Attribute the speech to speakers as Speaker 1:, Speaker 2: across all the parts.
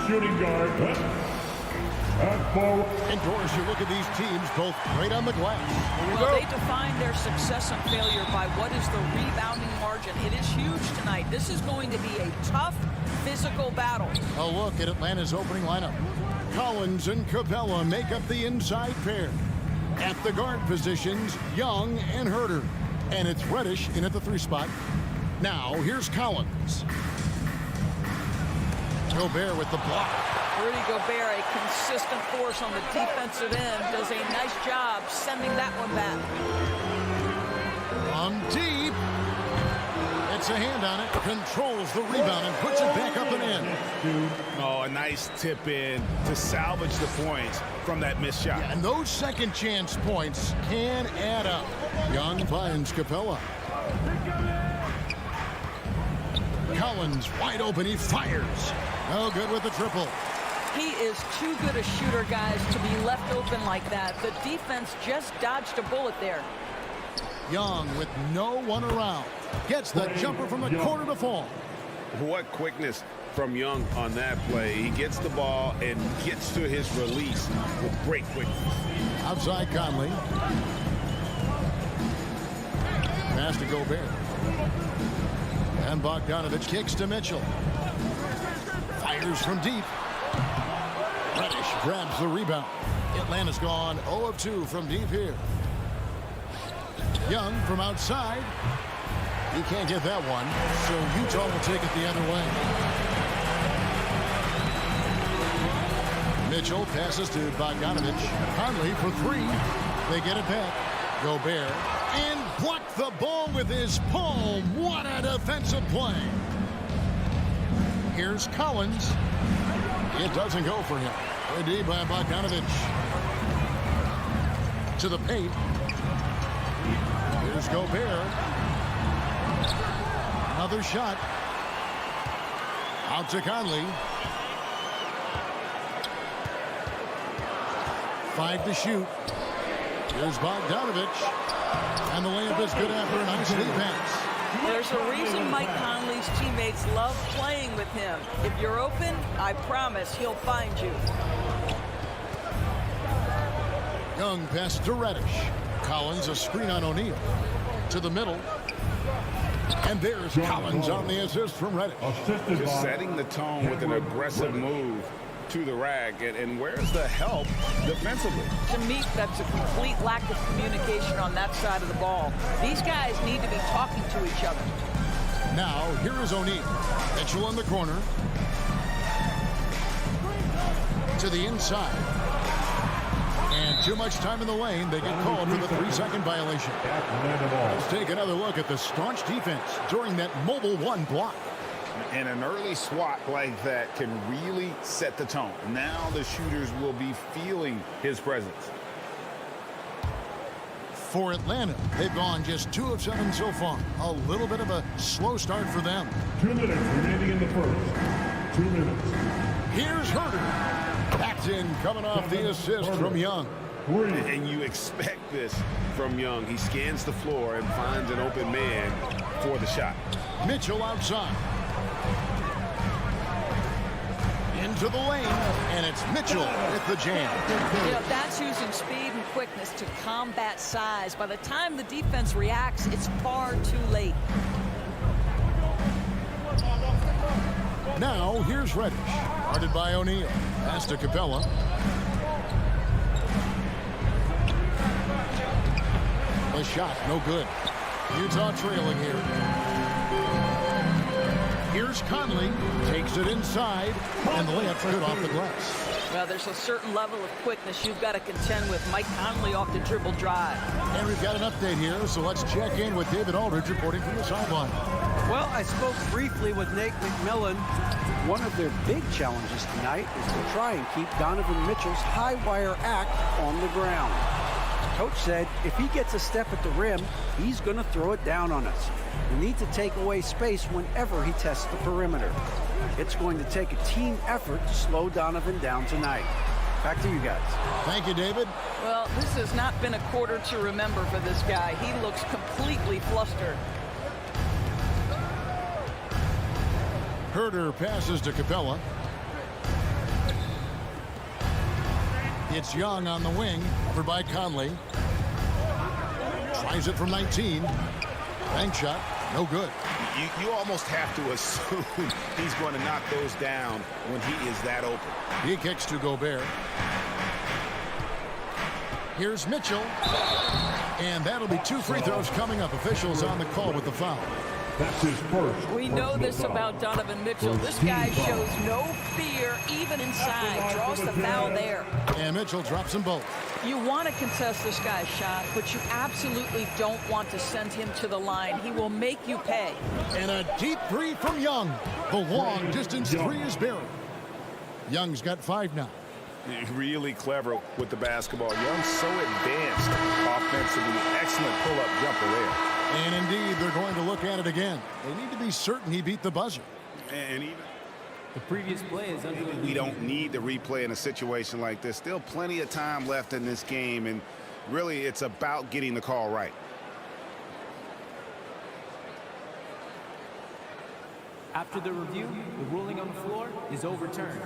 Speaker 1: shooting guard.
Speaker 2: And Doris, you look at these teams, both great on the glass.
Speaker 3: Well, they define their success and failure by what is the rebounding margin. It is huge tonight. This is going to be a tough physical battle.
Speaker 2: A look at Atlanta's opening lineup. Collins and Capella make up the inside pair. At the guard positions, Young and Herter. And it's Reddish in at the 3 spot. Now, here's Collins. Gobert with the block.
Speaker 3: Rudy Gobert, a consistent force on the defensive end, does a nice job sending that one back.
Speaker 2: From deep. Gets a hand on it, controls the rebound, and puts it back up and in.
Speaker 4: Oh, a nice tip in to salvage the points from that missed shot.
Speaker 2: Yeah, and those second chance points can add up. Young finds Capella. Collins wide open, he fires. No good with the triple.
Speaker 3: He is too good a shooter, guys, to be left open like that. The defense just dodged a bullet there.
Speaker 2: Young with no one around. Gets the jumper from the corner to fall.
Speaker 4: What quickness from Young on that play. He gets the ball and gets to his release with great quickness.
Speaker 2: Outside Conley. Pass to Gobert. And Bogdanovich kicks to Mitchell. Fires from deep. Reddish grabs the rebound. Atlanta's gone 0 of 2 from deep here. Young from outside. He can't get that one, so Utah will take it the other way. Mitchell passes to Bogdanovich. Conley for 3. They get it back. Gobert. And blocked the ball with his palm. What a defensive play. Here's Collins. It doesn't go for him. Good D by Bogdanovich. To the paint. Here's Gobert. Another shot. Out to Conley. 5 to shoot. Here's Bogdanovich. And the layup is good after a nice lead pass.
Speaker 3: There's a reason Mike Conley's teammates love playing with him. If you're open, I promise he'll find you.
Speaker 2: Young pass to Reddish. Collins a screen on O'Neal. To the middle. And there's Collins on the assist from Reddish.
Speaker 4: Just setting the tone with an aggressive move to the rack. And where's the help defensively?
Speaker 3: To me, that's a complete lack of communication on that side of the ball. These guys need to be talking to each other.
Speaker 2: Now, here is O'Neal. Mitchell in the corner. To the inside. And too much time in the lane. They get called for the 3-second violation. Let's take another look at the staunch defense during that mobile 1 block.
Speaker 4: And an early swat like that can really set the tone. Now the shooters will be feeling his presence.
Speaker 2: For Atlanta, they've gone just 2 of 7 so far. A little bit of a slow start for them.
Speaker 1: 2 minutes remaining in the first. 2 minutes.
Speaker 2: Here's Herter. Backed in, coming off the assist from Young.
Speaker 4: And you expect this from Young. He scans the floor and finds an open man for the shot.
Speaker 2: Mitchell outside. Into the lane, and it's Mitchell with the jam.
Speaker 3: You know, that's using speed and quickness to combat size. By the time the defense reacts, it's far too late.
Speaker 2: Now, here's Reddish. Guarded by O'Neal. Pass to Capella. The shot, no good. Utah trailing here. Here's Conley. Takes it inside. And the layup's good off the glass.
Speaker 3: Well, there's a certain level of quickness you've got to contend with. Mike Conley off the dribble drive.
Speaker 2: And we've got an update here, so let's check in with David Aldridge reporting from the sideline.
Speaker 5: Well, I spoke briefly with Nate McMillan. One of their big challenges tonight is to try and keep Donovan Mitchell's high wire act on the ground. Coach said if he gets a step at the rim, he's going to throw it down on us. We need to take away space whenever he tests the perimeter. It's going to take a team effort to slow Donovan down tonight. Back to you guys.
Speaker 2: Thank you, David.
Speaker 3: Well, this has not been a quarter to remember for this guy. He looks completely flustered.
Speaker 2: Herter passes to Capella. It's Young on the wing, covered by Conley. Tries it from 19. Bank shot, no good.
Speaker 4: You almost have to assume he's going to knock those down when he is that open.
Speaker 2: He kicks to Gobert. Here's Mitchell. And that'll be 2 free throws coming up. Officials on the call with the foul.
Speaker 1: That's his first.
Speaker 3: We know this about Donovan Mitchell. This guy shows no fear, even inside. Draws the foul there.
Speaker 2: And Mitchell drops them both.
Speaker 3: You want to contest this guy's shot, but you absolutely don't want to send him to the line. He will make you pay.
Speaker 2: And a deep 3 from Young. The long distance 3 is buried. Young's got 5 now.
Speaker 4: Really clever with the basketball. Young's so advanced offensively. Excellent pull-up jumper there.
Speaker 2: And indeed, they're going to look at it again. They need to be certain he beat the buzzer.
Speaker 4: And even
Speaker 6: the previous play is under the
Speaker 4: we don't need the replay in a situation like this. Still plenty of time left in this game, and really it's about getting the call right.
Speaker 6: After the review, the ruling on the floor is overturned.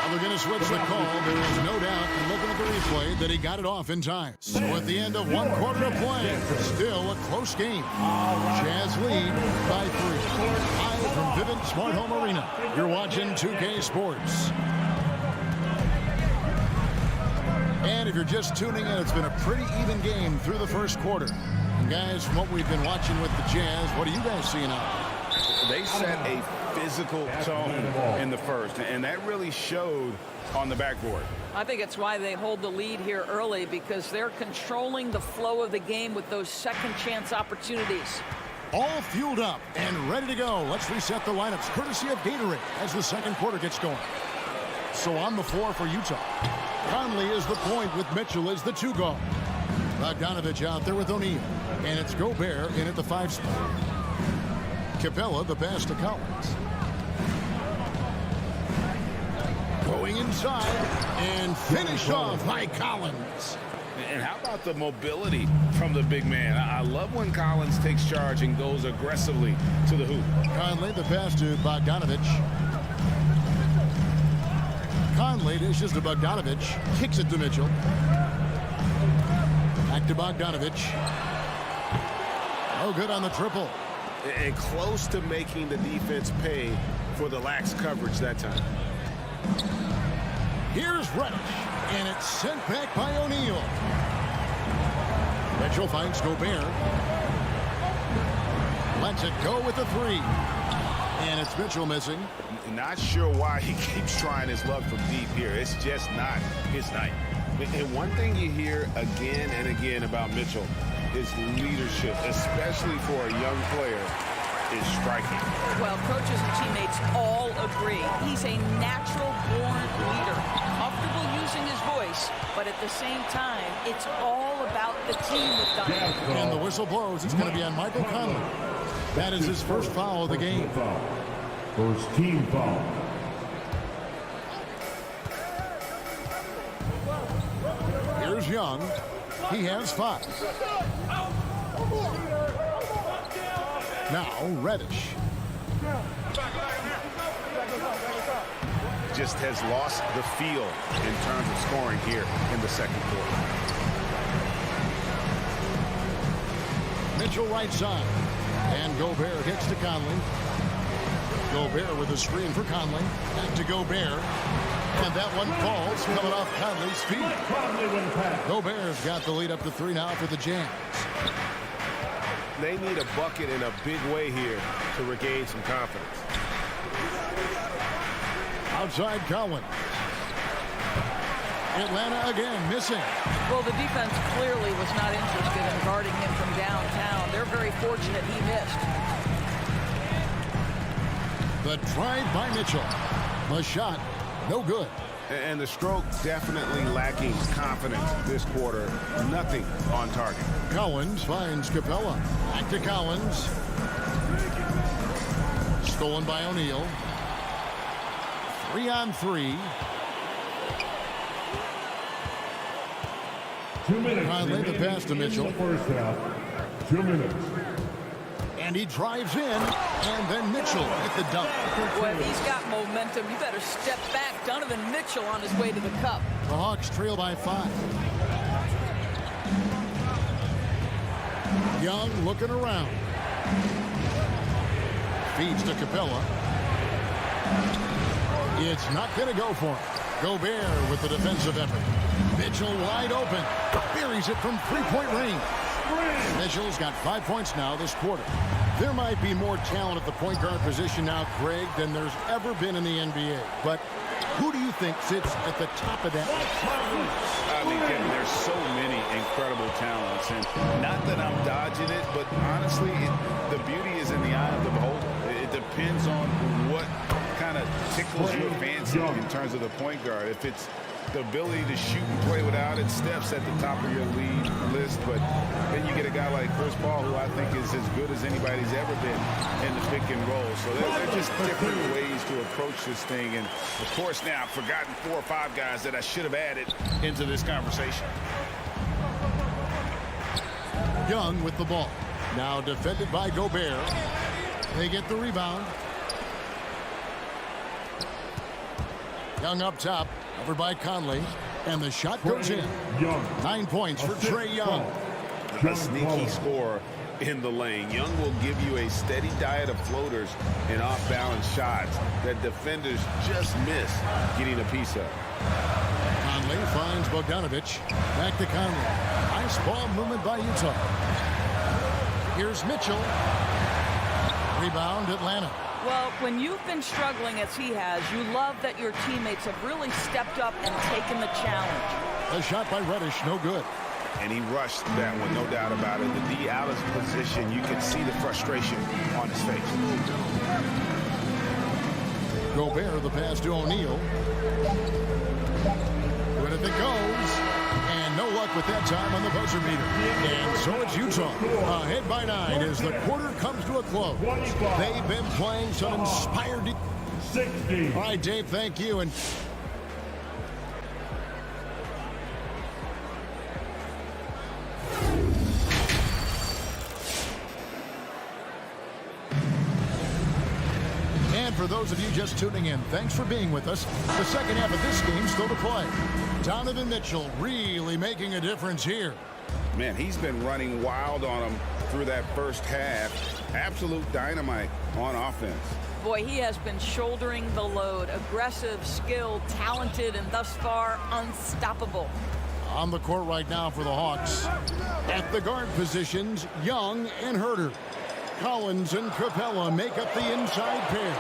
Speaker 2: They're going to switch the call. There is no doubt, in looking at the replay, that he got it off in time. So at the end of 1 quarter of play, still a close game. Jazz lead by 3. Live from Vivint Smart Home Arena. You're watching 2K Sports. And if you're just tuning in, it's been a pretty even game through the first quarter. And guys, from what we've been watching with the Jazz, what are you guys seeing out there?
Speaker 4: They set a physical tone in the first, and that really showed on the backboard.
Speaker 3: I think it's why they hold the lead here early, because they're controlling the flow of the game with those second chance opportunities.
Speaker 2: All fueled up and ready to go. Let's reset the lineups courtesy of Gatorade as the second quarter gets going. So on the floor for Utah, Conley is the point with Mitchell as the 2 guard. Bogdanovich out there with O'Neal, and it's Gobert in at the 5 spot. Capella the pass to Collins. Going inside and finished off by Collins.
Speaker 4: And how about the mobility from the big man? I love when Collins takes charge and goes aggressively to the hoop.
Speaker 2: Conley the pass to Bogdanovich. Conley dishes to Bogdanovich. Kicks it to Mitchell. Back to Bogdanovich. Oh, good on the triple.
Speaker 4: And close to making the defense pay for the lax coverage that time.
Speaker 2: Here's Reddish, and it's sent back by O'Neal. Mitchell finds Gobert. Lets it go with the 3. And it's Mitchell missing.
Speaker 4: Not sure why he keeps trying his luck from deep here. It's just not his night. And one thing you hear again and again about Mitchell, his leadership, especially for a young player, is striking.
Speaker 3: Well, coaches and teammates all agree. He's a natural-born leader, comfortable using his voice, but at the same time, it's all about the team with Donovan.
Speaker 2: And the whistle blows. It's going to be on Michael Conley. That is his first foul of the game.
Speaker 1: First team foul.
Speaker 2: Here's Young. He has 5. Now Reddish.
Speaker 4: Just has lost the feel in terms of scoring here in the second quarter.
Speaker 2: Mitchell right side. And Gobert kicks to Conley. Gobert with a screen for Conley. Back to Gobert. And that one falls coming off Conley's feet. Gobert's got the lead up to 3 now for the Jazz.
Speaker 4: They need a bucket in a big way here to regain some confidence.
Speaker 2: Outside Collins. Atlanta again missing.
Speaker 3: Well, the defense clearly was not interested in guarding him from downtown. They're very fortunate he missed.
Speaker 2: The drive by Mitchell. The shot, no good.
Speaker 4: And the stroke definitely lacking confidence this quarter. Nothing on target.
Speaker 2: Collins finds Capella. Back to Collins. Stolen by O'Neal. 3 on 3.
Speaker 1: 2 minutes.
Speaker 2: Conley the pass to Mitchell.
Speaker 1: In the first half. 2 minutes.
Speaker 2: And he drives in, and then Mitchell with the dunk.
Speaker 3: Boy, if he's got momentum, you better step back. Donovan Mitchell on his way to the cup.
Speaker 2: The Hawks trail by 5. Young looking around. Feeds to Capella. It's not going to go for him. Gobert with the defensive effort. Mitchell wide open. Buries it from three-point range. Mitchell's got 5 points now this quarter. There might be more talent at the point guard position now, Greg, than there's ever been in the NBA. But who do you think sits at the top of that?
Speaker 4: I mean, Kevin, there's so many incredible talents. And not that I'm dodging it, but honestly, the beauty is in the eye of the beholder. It depends on what kind of tickles your fancy in terms of the point guard. If it's the ability to shoot and play without it, Steph's at the top of your league list. But then you get a guy like Chris Paul, who I think is as good as anybody's ever been in the pick and roll. So they're just different ways to approach this thing. And, of course, now I've forgotten 4 or 5 guys that I should have added into this conversation.
Speaker 2: Young with the ball. Now defended by Gobert. They get the rebound. Young up top. Covered by Conley. And the shot goes in. 9 points for Trae Young.
Speaker 4: A sneaky scorer in the lane. Young will give you a steady diet of floaters and off-balance shots that defenders just miss getting a piece of.
Speaker 2: Conley finds Bogdanovich. Back to Conley. Nice ball movement by Utah. Here's Mitchell. Rebound, Atlanta.
Speaker 3: Well, when you've been struggling as he has, you love that your teammates have really stepped up and taken the challenge.
Speaker 2: A shot by Reddish, no good.
Speaker 4: And he rushed that one, no doubt about it. The D out of position, you can see the frustration on his face.
Speaker 2: Gobert, the pass to O'Neal. Good if it goes. And no luck with that time on the buzzer beater. And so it's Utah ahead by 9 as the quarter comes to a close. They've been playing some inspired.
Speaker 1: 60.
Speaker 2: All right, Dave, thank you. And for those of you just tuning in, thanks for being with us. The second half of this game still to play. Donovan Mitchell really making a difference here.
Speaker 4: Man, he's been running wild on him through that first half. Absolute dynamite on offense.
Speaker 3: Boy, he has been shouldering the load. Aggressive, skilled, talented, and thus far unstoppable.
Speaker 2: On the court right now for the Hawks. At the guard positions, Young and Herter. Collins and Capella make up the inside pair.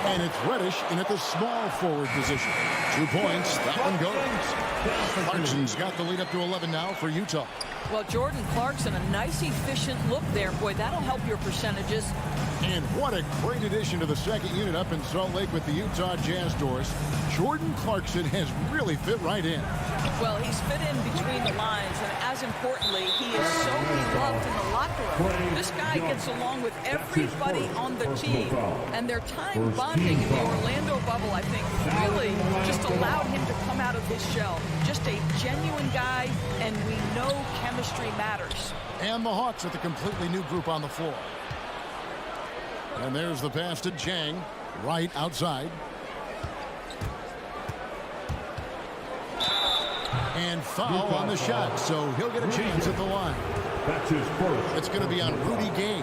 Speaker 2: And it's Reddish in at the small forward position. 2 points. That one goes. Clarkson's got the lead up to 11 now for Utah.
Speaker 3: Well, Jordan Clarkson, a nice, efficient look there. Boy, that'll help your percentages.
Speaker 2: And what a great addition to the second unit up in Salt Lake with the Utah Jazz, Doris. Jordan Clarkson has really fit right in.
Speaker 3: Well, he's fit in between the lines, and as importantly, he is so beloved in the locker room. This guy gets along with everybody on the team, and their time bonding in the Orlando bubble, I think, really just allowed him to come out of his shell. Just a genuine guy, and we know chemistry matters.
Speaker 2: And the Hawks with a completely new group on the floor. And there's the pass to Chang, right outside. And foul on the shot, so he'll get a chance at the line.
Speaker 1: That's his first.
Speaker 2: It's going to be on Rudy Gay.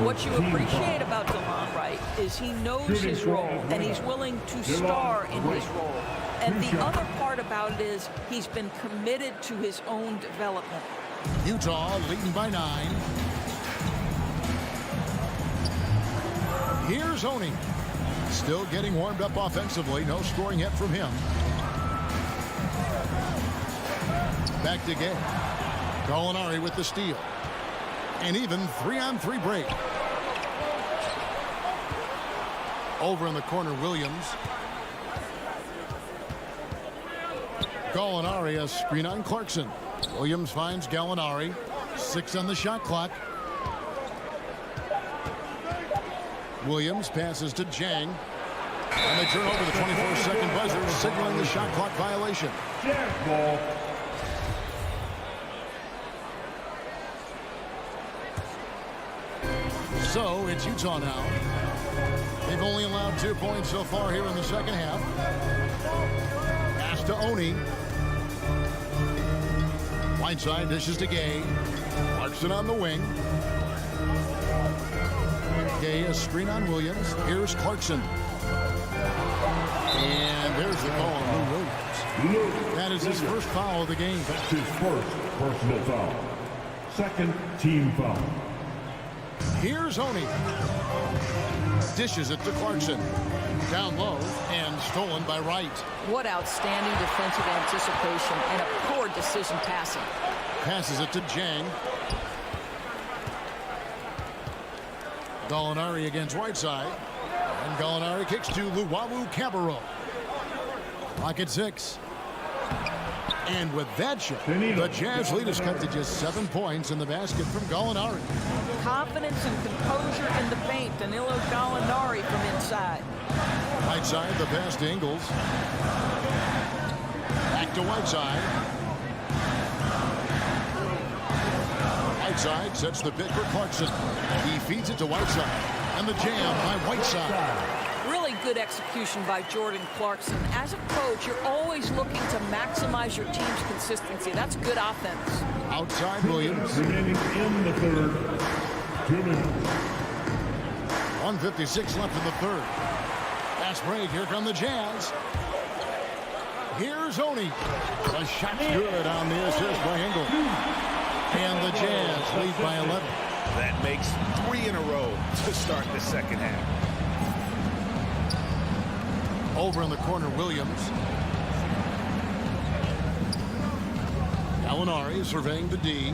Speaker 3: What you appreciate about DeLon Wright is he knows his role, and he's willing to star in his role. And the other part about it is he's been committed to his own development.
Speaker 2: Utah leading by 9. Here's Oni. Still getting warmed up offensively. No scoring yet from him. Back to Gay. Gallinari with the steal. And even 3-on-3 break. Over in the corner, Williams. Gallinari, a screen on Clarkson. Williams finds Gallinari. 6 on the shot clock. Williams passes to Jang. And they turn over the 24-second buzzer, signaling the shot clock violation.
Speaker 1: Jazz ball.
Speaker 2: So it's Utah now. They've only allowed 2 points so far here in the second half. Pass to Oni. Whiteside dishes to Gay. Clarkson on the wing. Gay, a screen on Williams. Here's Clarkson. And there's the call on Lou Williams. That is his first foul of the game.
Speaker 1: That's his first personal foul. Second team foul.
Speaker 2: Here's Oni. Dishes it to Clarkson. Down low and stolen by Wright.
Speaker 3: What outstanding defensive anticipation and a poor decision passing.
Speaker 2: Passes it to Jang. Gallinari against Whiteside. And Gallinari kicks to Luwawu Cabarro. Lock at 6. And with that shot, the Jazz lead is cut to just 7 points in the basket from Gallinari.
Speaker 3: Confidence and composure in the paint. Danilo Gallinari from inside.
Speaker 2: Whiteside, the pass to Ingles. Back to Whiteside. Whiteside sets the pick for Clarkson. He feeds it to Whiteside. And the jam by Whiteside.
Speaker 3: Really good execution by Jordan Clarkson. As a coach, you're always looking to maximize your team's consistency. That's good offense.
Speaker 2: Outside Williams.
Speaker 1: Remaining in the third. 2 minutes.
Speaker 2: 1:56 left in the third. Fast break. Here come the Jazz. Here's Oni. The shot's good on the assist by Engel. And the Jazz lead by 11.
Speaker 4: That makes 3 in a row to start the second half.
Speaker 2: Over in the corner, Williams. Gallinari surveying the D.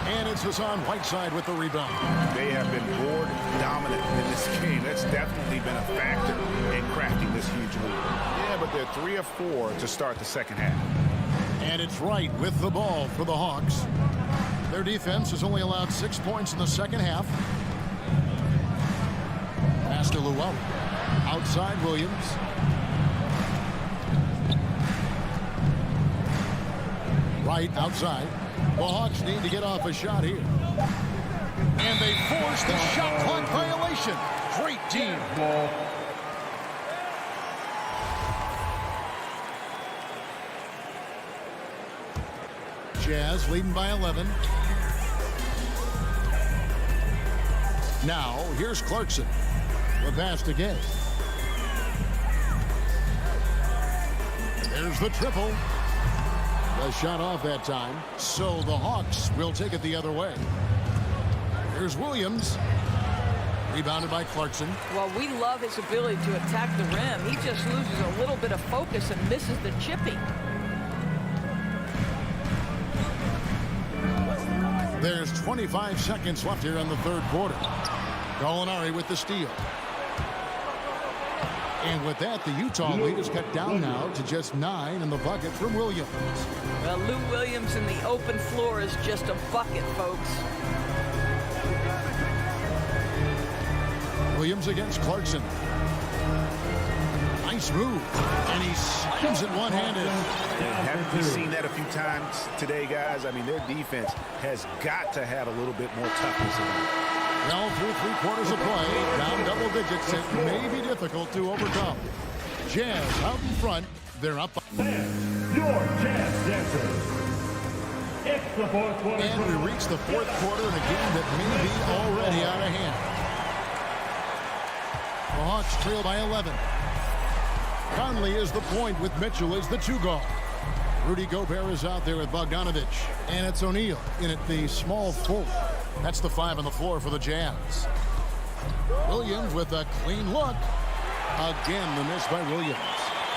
Speaker 2: And it's Hassan Whiteside with the rebound.
Speaker 4: They have been board dominant in this game. That's definitely been a factor in crafting this huge lead. Yeah, but they're 3 of 4 to start the second half.
Speaker 2: And it's Wright with the ball for the Hawks. Their defense has only allowed 6 points in the second half. Pass to Luwawu. Outside Williams. Wright outside. The Hawks need to get off a shot here. And they force the shot clock violation. Great team.
Speaker 1: Ball.
Speaker 2: Jazz leading by 11. Now, here's Clarkson. The pass to Gay. There's the triple. The shot off that time. So the Hawks will take it the other way. Here's Williams. Rebounded by Clarkson.
Speaker 3: Well, we love his ability to attack the rim. He just loses a little bit of focus and misses the chipping.
Speaker 2: There's 25 seconds left here in the third quarter. Gallinari with the steal. And with that, the Utah lead is cut down now to just 9 in the bucket from Williams.
Speaker 3: Well, Lou Williams in the open floor is just a bucket, folks.
Speaker 2: Williams against Clarkson. Nice move. And he slams it one-handed.
Speaker 4: Haven't we seen that a few times today, guys? I mean, their defense has got to have a little bit more toughness in it.
Speaker 2: Well, through 3 quarters of play, down double digits, it may be difficult to overcome. Jazz out in front. They're up.
Speaker 1: And your Jazz Dancers. It's the fourth quarter.
Speaker 2: And we reach the fourth quarter in a game that may be already out of hand. The Hawks trail by 11. Conley is the point with Mitchell as the 2 guard. Rudy Gobert is out there with Bogdanovich. And it's O'Neal in at the small forward. That's the 5 on the floor for the Jazz. Williams with a clean look. Again, the miss by Williams.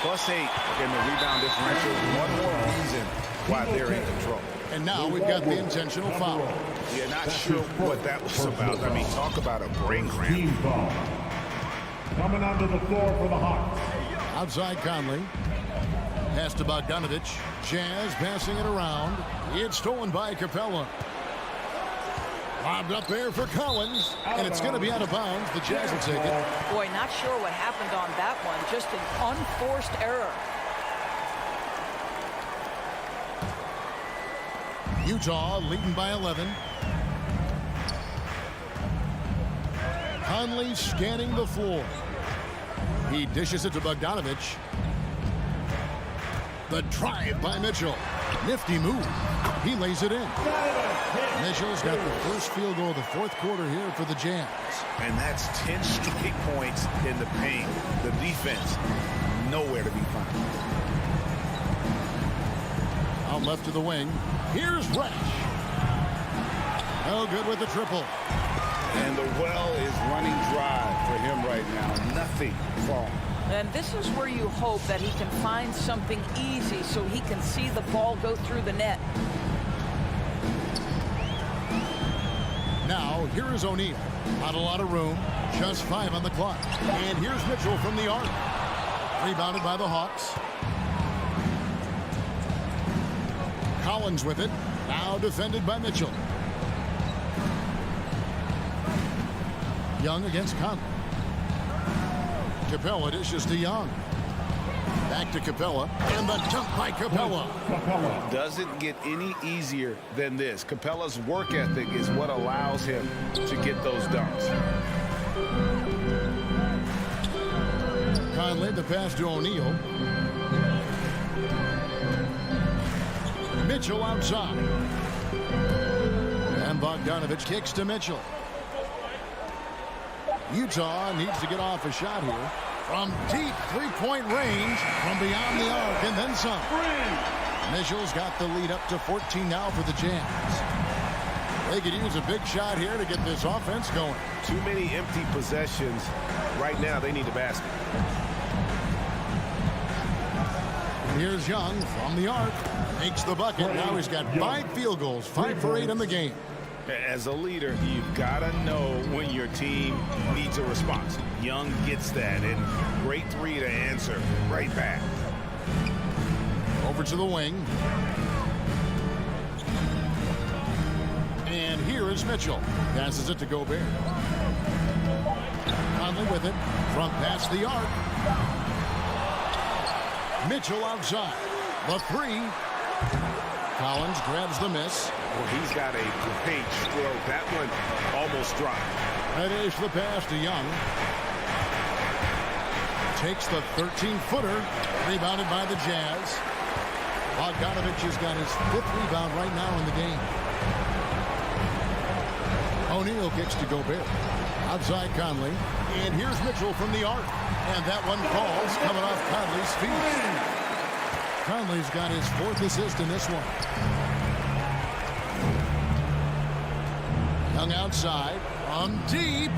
Speaker 4: +8 in the rebound differential. One more reason why they're in control.
Speaker 2: And now we've got the intentional foul.
Speaker 4: Yeah, not sure what that was about. I mean, talk about a brain cramp.
Speaker 1: Team foul. Coming onto the floor for the Hawks.
Speaker 2: Outside Conley. Pass to Bogdanovich. Jazz passing it around. It's stolen by Capella. Lobbed up there for Collins. And it's going to be out of bounds. The Jazz will take it.
Speaker 3: Boy, not sure what happened on that one. Just an unforced error.
Speaker 2: Utah leading by 11. Conley scanning the floor. He dishes it to Bogdanovich. The drive by Mitchell. Nifty move. He lays it in. Mitchell's got the first field goal of the fourth quarter here for the Jazz.
Speaker 4: And that's 10 straight points in the paint. The defense, nowhere to be found.
Speaker 2: Out left to the wing. Here's Reddish. No good with the triple.
Speaker 4: And the well is running dry for him right now. Nothing falling.
Speaker 3: And this is where you hope that he can find something easy so he can see the ball go through the net.
Speaker 2: Now, here is O'Neal. Not a lot of room. Just 5 on the clock. And here's Mitchell from the arc. Rebounded by the Hawks. Collins with it. Now defended by Mitchell. Young against Conley. Capella dishes to Young. Back to Capella. And the dunk by Capella.
Speaker 4: Doesn't get any easier than this. Capella's work ethic is what allows him to get those dunks.
Speaker 2: Conley, the pass to O'Neal. Mitchell outside. And Bogdanovich kicks to Mitchell. Utah needs to get off a shot here. From deep three-point range, from beyond the arc, and then some. Mitchell's got the lead up to 14 now for the Jazz. They could use a big shot here to get this offense going.
Speaker 4: Too many empty possessions. Right now, they need a basket.
Speaker 2: Here's Young from the arc. Makes the bucket. Now he's got 5 field goals, 5 for 8 in the game.
Speaker 4: As a leader, you've got to know when your team needs a response. Young gets that, and great three to answer right back.
Speaker 2: Over to the wing. And here is Mitchell. Passes it to Gobert. Conley with it from past the arc. Mitchell outside. The 3. Collins grabs the miss.
Speaker 4: Well, he's got a great stroke. That one almost dropped.
Speaker 2: That is the pass to Young. Takes the 13-footer. Rebounded by the Jazz. Bogdanovich has got his 5th rebound right now in the game. O'Neal kicks to Gobert. Outside Conley. And here's Mitchell from the arc. And that one falls coming off Conley's feet. Conley's got his 4th assist in this one. Young outside. From deep.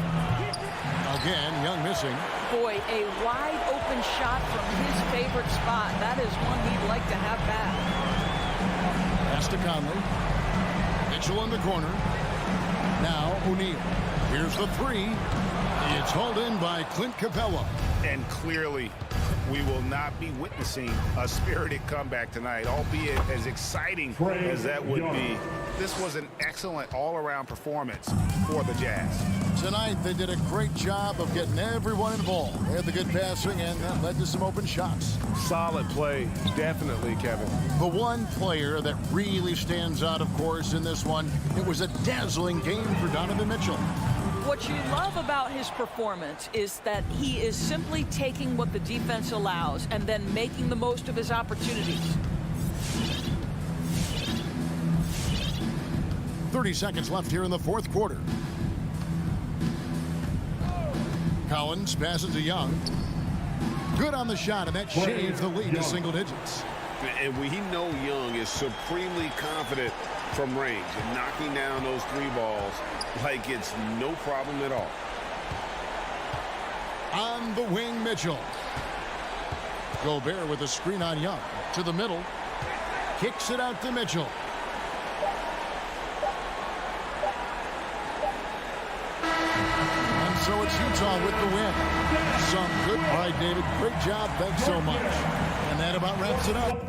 Speaker 2: Again, Young missing.
Speaker 3: Boy, a wide open shot from his favorite spot. That is one he'd like to have back.
Speaker 2: Pass to Conley. Mitchell in the corner. Now O'Neal. Here's the 3. It's hauled in by Clint Capella.
Speaker 4: And clearly, we will not be witnessing a spirited comeback tonight, albeit as exciting as that would be. This was an excellent all-around performance for the Jazz.
Speaker 2: Tonight, they did a great job of getting everyone involved. They had the good passing, and that led to some open shots.
Speaker 4: Solid play, definitely, Kevin.
Speaker 2: The one player that really stands out, of course, in this one, it was a dazzling game for Donovan Mitchell.
Speaker 3: What you love about his performance is that he is simply taking what the defense allows and then making the most of his opportunities.
Speaker 2: 30 seconds left here in the fourth quarter. Collins passes to Young. Good on the shot, and that shaves the lead to single digits.
Speaker 4: And we know Young is supremely confident from range and knocking down those 3 balls like it's no problem at all.
Speaker 2: On the wing, Mitchell. Gobert with a screen on Young. To the middle. Kicks it out to Mitchell. And so it's Utah with the win. Some good by David. Great job. Thanks so much. And that about wraps it up.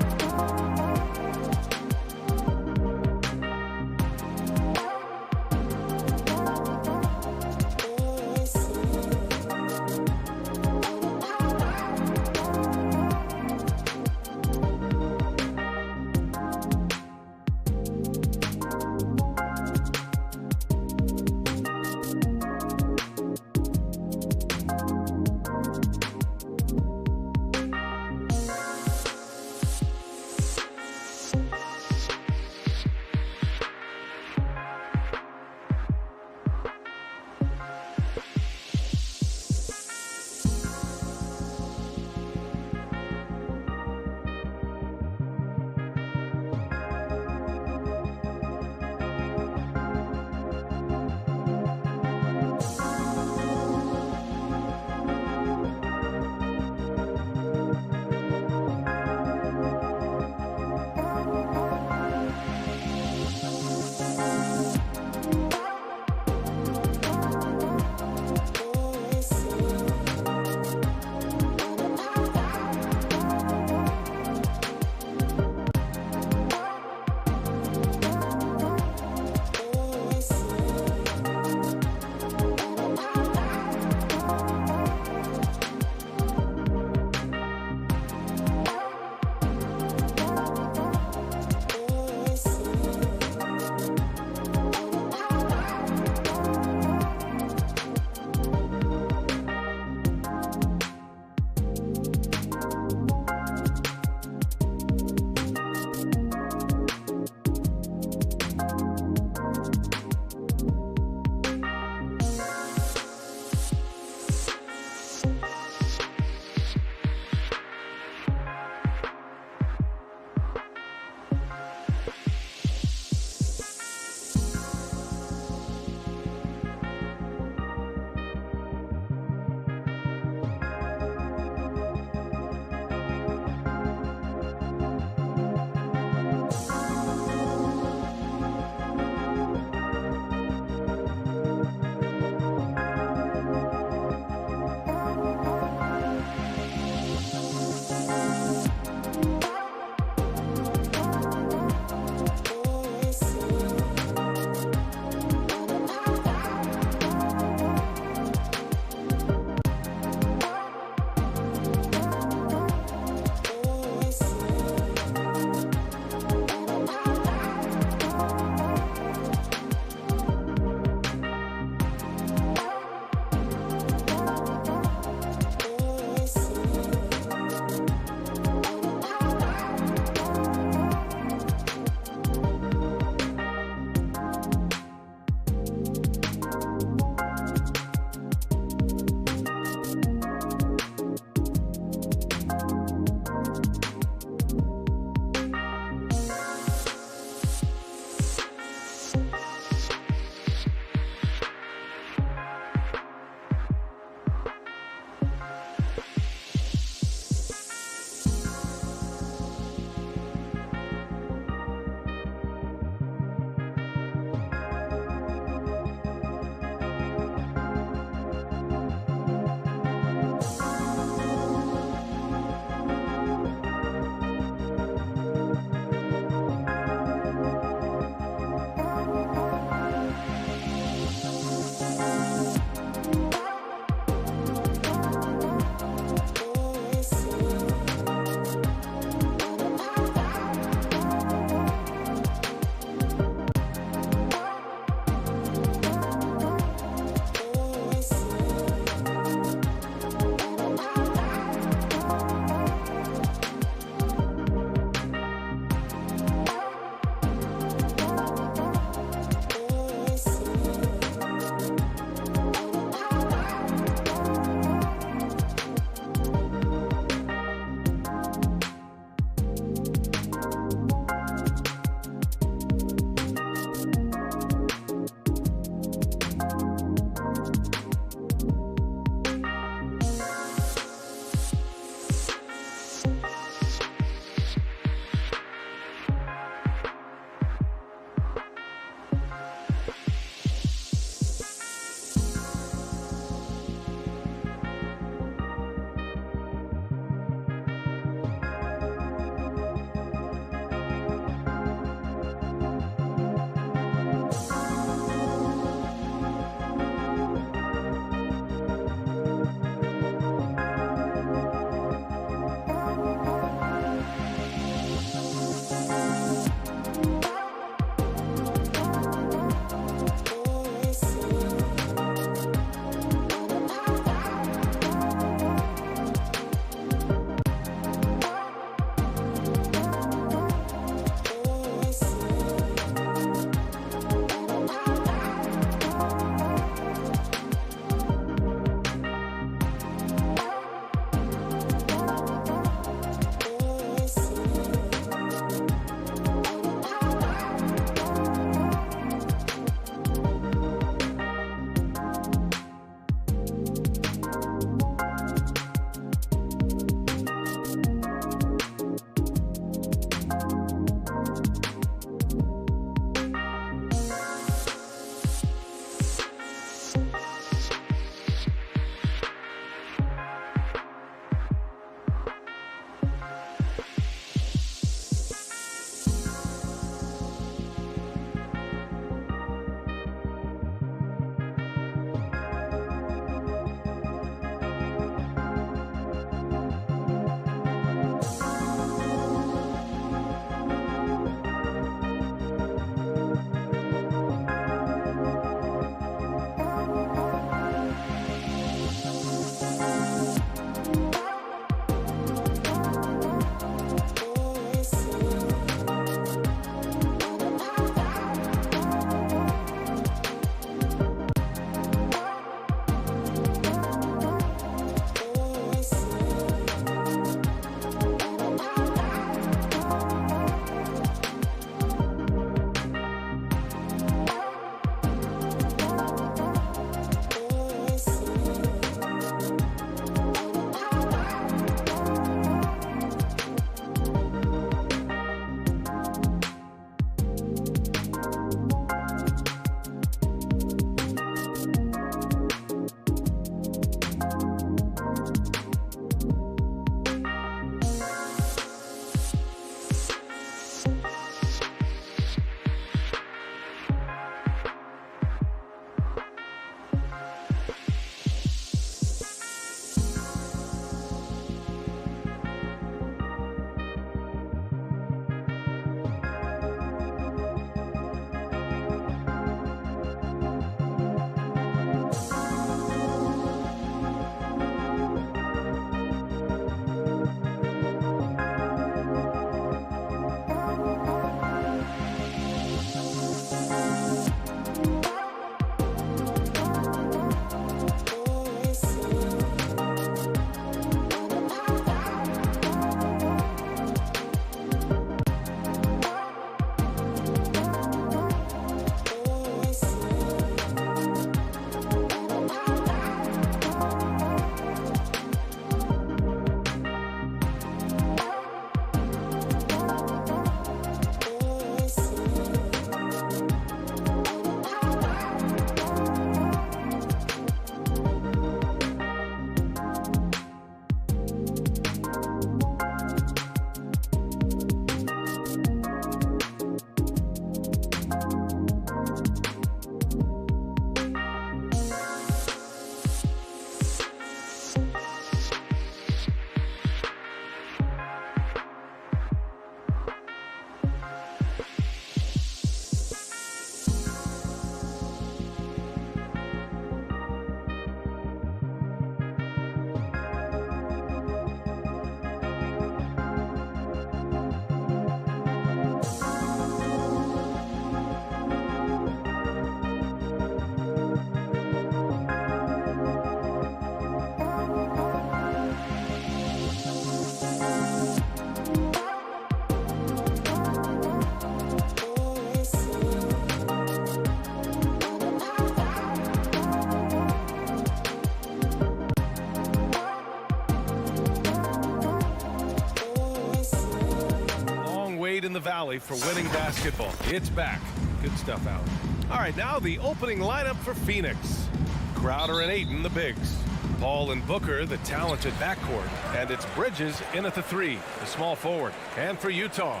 Speaker 7: rally for winning basketball. It's back. Good stuff, Alan. All right, now the opening lineup for Phoenix. Crowder and Ayton, the bigs. Paul and Booker, the talented backcourt. And it's Bridges in at the 3, the small forward. And for Utah,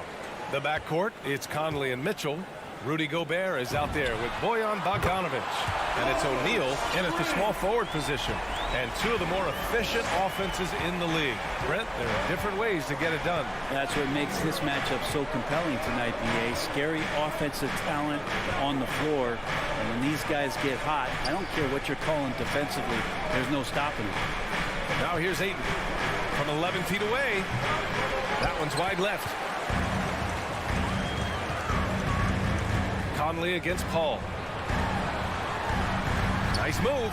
Speaker 7: the backcourt, it's Conley and Mitchell. Rudy Gobert is out there with Bojan Bogdanovic. And it's O'Neal in at the small forward position. And two of the more efficient offenses in the league. Brent, there are different ways to get it done.
Speaker 6: That's what makes this matchup so compelling tonight, BA. Scary offensive talent on the floor. And when these guys get hot, I don't care what you're calling defensively, there's no stopping them.
Speaker 7: Now here's Ayton from 11 feet away. That one's wide left. Conley against Paul. Nice move.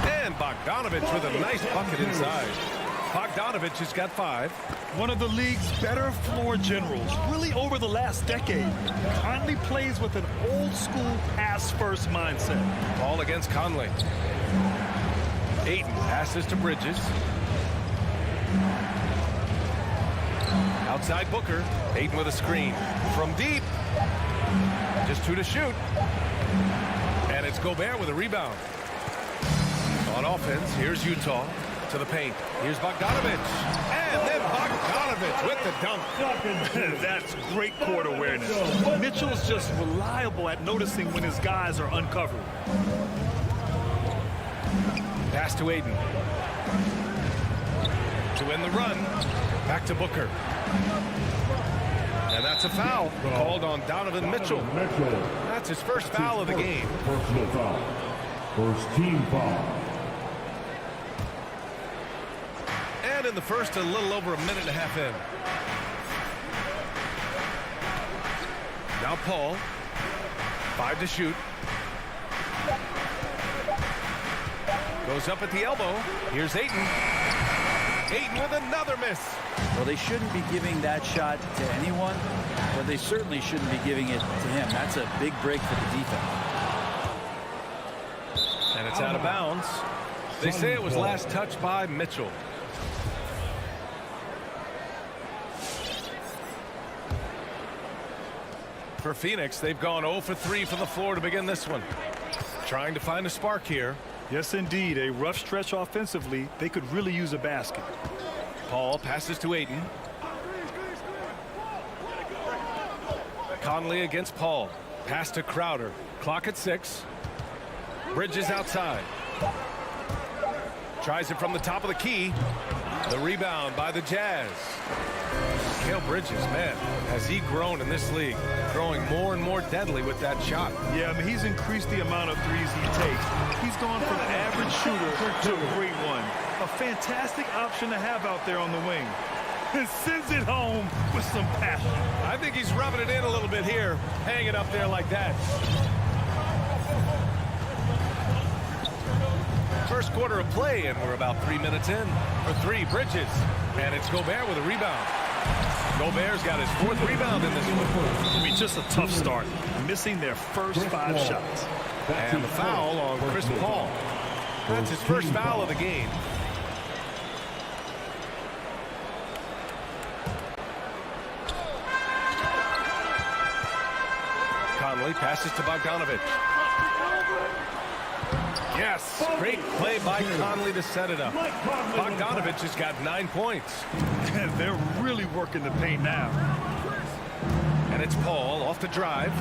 Speaker 7: And Bogdanovic with a nice bucket inside. Bogdanovic has got 5.
Speaker 8: One of the league's better floor generals, really over the last decade. Conley plays with an old-school pass-first mindset.
Speaker 7: Paul against Conley. Ayton passes to Bridges. Outside Booker. Ayton with a screen. From deep. Just 2 to shoot. And it's Gobert with a rebound. On offense, here's Utah to the paint. Here's Bogdanovic. And then Bogdanovic with the dunk.
Speaker 8: That's great court awareness. Mitchell's just reliable at noticing when his guys are uncovered.
Speaker 7: Pass to Ayton. To win the run. Back to Booker. And that's a foul called on Donovan Mitchell. That's his first foul of the game.
Speaker 1: Personal foul. First team foul.
Speaker 7: And in the first, a little over a minute and a half in. Now Paul. 5 to shoot. Goes up at the elbow. Here's Ayton. Ayton with another miss.
Speaker 6: Well, they shouldn't be giving that shot to anyone, but they certainly shouldn't be giving it to him. That's a big break for the defense.
Speaker 7: And it's out of bounds. They say it was last touched by Mitchell. For Phoenix, they've gone 0 for 3 from the floor to begin this one. Trying to find a spark here.
Speaker 8: Yes, indeed. A rough stretch offensively. They could really use a basket.
Speaker 7: Paul passes to Ayton. Conley against Paul. Pass to Crowder. Clock at 6. Bridges outside. Tries it from the top of the key. The rebound by the Jazz. Mikal Bridges, man, has he grown in this league? Growing more and more deadly with that shot.
Speaker 8: Yeah, I mean, he's increased the amount of threes he takes. He's gone from an average shooter to a great one. A fantastic option to have out there on the wing. And sends it home with some passion.
Speaker 7: I think he's rubbing it in a little bit here, hanging up there like that. First quarter of play, and we're about 3 minutes in. For 3, Bridges. And it's Gobert with a rebound. Gobert's got his 4th rebound in this one.
Speaker 8: I mean, just a tough start. Missing their first 5 shots.
Speaker 7: And the foul on Chris Paul. That's his first foul of the game. Conley passes to Bogdanovic. Yes, great play by Conley to set it up. Bogdanovic has got 9 points.
Speaker 8: And they're really working the paint now.
Speaker 7: And it's Paul off the drive.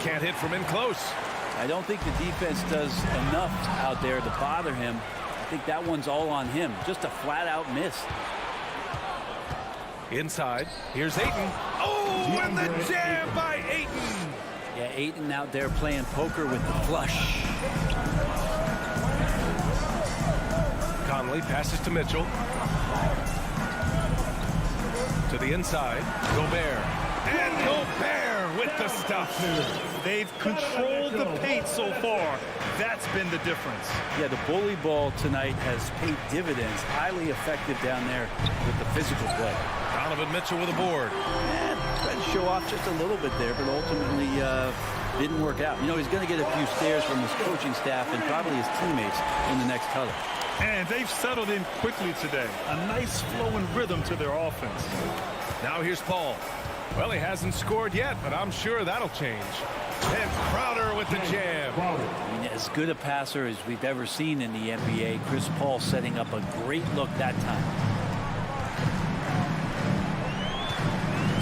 Speaker 7: Can't hit from in close.
Speaker 6: I don't think the defense does enough out there to bother him. I think that one's all on him. Just a flat-out miss.
Speaker 7: Inside, here's Ayton. Oh, and the jam by Ayton.
Speaker 6: Yeah, Ayton out there playing poker with the flush.
Speaker 7: Conley passes to Mitchell. To the inside, Gobert. And Gobert with the stuff.
Speaker 8: They've controlled the paint so far. That's been the difference.
Speaker 6: Yeah, the bully ball tonight has paid dividends. Highly effective down there with the physical play.
Speaker 7: Donovan Mitchell with a board.
Speaker 6: And tried to show off just a little bit there, but ultimately didn't work out. You know, he's going to get a few stares from his coaching staff and probably his teammates in the next huddle.
Speaker 8: And they've settled in quickly today. A nice flow and rhythm to their offense.
Speaker 7: Now here's Paul. Well, he hasn't scored yet, but I'm sure that'll change. And Crowder with the jam.
Speaker 6: I mean, as good a passer as we've ever seen in the NBA. Chris Paul setting up a great look that time.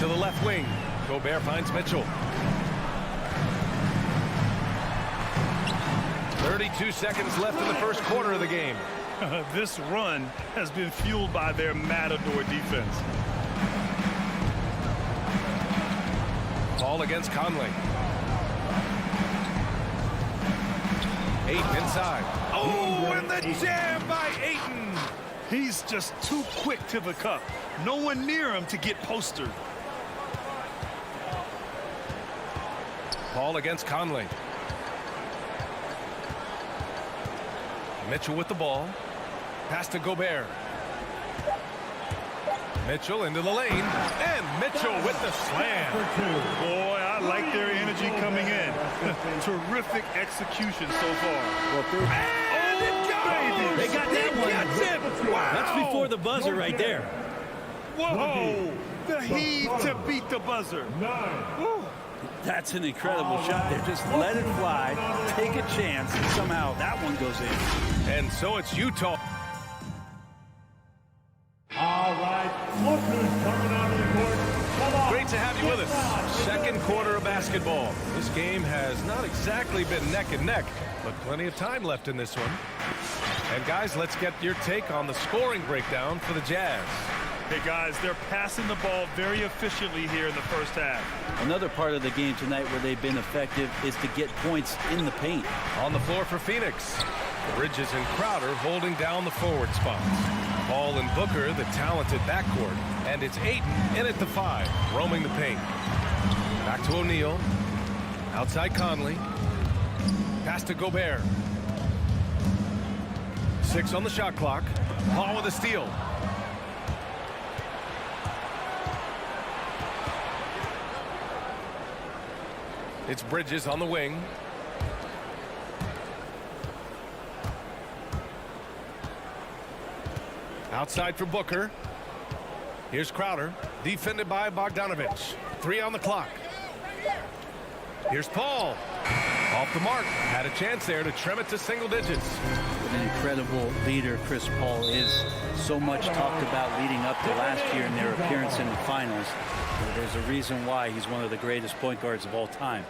Speaker 7: To the left wing. Gobert finds Mitchell. 32 seconds left in the first quarter of the game.
Speaker 8: This run has been fueled by their matador defense.
Speaker 7: Ball against Conley. Ayton inside. Oh, and the jam by Ayton.
Speaker 8: He's just too quick to the cup. No one near him to get postered.
Speaker 7: Ball against Conley. Mitchell with the ball. Pass to Gobert. Mitchell into the lane. And Mitchell with the slam.
Speaker 8: Boy, I like their energy coming in. Terrific execution so far.
Speaker 6: Well,
Speaker 7: And it goes!
Speaker 6: they got that one.
Speaker 7: Gets it! Wow!
Speaker 6: That's before the buzzer right there.
Speaker 8: Whoa! The heave to beat the buzzer. Woo.
Speaker 6: That's an incredible shot there. Just let it fly, take a chance, and somehow that one goes in.
Speaker 7: And so it's Utah.
Speaker 1: All right, look who's coming out of the court. Come on.
Speaker 7: Great to have you with us. Second quarter of basketball. This game has not exactly been neck and neck, but plenty of time left in this one. And guys, let's get your take on the scoring breakdown for the Jazz.
Speaker 8: Hey guys, they're passing the ball very efficiently here in the first half.
Speaker 6: Another part of the game tonight where they've been effective is to get points in the paint.
Speaker 7: On the floor for Phoenix. Bridges and Crowder holding down the forward spots. Paul and Booker, the talented backcourt. And it's Ayton in at the 5, roaming the paint. Back to O'Neal. Outside Conley. Pass to Gobert. 6 on the shot clock. Paul with a steal. It's Bridges on the wing. Outside for Booker. Here's Crowder, defended by Bogdanovich. 3 on the clock. Here's Paul. Off the mark. Had a chance there to trim it to single digits.
Speaker 6: What an incredible leader Chris Paul is. So much talked about leading up to last year in their appearance in the finals. There's a reason why he's one of the greatest point guards of all time.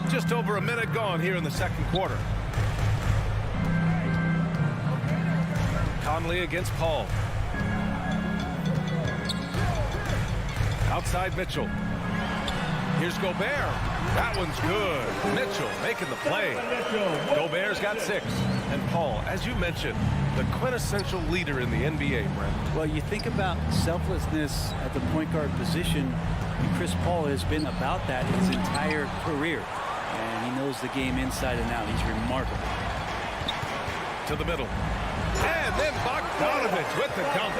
Speaker 7: Just over a minute gone here in the second quarter. Conley against Paul. Outside Mitchell. Here's Gobert. That one's good. Mitchell making the play. Gobert's got 6. And Paul, as you mentioned, the quintessential leader in the NBA, Brent.
Speaker 6: Well, you think about selflessness at the point guard position, and Chris Paul has been about that his entire career. And he knows the game inside and out. He's remarkable.
Speaker 7: To the middle. And then Bogdanovich with the dunk.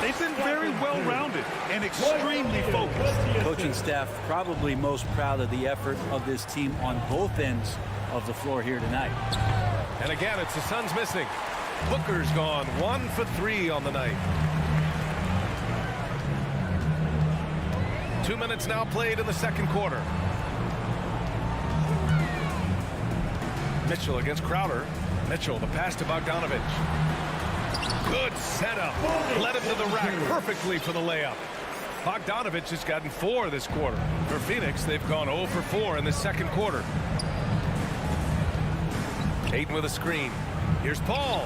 Speaker 8: They've been very well-rounded and extremely focused.
Speaker 6: Coaching staff probably most proud of the effort of this team on both ends of the floor here tonight.
Speaker 7: And again, it's the Suns missing. Booker's gone 1 for 3 on the night. 2 minutes now played in the second quarter. Mitchell against Crowder. Mitchell, the pass to Bogdanovich. Good setup. Led him to the rack perfectly for the layup. Bogdanovich has gotten 4 this quarter. For Phoenix, they've gone 0 for 4 in the second quarter. Ayton with a screen. Here's Paul.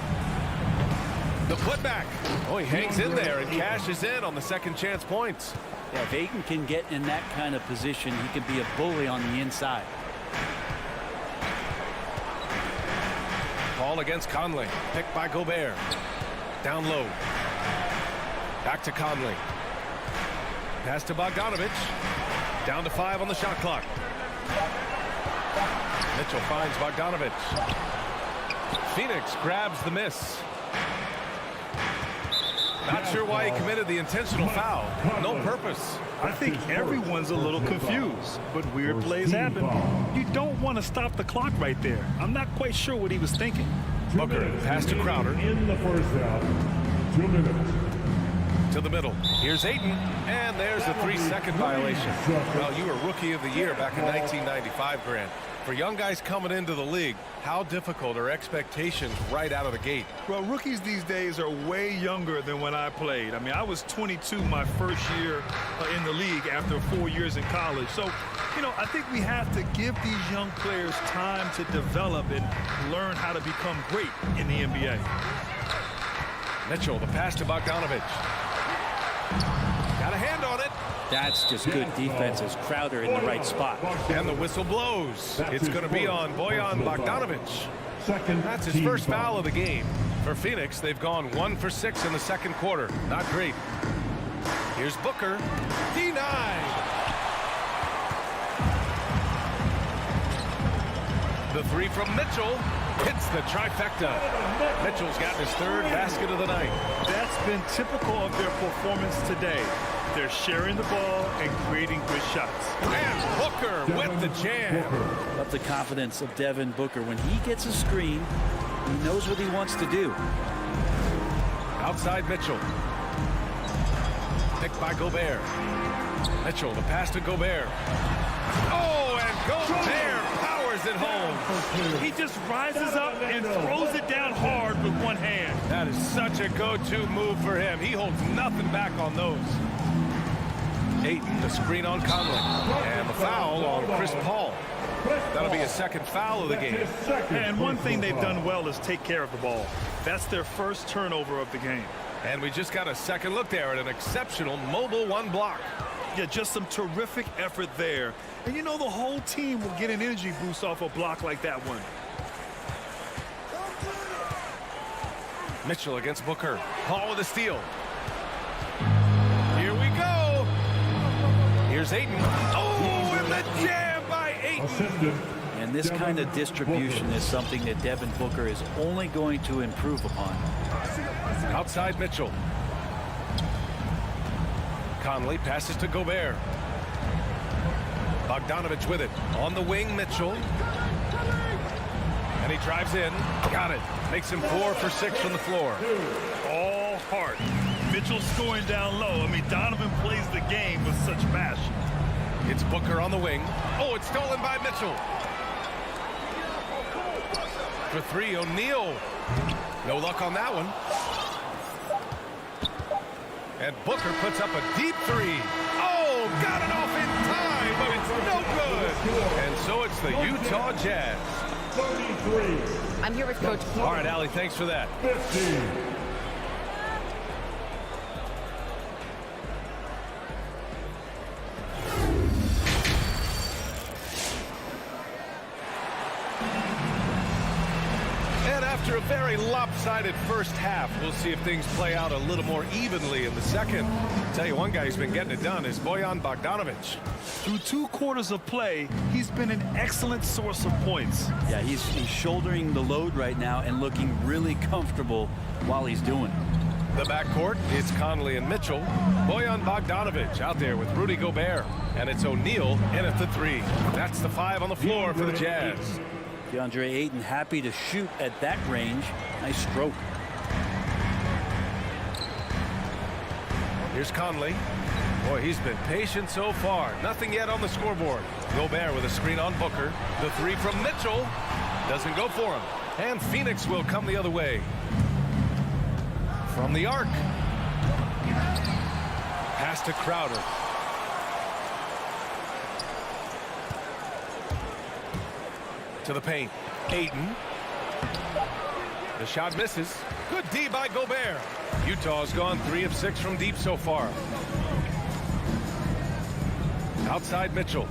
Speaker 7: The putback. Oh, he hangs in there and cashes in on the second chance points.
Speaker 6: Yeah, if Ayton can get in that kind of position, he can be a bully on the inside.
Speaker 7: Paul against Conley. Picked by Gobert. Down low. Back to Conley. Pass to Bogdanovich. Down to 5 on the shot clock. Mitchell finds Bogdanovich. Phoenix grabs the miss. Not sure why he committed the intentional foul. No purpose.
Speaker 8: I think everyone's a little confused, but weird plays happen. You don't want to stop the clock right there. I'm not quite sure what he was thinking.
Speaker 7: Booker pass to Crowder.
Speaker 1: In the first half, 2 minutes.
Speaker 7: To the middle. Here's Ayton, and there's a 3-second violation. Well, you were Rookie of the Year back in 1995, Grant. For young guys coming into the league, how difficult are expectations right out of the gate?
Speaker 8: Well, rookies these days are way younger than when I played. I mean, I was 22 my first year in the league after 4 years in college. So, you know, I think we have to give these young players time to develop and learn how to become great in the NBA.
Speaker 7: Mitchell, the pass to Bogdanovich. Got a hand on it.
Speaker 6: That's just good defense as Crowder in the right spot.
Speaker 7: And the whistle blows. It's going to be on Bojan Bogdanovich. That's his first foul of the game. For Phoenix, they've gone 1 for 6 in the second quarter. Not great. Here's Booker. Denied. The three from Mitchell hits the trifecta. Mitchell's gotten his third basket of the night.
Speaker 8: That's been typical of their performance today. They're sharing the ball and creating good shots.
Speaker 7: And Booker with the jam.
Speaker 6: Love the confidence of Devin Booker. When he gets a screen, he knows what he wants to do.
Speaker 7: Outside Mitchell. Picked by Gobert. Mitchell, the pass to Gobert. Oh, and Gobert powers it home.
Speaker 8: He just rises up and throws it down hard with one hand.
Speaker 7: That is such a go-to move for him. He holds nothing back on those. Ayton, the screen on Conley. And the foul on Chris Paul. That'll be his second foul of the game.
Speaker 8: And one thing they've done well is take care of the ball. That's their first turnover of the game.
Speaker 7: And we just got a second look there at an exceptional mobile one block.
Speaker 8: Yeah, just some terrific effort there. And you know, the whole team will get an energy boost off a block like that one.
Speaker 7: Mitchell against Booker. Paul with a steal. Here we go. Here's Ayton. Oh, and the jam by Ayton.
Speaker 6: And this kind of distribution is something that Devin Booker is only going to improve upon.
Speaker 7: Outside Mitchell. Conley passes to Gobert. Bogdanovich with it. On the wing, Mitchell. And he drives in. Got it. Makes him 4 for 6 from the floor.
Speaker 8: All heart. Mitchell scoring down low. I mean, Donovan plays the game with such passion.
Speaker 7: It's Booker on the wing. Oh, it's stolen by Mitchell. For 3, O'Neal. No luck on that one. And Booker puts up a deep 3. Oh, got it off in time, but it's no good. And so it's the Utah Jazz.
Speaker 1: 33.
Speaker 3: I'm here with Coach.
Speaker 7: All right, Allie, thanks for that.
Speaker 1: 15.
Speaker 7: After a very lopsided first half, we'll see if things play out a little more evenly in the second. I'll tell you, one guy who's been getting it done is Bojan Bogdanovich.
Speaker 8: Through 2 quarters of play, he's been an excellent source of points.
Speaker 6: Yeah, he's shouldering the load right now and looking really comfortable while he's doing it.
Speaker 7: The backcourt is Conley and Mitchell. Bojan Bogdanovich out there with Rudy Gobert. And it's O'Neal in at the 3. That's the 5 on the floor for the Jazz.
Speaker 6: DeAndre Ayton happy to shoot at that range. Nice stroke.
Speaker 7: Here's Conley. Boy, he's been patient so far. Nothing yet on the scoreboard. Gobert with a screen on Booker. The 3 from Mitchell. Doesn't go for him. And Phoenix will come the other way. From the arc. Pass to Crowder. To the paint. Ayton. The shot misses. Good D by Gobert. Utah's gone 3 of 6 from deep so far. Outside Mitchell.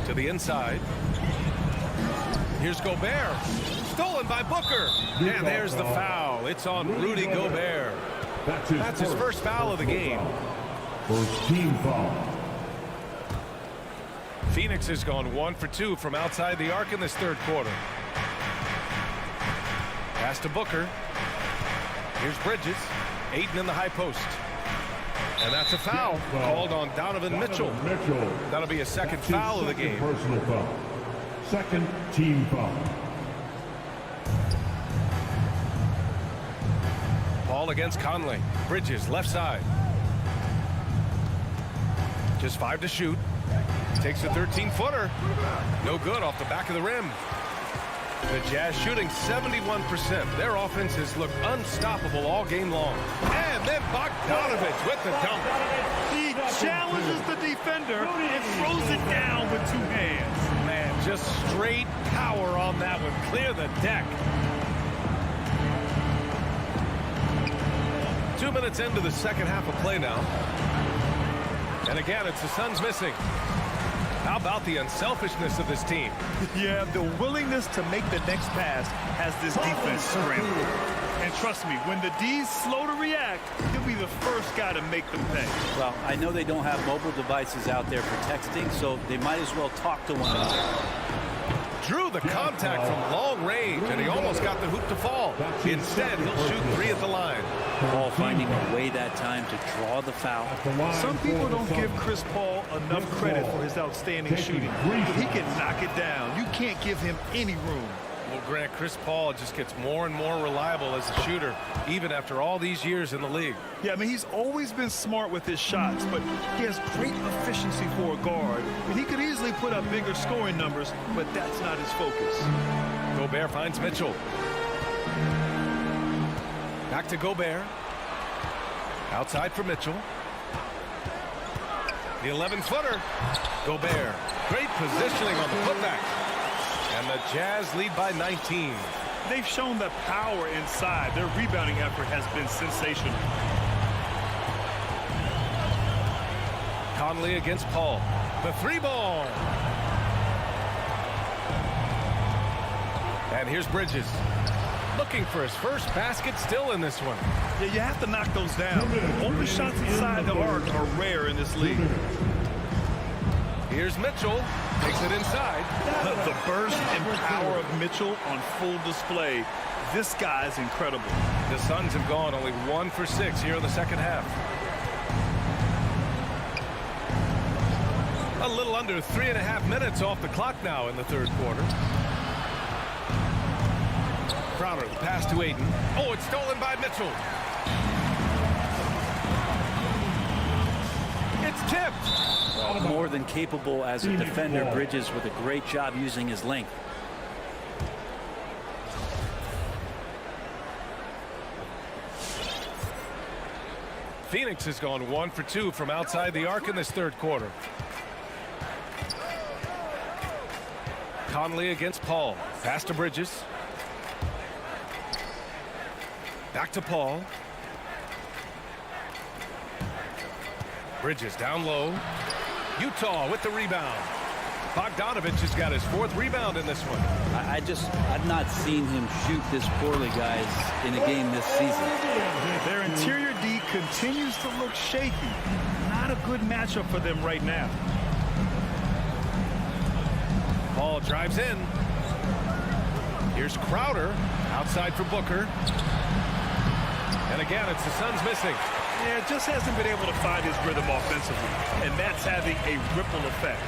Speaker 7: To the inside. Here's Gobert. Stolen by Booker. And there's the foul. It's on Rudy Gobert. That's his first foul of the game.
Speaker 1: First team foul.
Speaker 7: Phoenix has gone 1 for 2 from outside the arc in this third quarter. Pass to Booker. Here's Bridges. Ayton in the high post. And that's a foul called on Donovan Mitchell. That'll be a second foul of the game.
Speaker 1: Personal foul. Second team foul.
Speaker 7: Paul against Conley. Bridges, left side. Just 5 to shoot. Takes a 13-footer. No good off the back of the rim. The Jazz shooting 71%. Their offense has looked unstoppable all game long. And then Bogdanovich with the dunk.
Speaker 8: He challenges the defender and throws it down with 2 hands.
Speaker 7: Man, just straight power on that one. Clear the deck. 2 minutes into the second half of play now. And again, it's the Suns missing. How about the unselfishness of this team?
Speaker 8: Yeah, the willingness to make the next pass has this defense scrambling. And trust me, when the D's slow to react, he'll be the first guy to make them pay.
Speaker 6: Well, I know they don't have mobile devices out there for texting, so they might as well talk to one another.
Speaker 7: Drew the contact from long range, and he almost got the hoop to fall. Instead, he'll shoot 3 at the line.
Speaker 6: Paul finding a way that time to draw the foul.
Speaker 8: Some people don't give Chris Paul enough credit for his outstanding shooting. He can knock it down. You can't give him any room.
Speaker 7: Well, Grant, Chris Paul just gets more and more reliable as a shooter, even after all these years in the league.
Speaker 8: Yeah, I mean, he's always been smart with his shots, but he has great efficiency for a guard. And he could easily put up bigger scoring numbers, but that's not his focus.
Speaker 7: Gobert finds Mitchell. Back to Gobert. Outside for Mitchell. The 11-footer. Gobert. Great positioning on the putback. And the Jazz lead by 19.
Speaker 8: They've shown the power inside. Their rebounding effort has been sensational.
Speaker 7: Conley against Paul. The 3-ball. And here's Bridges. Looking for his first basket still in this one.
Speaker 8: Yeah, you have to knock those down. Open shots inside the arc are rare in this league.
Speaker 7: Here's Mitchell. Takes it inside.
Speaker 8: The burst and power of Mitchell on full display. This guy's incredible.
Speaker 7: The Suns have gone only 1 for 6 here in the second half. A little under 3.5 minutes off the clock now in the third quarter. Crowder, the pass to Ayton. Oh, it's stolen by Mitchell. It's tipped.
Speaker 6: Well, more than capable as a defender, Bridges with a great job using his length.
Speaker 7: Phoenix has gone 1 for 2 from outside the arc in this third quarter. Conley against Paul. Pass to Bridges. Back to Paul. Bridges down low. Utah with the rebound. Bogdanovich has got his 4th rebound in this one.
Speaker 6: I've not seen him shoot this poorly, guys, in a game this season.
Speaker 8: Their interior D continues to look shaky. Not a good matchup for them right now.
Speaker 7: Paul drives in. Here's Crowder outside for Booker. And again, it's the Suns missing.
Speaker 8: Yeah, just hasn't been able to find his rhythm offensively, and that's having a ripple effect.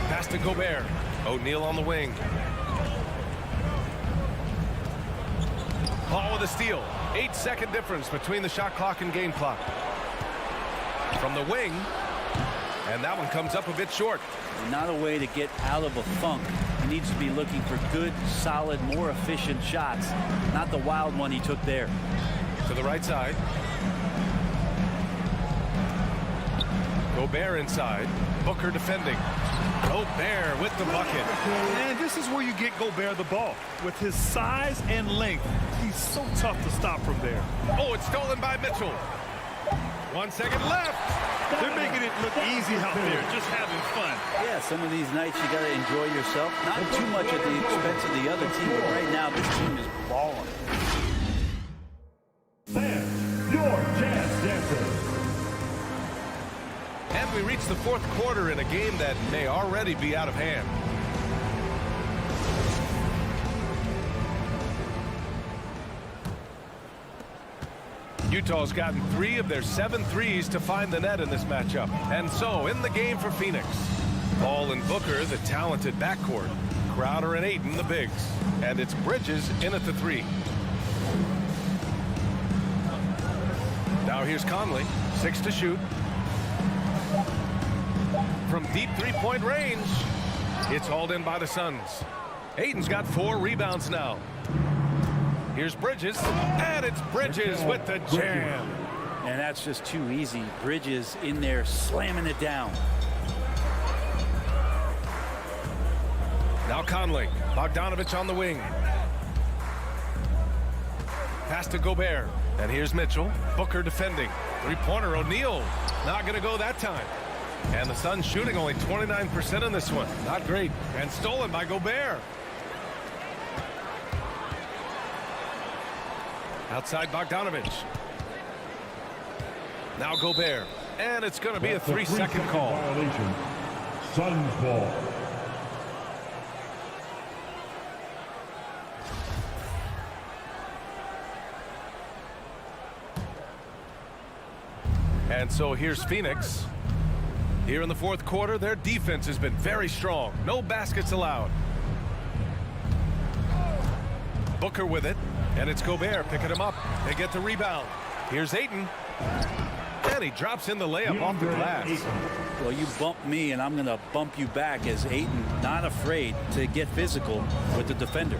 Speaker 7: Pass to Gobert. O'Neal on the wing. Paul with a steal. 8-second difference between the shot clock and game clock. From the wing. And that one comes up a bit short.
Speaker 6: Not a way to get out of a funk. He needs to be looking for good, solid, more efficient shots. Not the wild one he took there.
Speaker 7: To the right side. Gobert inside. Booker defending. Gobert with the bucket.
Speaker 8: And this is where you get Gobert the ball. With his size and length, he's so tough to stop from there.
Speaker 7: Oh, it's stolen by Mitchell. 1 second left.
Speaker 8: They're making it look easy out there, just having fun.
Speaker 6: Yeah, some of these nights you got to enjoy yourself. Not too much at the expense of the other team, but right now this team is balling.
Speaker 1: Fans, your Jazz Dancers.
Speaker 7: And we reach the fourth quarter in a game that may already be out of hand. Utah's gotten 3 of their 7 threes to find the net in this matchup. And so, in the game for Phoenix, Paul and Booker, the talented backcourt. Crowder and Ayton, the bigs. And it's Bridges in at the 3. Now here's Conley, 6 to shoot. From deep three-point range, it's hauled in by the Suns. Ayton's got 4 rebounds now. Here's Bridges, and it's Bridges with the jam.
Speaker 6: And that's just too easy. Bridges in there slamming it down.
Speaker 7: Now Conley, Bogdanovich on the wing. Pass to Gobert, and here's Mitchell. Booker defending. Three-pointer, O'Neal. Not going to go that time. And the Suns shooting only 29% in this one. Not great. And stolen by Gobert. Outside Bogdanovich. Now Gobert. And it's going to be a 3-second call.
Speaker 1: Violation. Suns ball.
Speaker 7: And so here's Phoenix. Here in the fourth quarter, their defense has been very strong. No baskets allowed. Booker with it, and it's Gobert picking him up. They get the rebound. Here's Ayton. And he drops in the layup off the glass.
Speaker 6: Well, you bump me, and I'm going to bump you back as Ayton not afraid to get physical with the defender.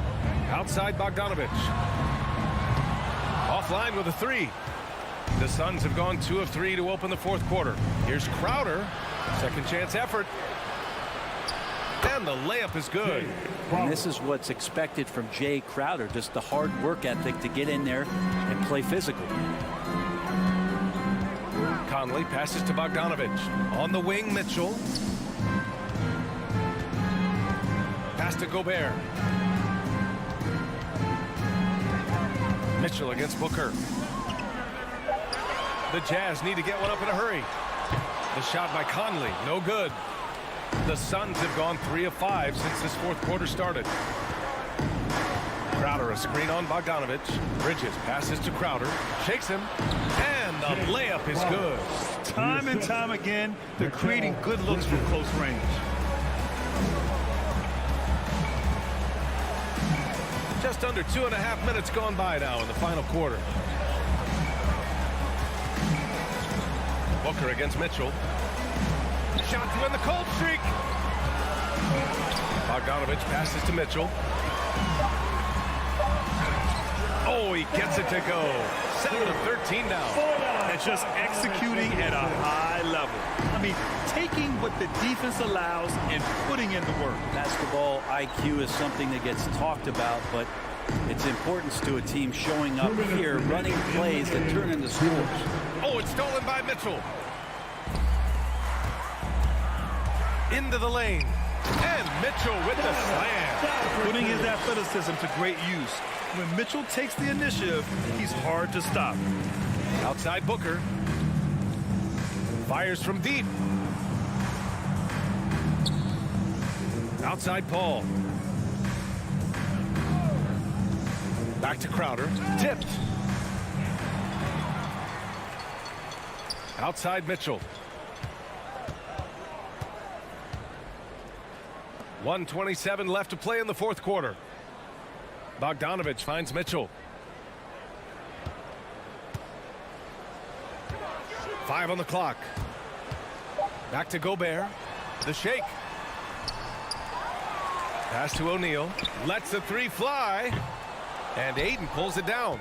Speaker 7: Outside Bogdanovich. Offline with a 3. The Suns have gone 2 of 3 to open the fourth quarter. Here's Crowder. Second chance effort. And the layup is good.
Speaker 6: And this is what's expected from Jay Crowder, just the hard work ethic to get in there and play physical.
Speaker 7: Conley passes to Bogdanovich. On the wing, Mitchell. Pass to Gobert. Mitchell against Booker. The Jazz need to get one up in a hurry. The shot by Conley, no good. The Suns have gone 3 of 5 since this fourth quarter started. Crowder, a screen on Bogdanovich. Bridges passes to Crowder, shakes him, and the layup is good.
Speaker 8: Time and time again, they're creating good looks from close range.
Speaker 7: Just under 2.5 minutes gone by now in the final quarter. Booker against Mitchell. Shot to win the cold streak. Bogdanovich passes to Mitchell. Oh, he gets it to go. 7 of 13 now.
Speaker 8: And just executing at a high level. I mean, taking what the defense allows and putting in the work.
Speaker 6: Basketball IQ is something that gets talked about, but its importance to a team showing up here, running plays that turn into scores.
Speaker 7: Oh, it's stolen by Mitchell. Into the lane. And Mitchell with the slam.
Speaker 8: Putting his athleticism to great use. When Mitchell takes the initiative, he's hard to stop.
Speaker 7: Outside Booker. Fires from deep. Outside Paul. Back to Crowder. Tipped. Outside Mitchell. 1:27 left to play in the fourth quarter. Bogdanovich finds Mitchell. 5 on the clock. Back to Gobert. The shake. Pass to O'Neal. Lets the 3 fly. And Ayton pulls it down.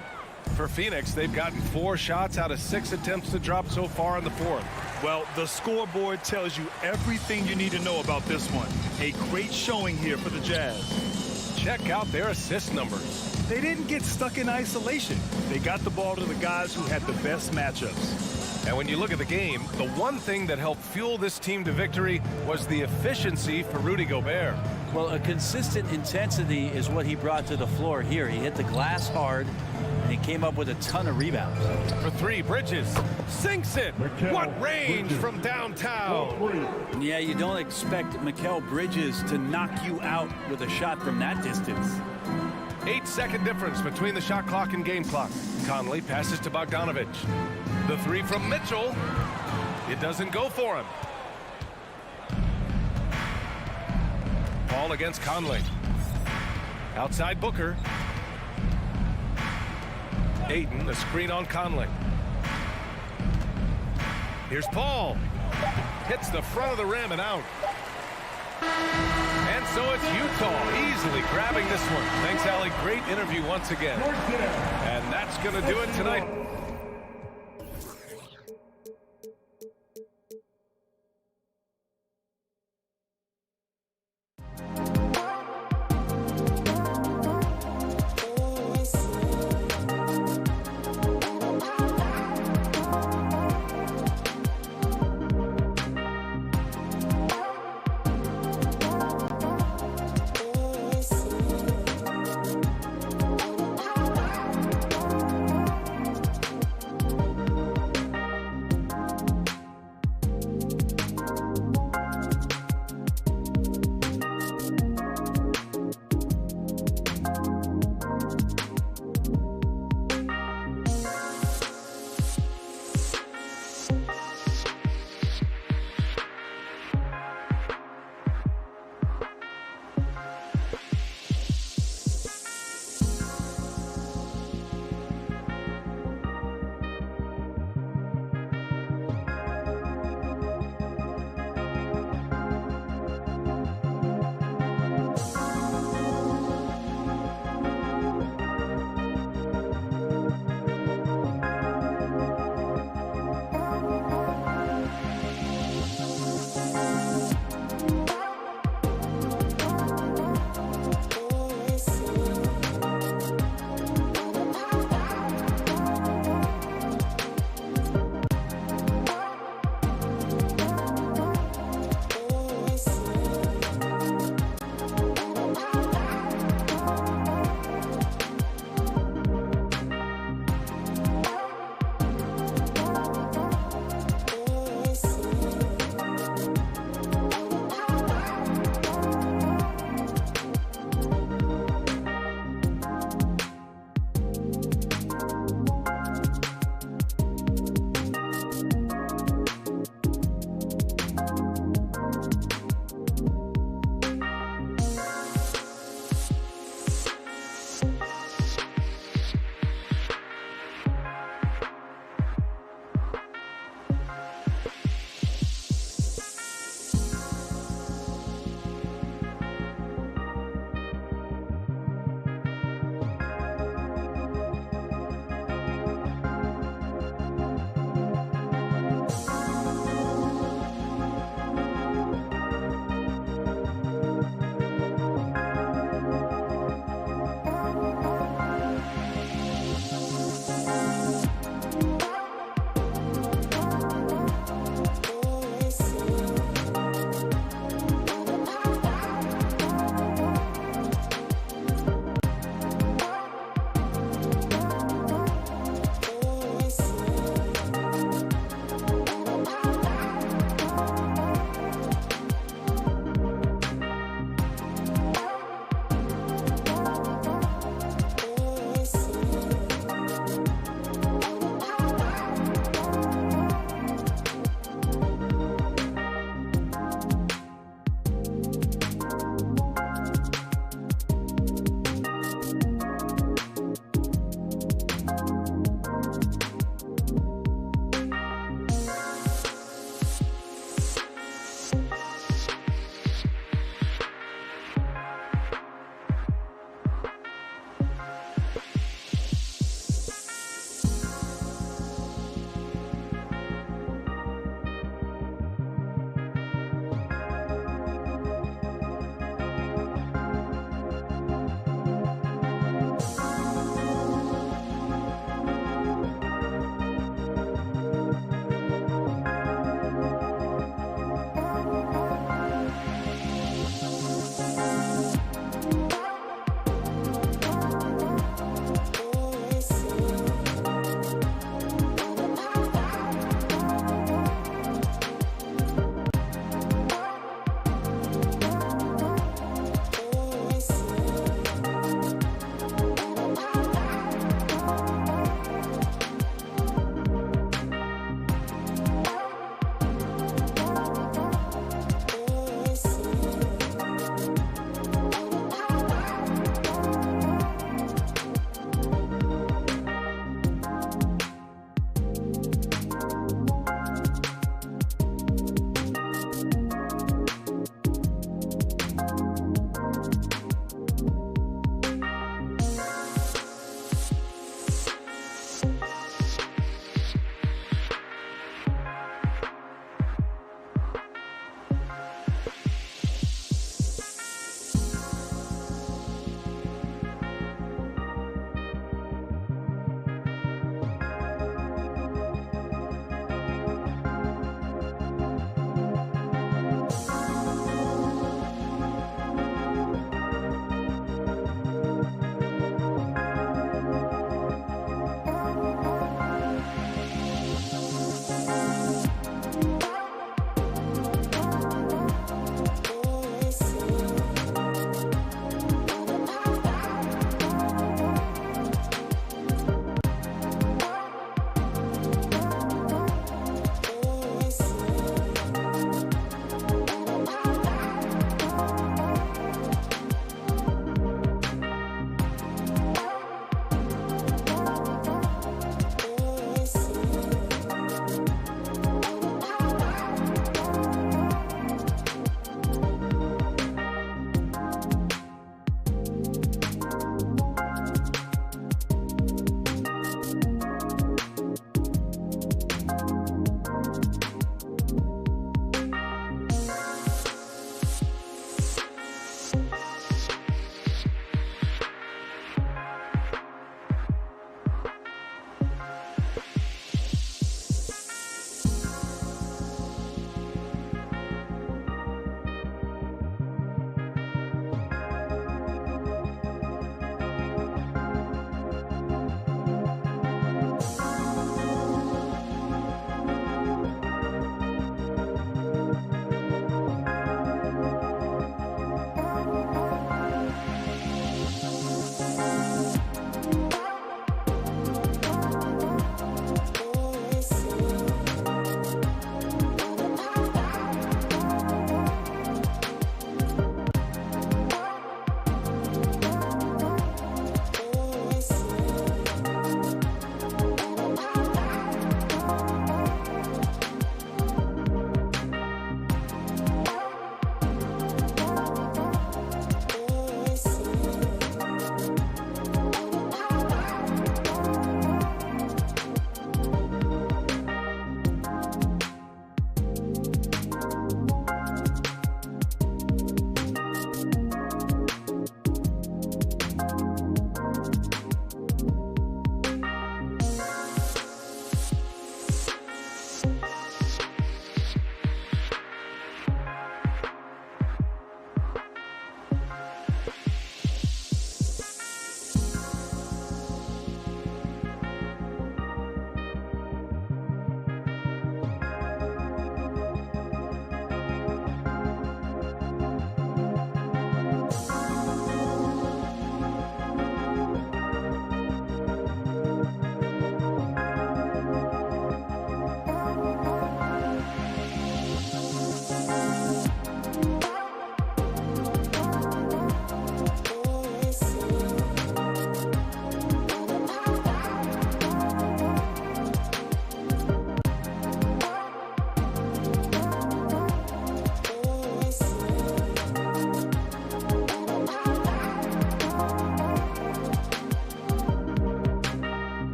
Speaker 7: For Phoenix, they've gotten 4 shots out of 6 attempts to drop so far in the fourth.
Speaker 8: Well, the scoreboard tells you everything you need to know about this one. A great showing here for the Jazz.
Speaker 7: Check out their assist numbers.
Speaker 8: They didn't get stuck in isolation. They got the ball to the guys who had the best matchups.
Speaker 7: And when you look at the game, the one thing that helped fuel this team to victory was the efficiency for Rudy Gobert.
Speaker 6: Well, a consistent intensity is what he brought to the floor here. He hit the glass hard, and he came up with a ton of rebounds.
Speaker 7: For 3, Bridges sinks it. What range from downtown.
Speaker 6: Yeah, you don't expect Mikal Bridges to knock you out with a shot from that distance.
Speaker 7: 8-second difference between the shot clock and game clock. Conley passes to Bogdanovich. The 3 from Mitchell. It doesn't go for him. Paul against Conley. Outside Booker. Ayton, the screen on Conley. Here's Paul. Hits the front of the rim and out. And so it's Utah easily grabbing this one. Thanks, Allie. Great interview once again. And that's going to do it tonight.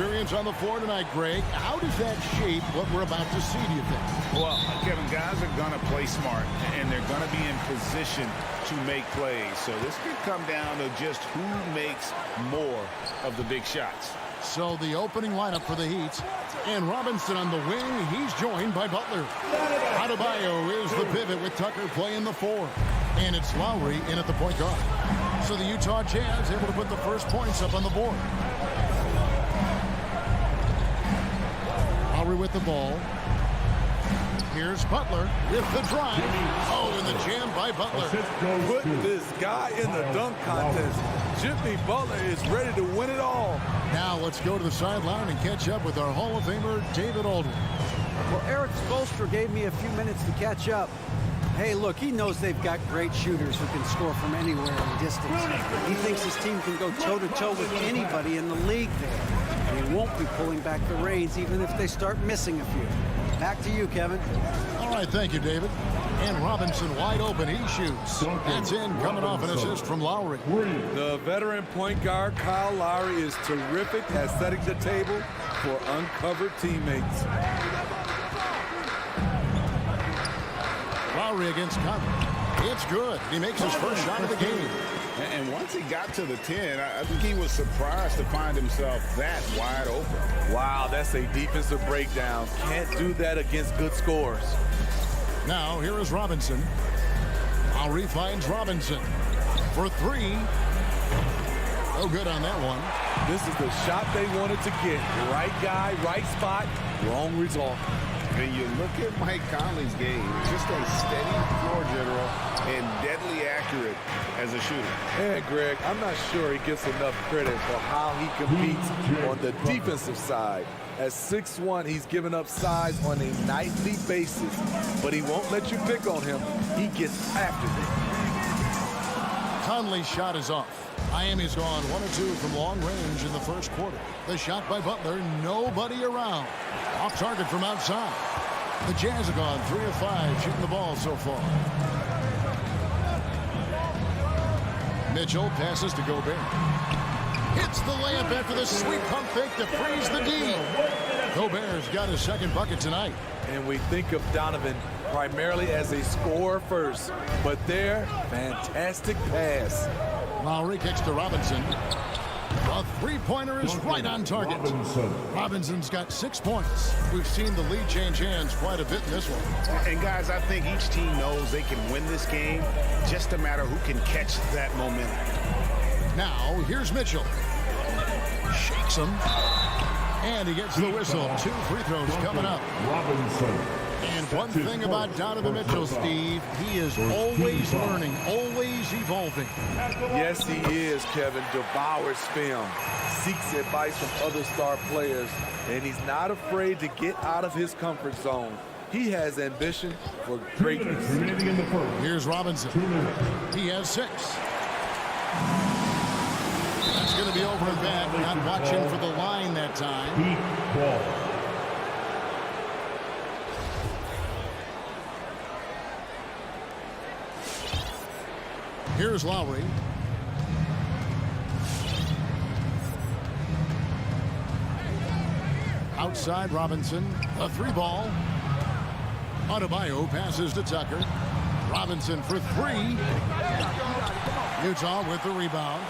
Speaker 2: experience on the floor tonight, Greg. How does that shape what we're about to see, do you think?
Speaker 4: Well, Kevin, guys are going to play smart, and they're going to be in position to make plays. So this could come down to just who makes more of the big shots.
Speaker 2: So the opening lineup for the Heat, and Robinson on the wing. He's joined by Butler. Adebayo is the pivot with Tucker playing the 4. And it's Lowry in at the point guard. So the Utah Jazz able to put the first points up on the board. Lowry with the ball. Here's Butler with the drive. Oh, and the jam by Butler.
Speaker 9: Put this guy in the dunk contest. Jimmy Butler is ready to win it all.
Speaker 2: Now let's go to the sideline and catch up with our Hall of Famer, David Aldridge.
Speaker 5: Well, Eric Spoelstra gave me a few minutes to catch up. Hey, look, he knows they've got great shooters who can score from anywhere in distance. He thinks his team can go toe-to-toe with anybody in the league there. And he won't be pulling back the reins even if they start missing a few. Back to you, Kevin.
Speaker 2: All right, thank you, David. And Robinson wide open. He shoots. That's in, coming off an assist from Lowry.
Speaker 9: The veteran point guard, Kyle Lowry, is terrific at setting the table for uncovered teammates.
Speaker 2: Lowry against Conley. It's good. He makes his first shot of the game.
Speaker 4: And once he got to the 10, I think he was surprised to find himself that wide open.
Speaker 9: Wow, that's a defensive breakdown. Can't do that against good scores.
Speaker 2: Now, here is Robinson. Lowry finds Robinson for 3. No good on that one.
Speaker 9: This is the shot they wanted to get. Right guy, right spot, wrong result.
Speaker 4: And you look at Mike Conley's game, just a steady floor general and deadly accurate as a shooter.
Speaker 9: And Greg, I'm not sure he gets enough credit for how he competes on the defensive side. At 6'1", he's given up size on a nightly basis, but he won't let you pick on him. He gets after it.
Speaker 2: Conley's shot is off. Miami's gone 1 of 2 from long range in the first quarter. The shot by Butler, nobody around. Off target from outside. The Jazz have gone 3 of 5 shooting the ball so far. Mitchell passes to Gobert. Hits the layup after the sweep pump fake to freeze the D. Gobert's got his second bucket tonight.
Speaker 9: And we think of Donovan primarily as a scorer first, but there, fantastic pass.
Speaker 2: Lowry kicks to Robinson. A three-pointer is right on target. Robinson's got 6 points. We've seen the lead change hands quite a bit in this one.
Speaker 4: And guys, I think each team knows they can win this game. Just a matter who can catch that momentum.
Speaker 2: Now, here's Mitchell. Shakes him. And he gets the whistle. 2 free throws coming up.
Speaker 1: Robinson.
Speaker 2: And one thing about Donovan Mitchell, Steve, he is always learning, always evolving.
Speaker 9: Yes, he is, Kevin. Devours film, seeks advice from other star players, and he's not afraid to get out of his comfort zone. He has ambition for greatness.
Speaker 2: Here's Robinson. He has 6. That's going to be over and back. Not watching for the line that time.
Speaker 1: Heat ball.
Speaker 2: Here's Lowry. Outside Robinson. A 3-ball. Adebayo passes to Tucker. Robinson for 3. Utah with the rebound.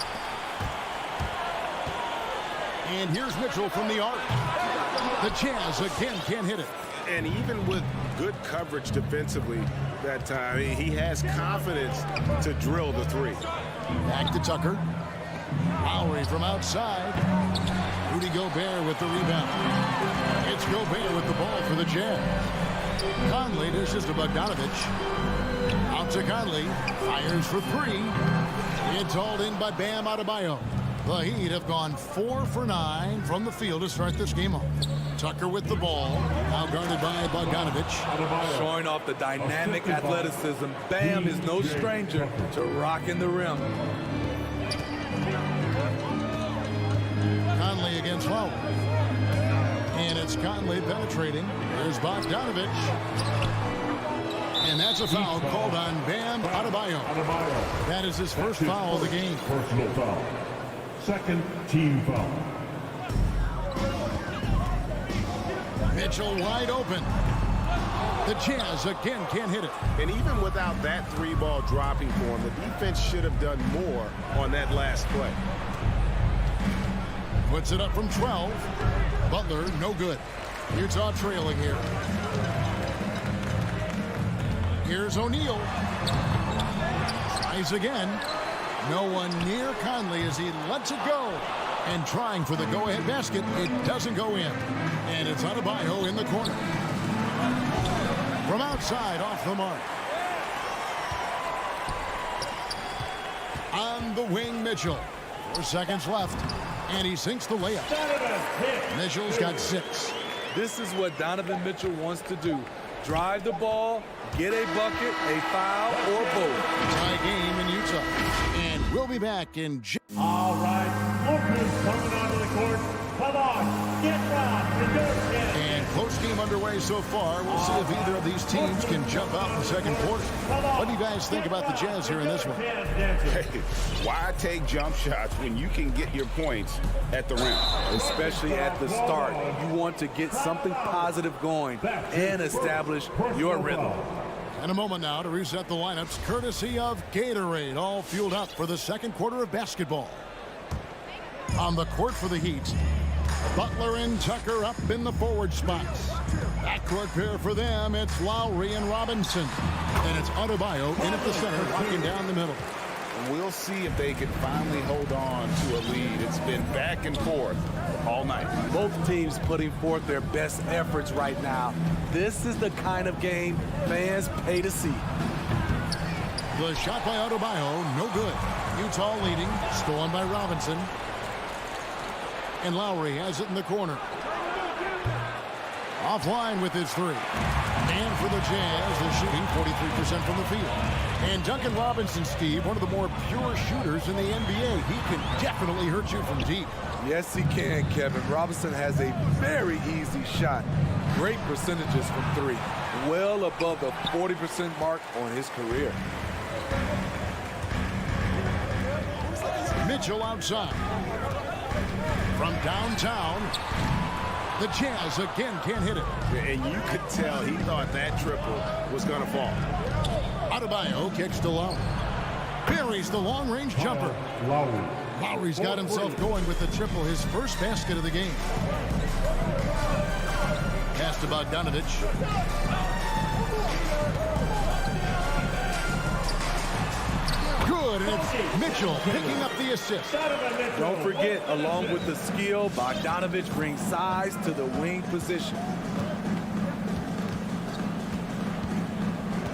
Speaker 2: And here's Mitchell from the arc. The Jazz again can't hit it.
Speaker 4: And even with good coverage defensively that time, he has confidence to drill the 3.
Speaker 2: Back to Tucker. Lowry from outside. Rudy Gobert with the rebound. It's Gobert with the ball for the Jazz. Conley dishes to Bogdanovich. Out to Conley. Fires for 3. It's hauled in by Bam Adebayo. The Heat have gone 4 for 9 from the field to start this game off. Tucker with the ball. Now guarded by Bogdanovich.
Speaker 9: Showing off the dynamic athleticism. Bam is no stranger to rocking the rim.
Speaker 2: Conley against Lowry. And it's Conley penetrating. There's Bogdanovich. And that's a foul called on Bam Adebayo. That is his first foul of the game.
Speaker 1: Personal foul. Second team foul.
Speaker 2: Mitchell wide open. The Jazz again can't hit it.
Speaker 4: And even without that three-ball dropping for him, the defense should have done more on that last play.
Speaker 2: Puts it up from 12. Butler, no good. Utah trailing here. Here's O'Neal. Tries again. No one near Conley as he lets it go. And trying for the go-ahead basket, it doesn't go in. And it's Adebayo in the corner. From outside, off the mark. On the wing, Mitchell. 4 seconds left. And he sinks the layup. Mitchell's got 6.
Speaker 9: This is what Donovan Mitchell wants to do. Drive the ball, get a bucket, a foul, or both.
Speaker 2: Tie game in Utah. And we'll be back in
Speaker 1: All right, Lucas coming onto the court. Come on, get down.
Speaker 2: And close game underway so far. We'll see if either of these teams can jump out in the second quarter. What do you guys think about the Jazz here in this one?
Speaker 4: Hey, why take jump shots when you can get your points at the rim?
Speaker 9: Especially at the start. You want to get something positive going and establish your rhythm.
Speaker 2: And a moment now to reset the lineups, courtesy of Gatorade, all fueled up for the second quarter of basketball. On the court for the Heat, Butler and Tucker up in the forward spots. Backcourt pair for them, it's Lowry and Robinson. And it's Adebayo in at the center, locking down the middle.
Speaker 4: We'll see if they can finally hold on to a lead. It's been back and forth all night.
Speaker 9: Both teams putting forth their best efforts right now. This is the kind of game fans pay to see.
Speaker 2: The shot by Adebayo, no good. Utah leading, stolen by Robinson. And Lowry has it in the corner. Offline with his 3. And for the Jazz, they're shooting 43% from the field. And Duncan Robinson, Steve, one of the more pure shooters in the NBA. He can definitely hurt you from deep.
Speaker 9: Yes, he can, Kevin. Robinson has a very easy shot. Great percentages from 3. Well above the 40% mark on his career.
Speaker 2: Mitchell outside. From downtown, the Jazz again can't hit it.
Speaker 4: And you could tell he thought that triple was going to fall.
Speaker 2: Adebayo kicks to Lowry. Buries the long-range jumper. Lowry's got himself going with the triple, his first basket of the game. Pass to Bogdanovich. Good, and it's Mitchell picking up the assist.
Speaker 9: Don't forget, along with the skill, Bogdanovich brings size to the wing position.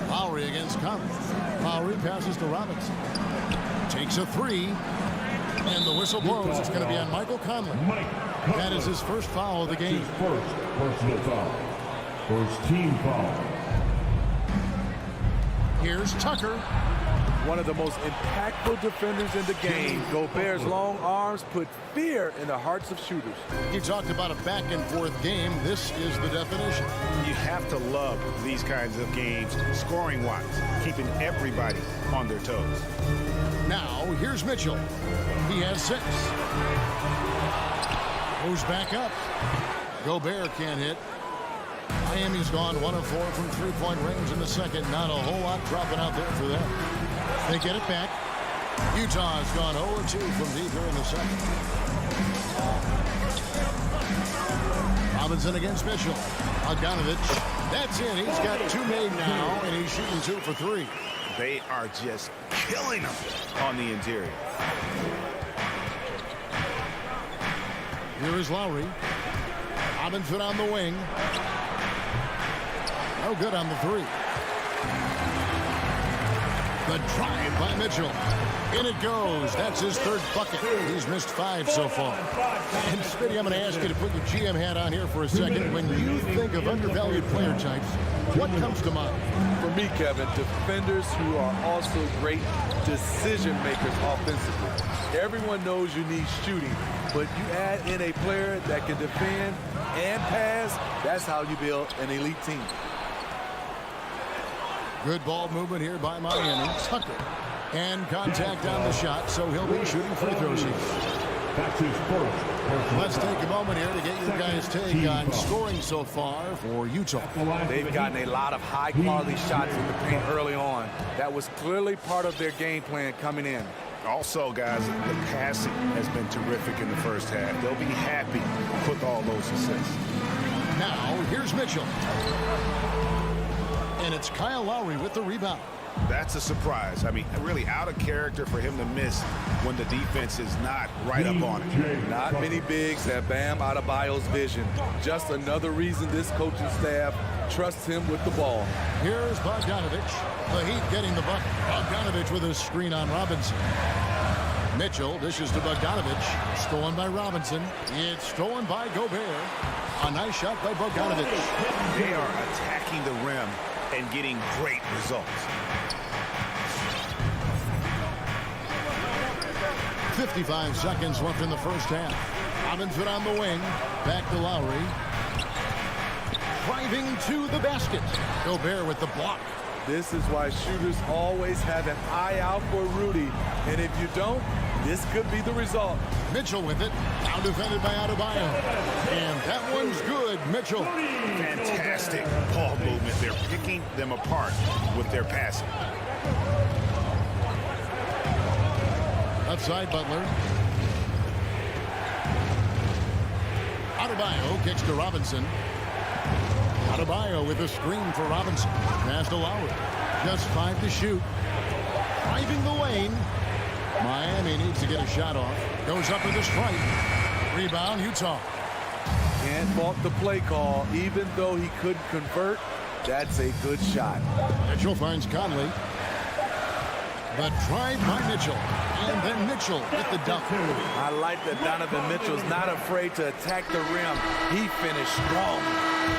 Speaker 2: Lowry against Conley. Lowry passes to Robinson. Takes a 3. And the whistle blows. It's going to be on Michael Conley. That is his first foul of the game.
Speaker 1: First personal foul. First team foul.
Speaker 2: Here's Tucker.
Speaker 9: One of the most impactful defenders in the game. Gobert's long arms put fear in the hearts of shooters.
Speaker 2: You talked about a back-and-forth game. This is the definition.
Speaker 4: You have to love these kinds of games, scoring-wise, keeping everybody on their toes.
Speaker 2: Now, here's Mitchell. He has 6. Goes back up. Gobert can't hit. Miami's gone 1 of 4 from three-point range in the second. Not a whole lot dropping out there for them. They get it back. Utah's gone 0-2 from deep here in the second. Robinson against Mitchell. Bogdanovich. That's in. He's got 2 made now, and he's shooting 2 for 3.
Speaker 4: They are just killing them on the interior.
Speaker 2: Here is Lowry. Robinson on the wing. No good on the 3. The drive by Mitchell. In it goes. That's his 3rd bucket. He's missed 5 so far. And Smitty, I'm going to ask you to put your GM hat on here for a second. When you think of undervalued player types, what comes to mind?
Speaker 9: For me, Kevin, defenders who are also great decision makers offensively. Everyone knows you need shooting, but you add in a player that can defend and pass, that's how you build an elite team.
Speaker 2: Good ball movement here by Miami. Tucker. And contact on the shot, so he'll be shooting free throws here.
Speaker 1: That's his first
Speaker 2: Let's take a moment here to get your guys' take on scoring so far for Utah.
Speaker 9: They've gotten a lot of high-quality shots in the paint early on. That was clearly part of their game plan coming in.
Speaker 4: Also, guys, the passing has been terrific in the first half. They'll be happy with all those assists.
Speaker 2: Now, here's Mitchell. And it's Kyle Lowry with the rebound.
Speaker 4: That's a surprise. I mean, really out of character for him to miss when the defense is not right up on it.
Speaker 9: Not many bigs have Bam Adebayo's vision. Just another reason this coaching staff trusts him with the ball.
Speaker 2: Here's Bogdanovich. The Heat getting the bucket. Bogdanovich with a screen on Robinson. Mitchell dishes to Bogdanovich. Stolen by Robinson. It's stolen by Gobert. A nice shot by Bogdanovich.
Speaker 4: They are attacking the rim and getting great results.
Speaker 2: 55 seconds left in the first half. Robinson on the wing. Back to Lowry. Driving to the basket. Gobert with the block.
Speaker 9: This is why shooters always have an eye out for Rudy. And if you don't, this could be the result.
Speaker 2: Mitchell with it. Now defended by Adebayo. And that one's good. Mitchell.
Speaker 4: Fantastic ball movement. They're picking them apart with their passing.
Speaker 2: Left side, Butler. Adebayo kicks to Robinson. Adebayo with a screen for Robinson. Pass to Lowry. Just 5 to shoot. Driving the lane. Miami needs to get a shot off. Goes up with a strike. Rebound, Utah.
Speaker 9: Can't fault the play call. Even though he couldn't convert, that's a good shot.
Speaker 2: Mitchell finds Conley. The drive by Mitchell. And then Mitchell with the dunk.
Speaker 9: I like that Donovan Mitchell's not afraid to attack the rim. He finished strong.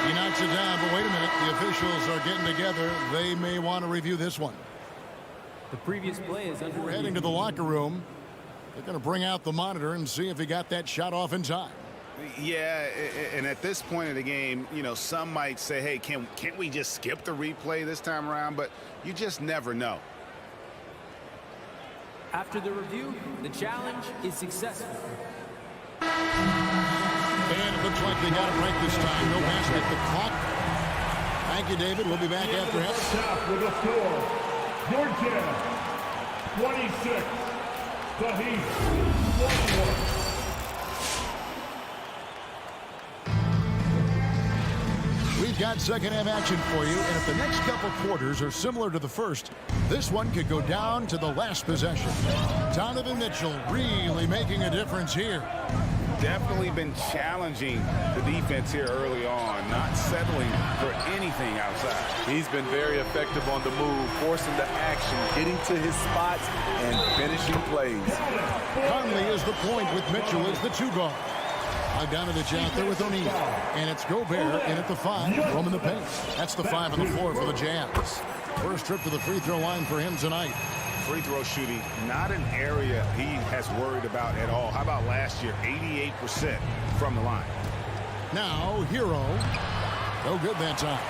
Speaker 2: He knocks it down, but wait a minute. The officials are getting together. They may want to review this one.
Speaker 10: The previous play is under
Speaker 2: We're heading to the locker room. They're going to bring out the monitor and see if he got that shot off in time.
Speaker 4: Yeah, and at this point of the game, you know, some might say, hey, can't we just skip the replay this time around? But you just never know.
Speaker 10: After the review, the challenge is successful.
Speaker 2: And it looks like they got it right this time. No basket. The clock. Thank you, David. We'll be back after half.
Speaker 1: Half with a score. Georgia 26. The Heat 21.
Speaker 2: We've got second half action for you, and if the next couple quarters are similar to the first, this one could go down to the last possession. Donovan Mitchell really making a difference here.
Speaker 4: Definitely been challenging the defense here early on, not settling for anything outside.
Speaker 9: He's been very effective on the move, forcing the action, getting to his spots, and finishing plays.
Speaker 2: Conley is the point with Mitchell as the 2 guard. Bogdanovich out there with O'Neal. And it's Gobert in at the 5, roaming the paint. That's the 5 on the floor for the Jazz. First trip to the free throw line for him tonight.
Speaker 4: Free throw shooting, not an area he has worried about at all. How about last year? 88% from the line.
Speaker 2: Now, Hero. No good that time.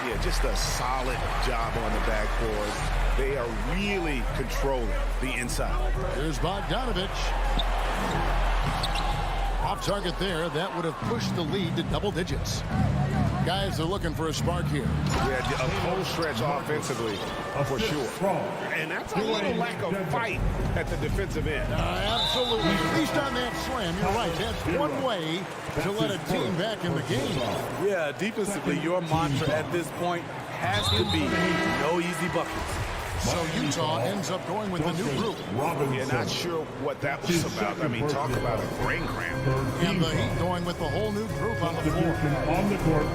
Speaker 4: Yeah, just a solid job on the backboard. They are really controlling the inside.
Speaker 2: Here's Bogdanovich. Off target there. That would have pushed the lead to double digits. Guys are looking for a spark here.
Speaker 4: Yeah, a full stretch offensively, for sure. And that's a little lack of fight at the defensive end.
Speaker 2: Absolutely. At least on that slam, you're right. That's one way to let a team back in the game.
Speaker 9: Yeah, defensively, your mantra at this point has to be no easy buckets.
Speaker 2: So Utah ends up going with the new group.
Speaker 4: Yeah, not sure what that was about. I mean, talk about a brain cramp.
Speaker 2: And the Heat going with the whole new group on the floor.
Speaker 1: On the court.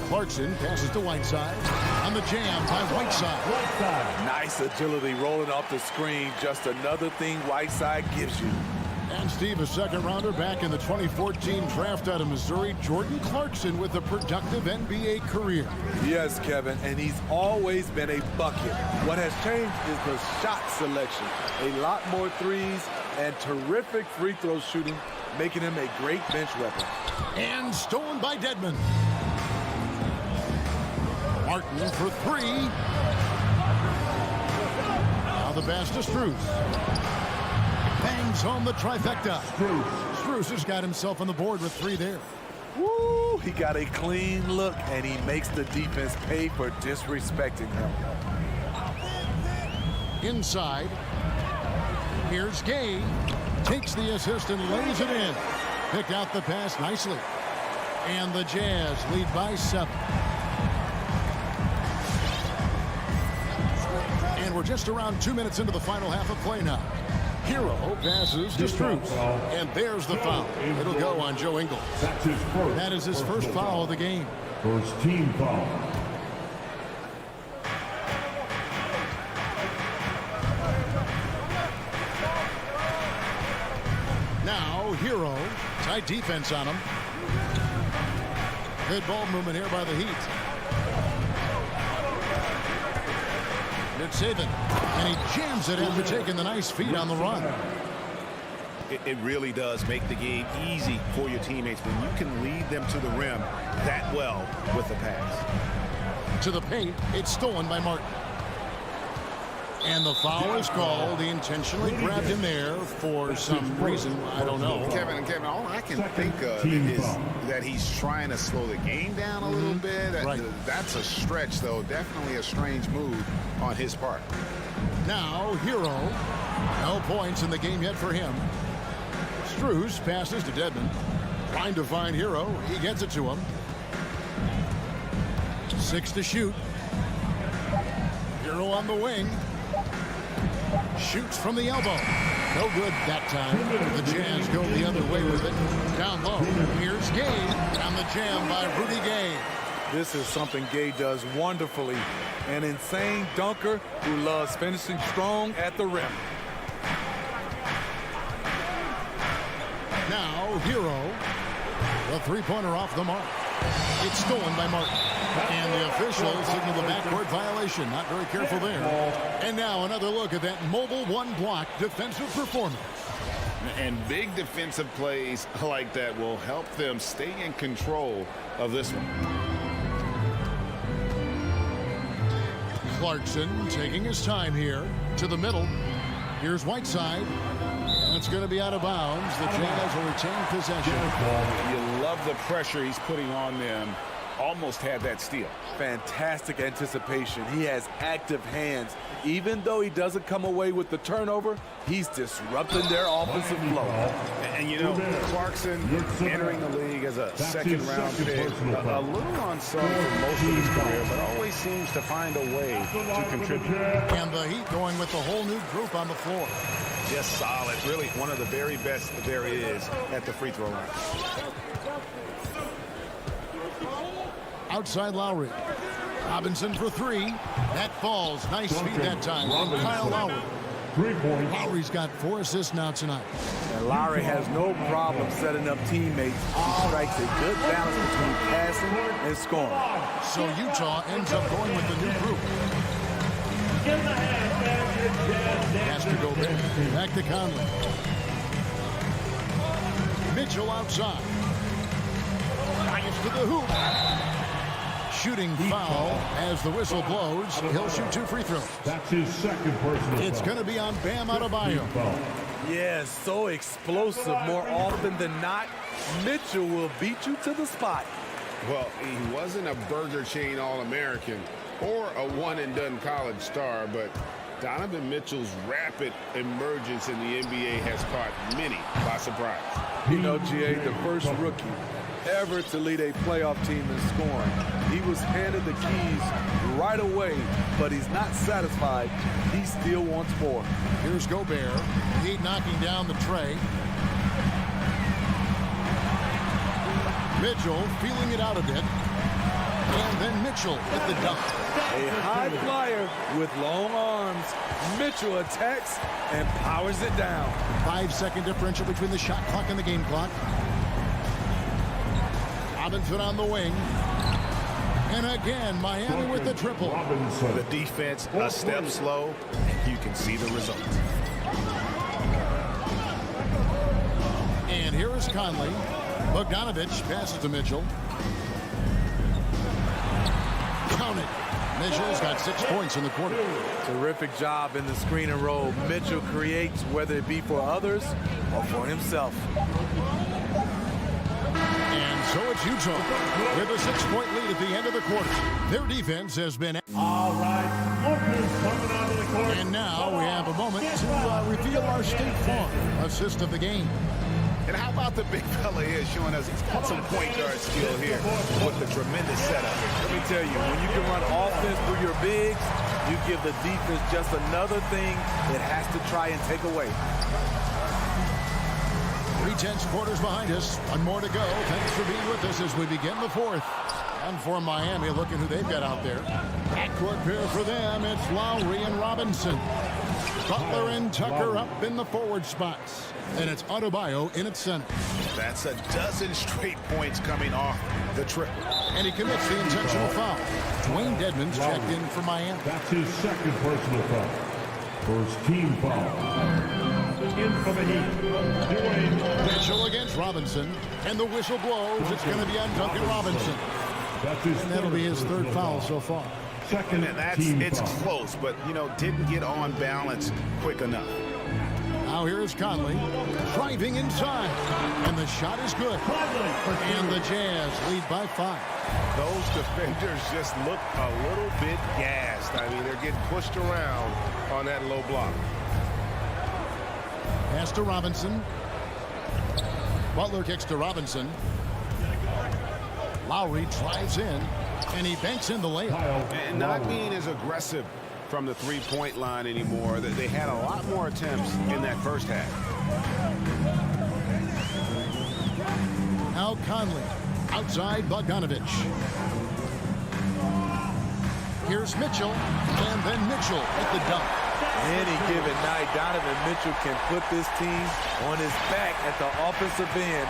Speaker 2: Clarkson passes to Whiteside. On the jam by Whiteside.
Speaker 9: Nice agility rolling off the screen. Just another thing Whiteside gives you.
Speaker 2: And Steve, a second rounder back in the 2014 draft out of Missouri, Jordan Clarkson with a productive NBA career.
Speaker 9: Yes, Kevin, and he's always been a bucket. What has changed is the shot selection. A lot more threes and terrific free throw shooting, making him a great bench weapon.
Speaker 2: And stolen by Dedmon. Martin for 3. Now the pass to Strus. Bangs home the trifecta. Strus Strus has got himself on the board with 3 there.
Speaker 9: Woo, he got a clean look, and he makes the defense pay for disrespecting him.
Speaker 2: Inside. Here's Gay. Takes the assist and lays it in. Picked out the pass nicely. And the Jazz lead by 7. And we're just around 2 minutes into the final half of play now. Hero passes to Strus. And there's the foul. It'll go on Joe Ingles.
Speaker 1: That's his first.
Speaker 2: That is his first foul of the game.
Speaker 1: First team foul.
Speaker 2: Now Hero. Tight defense on him. Good ball movement here by the Heat. It's Saban, and he jams it after taking the nice feed on the run.
Speaker 4: It really does make the game easy for your teammates when you can lead them to the rim that well with the pass.
Speaker 2: To the paint, it's stolen by Martin. And the foul is called. He intentionally grabbed him there for some reason. I don't know.
Speaker 4: Kevin, all I can think of is that he's trying to slow the game down a little bit.
Speaker 2: Right.
Speaker 4: That's a stretch, though. Definitely a strange move on his part.
Speaker 2: Now, Hero. No points in the game yet for him. Strus passes to Dedmon. Trying to find Hero. He gets it to him. 6 to shoot. Hero on the wing. Shoots from the elbow. No good that time. The Jazz go the other way with it. Down low. Here's Gay. On the jam by Rudy Gay.
Speaker 9: This is something Gay does wonderfully. An insane dunker who loves finishing strong at the rim.
Speaker 2: Now, Hero. The three-pointer off the mark. It's stolen by Martin. And the officials signal the backcourt violation. Not very careful there. And now another look at that mobile one-block defensive performance.
Speaker 4: And big defensive plays like that will help them stay in control of this one.
Speaker 2: Clarkson taking his time here to the middle. Here's Whiteside. That's going to be out of bounds. The Jazz will retain possession.
Speaker 4: You love the pressure he's putting on them. Almost had that steal.
Speaker 9: Fantastic anticipation. He has active hands. Even though he doesn't come away with the turnover, he's disrupting their offensive flow.
Speaker 4: And you know, Clarkson entering the league as a second-round pick, a little unsung for most of his career, but always seems to find a way to contribute.
Speaker 2: And the Heat going with the whole new group on the floor.
Speaker 4: Just solid. Really one of the very best there is at the free throw line.
Speaker 2: Outside Lowry. Robinson for 3. That falls. Nice feed that time from Kyle Lowry.
Speaker 1: 3 points.
Speaker 2: Lowry's got 4 assists now tonight.
Speaker 9: And Lowry has no problem setting up teammates. He strikes a good balance between passing and scoring.
Speaker 2: So Utah ends up going with the new group. Has to go back to Conley. Mitchell outside. Drives to the hoop. Shooting foul as the whistle blows. He'll shoot 2 free throws.
Speaker 1: That's his second personal foul.
Speaker 2: It's going to be on Bam Adebayo.
Speaker 9: Yes, so explosive. More often than not, Mitchell will beat you to the spot.
Speaker 4: Well, he wasn't a Burger Chain All-American or a one-and-done college star, but Donovan Mitchell's rapid emergence in the NBA has caught many by surprise.
Speaker 9: You know, GA, the first rookie ever to lead a playoff team in scoring. He was handed the keys right away, but he's not satisfied. He still wants more.
Speaker 2: Here's Gobert. Heat knocking down the tray. Mitchell feeling it out a bit. And then Mitchell with the dunk.
Speaker 9: A high flyer with long arms. Mitchell attacks and powers it down.
Speaker 2: 5-second differential between the shot clock and the game clock. Robinson on the wing. And again, Miami with the triple.
Speaker 4: The defense a step slow. You can see the result.
Speaker 2: And here is Conley. Bogdanovich passes to Mitchell. Count it. Mitchell's got 6 points in the quarter.
Speaker 9: Terrific job in the screen and roll. Mitchell creates, whether it be for others or for himself.
Speaker 2: And so it's Utah with a 6-point lead at the end of the quarter. Their defense has been...
Speaker 1: All right, Lucas coming onto the court.
Speaker 2: And now we have a moment to reveal our State Farm assist of the game.
Speaker 4: And how about the big fella here showing us he's got some point guard skill here with the tremendous setup.
Speaker 9: Let me tell you, when you can run offense through your bigs, you give the defense just another thing it has to try and take away.
Speaker 2: 3/10 quarters behind us. One more to go. Thanks for being with us as we begin the fourth. And for Miami, looking who they've got out there. Backcourt pair for them. It's Lowry and Robinson. Butler and Tucker up in the forward spots. And it's Adebayo in its center.
Speaker 4: That's a dozen straight points coming off the triple.
Speaker 2: And he commits the intentional foul. Dwayne Dedmon's checked in for Miami.
Speaker 1: That's his second personal foul. First team foul. In for the Heat, Dwayne
Speaker 2: Mitchell against Robinson. And the whistle blows. It's going to be on Duncan Robinson. And that'll be his third foul so far.
Speaker 4: And it's close, but, you know, didn't get on balance quick enough.
Speaker 2: Now here is Conley driving inside. And the shot is good. And the Jazz lead by 5.
Speaker 4: Those defenders just look a little bit gassed. I mean, they're getting pushed around on that low block.
Speaker 2: Pass to Robinson. Butler kicks to Robinson. Lowry drives in, and he banks in the layup.
Speaker 4: And not being as aggressive from the three-point line anymore. They had a lot more attempts in that first half.
Speaker 2: Now Conley outside Bogdanovich. Here's Mitchell, and then Mitchell at the dunk.
Speaker 9: Any given night, Donovan Mitchell can put this team on his back at the offensive end.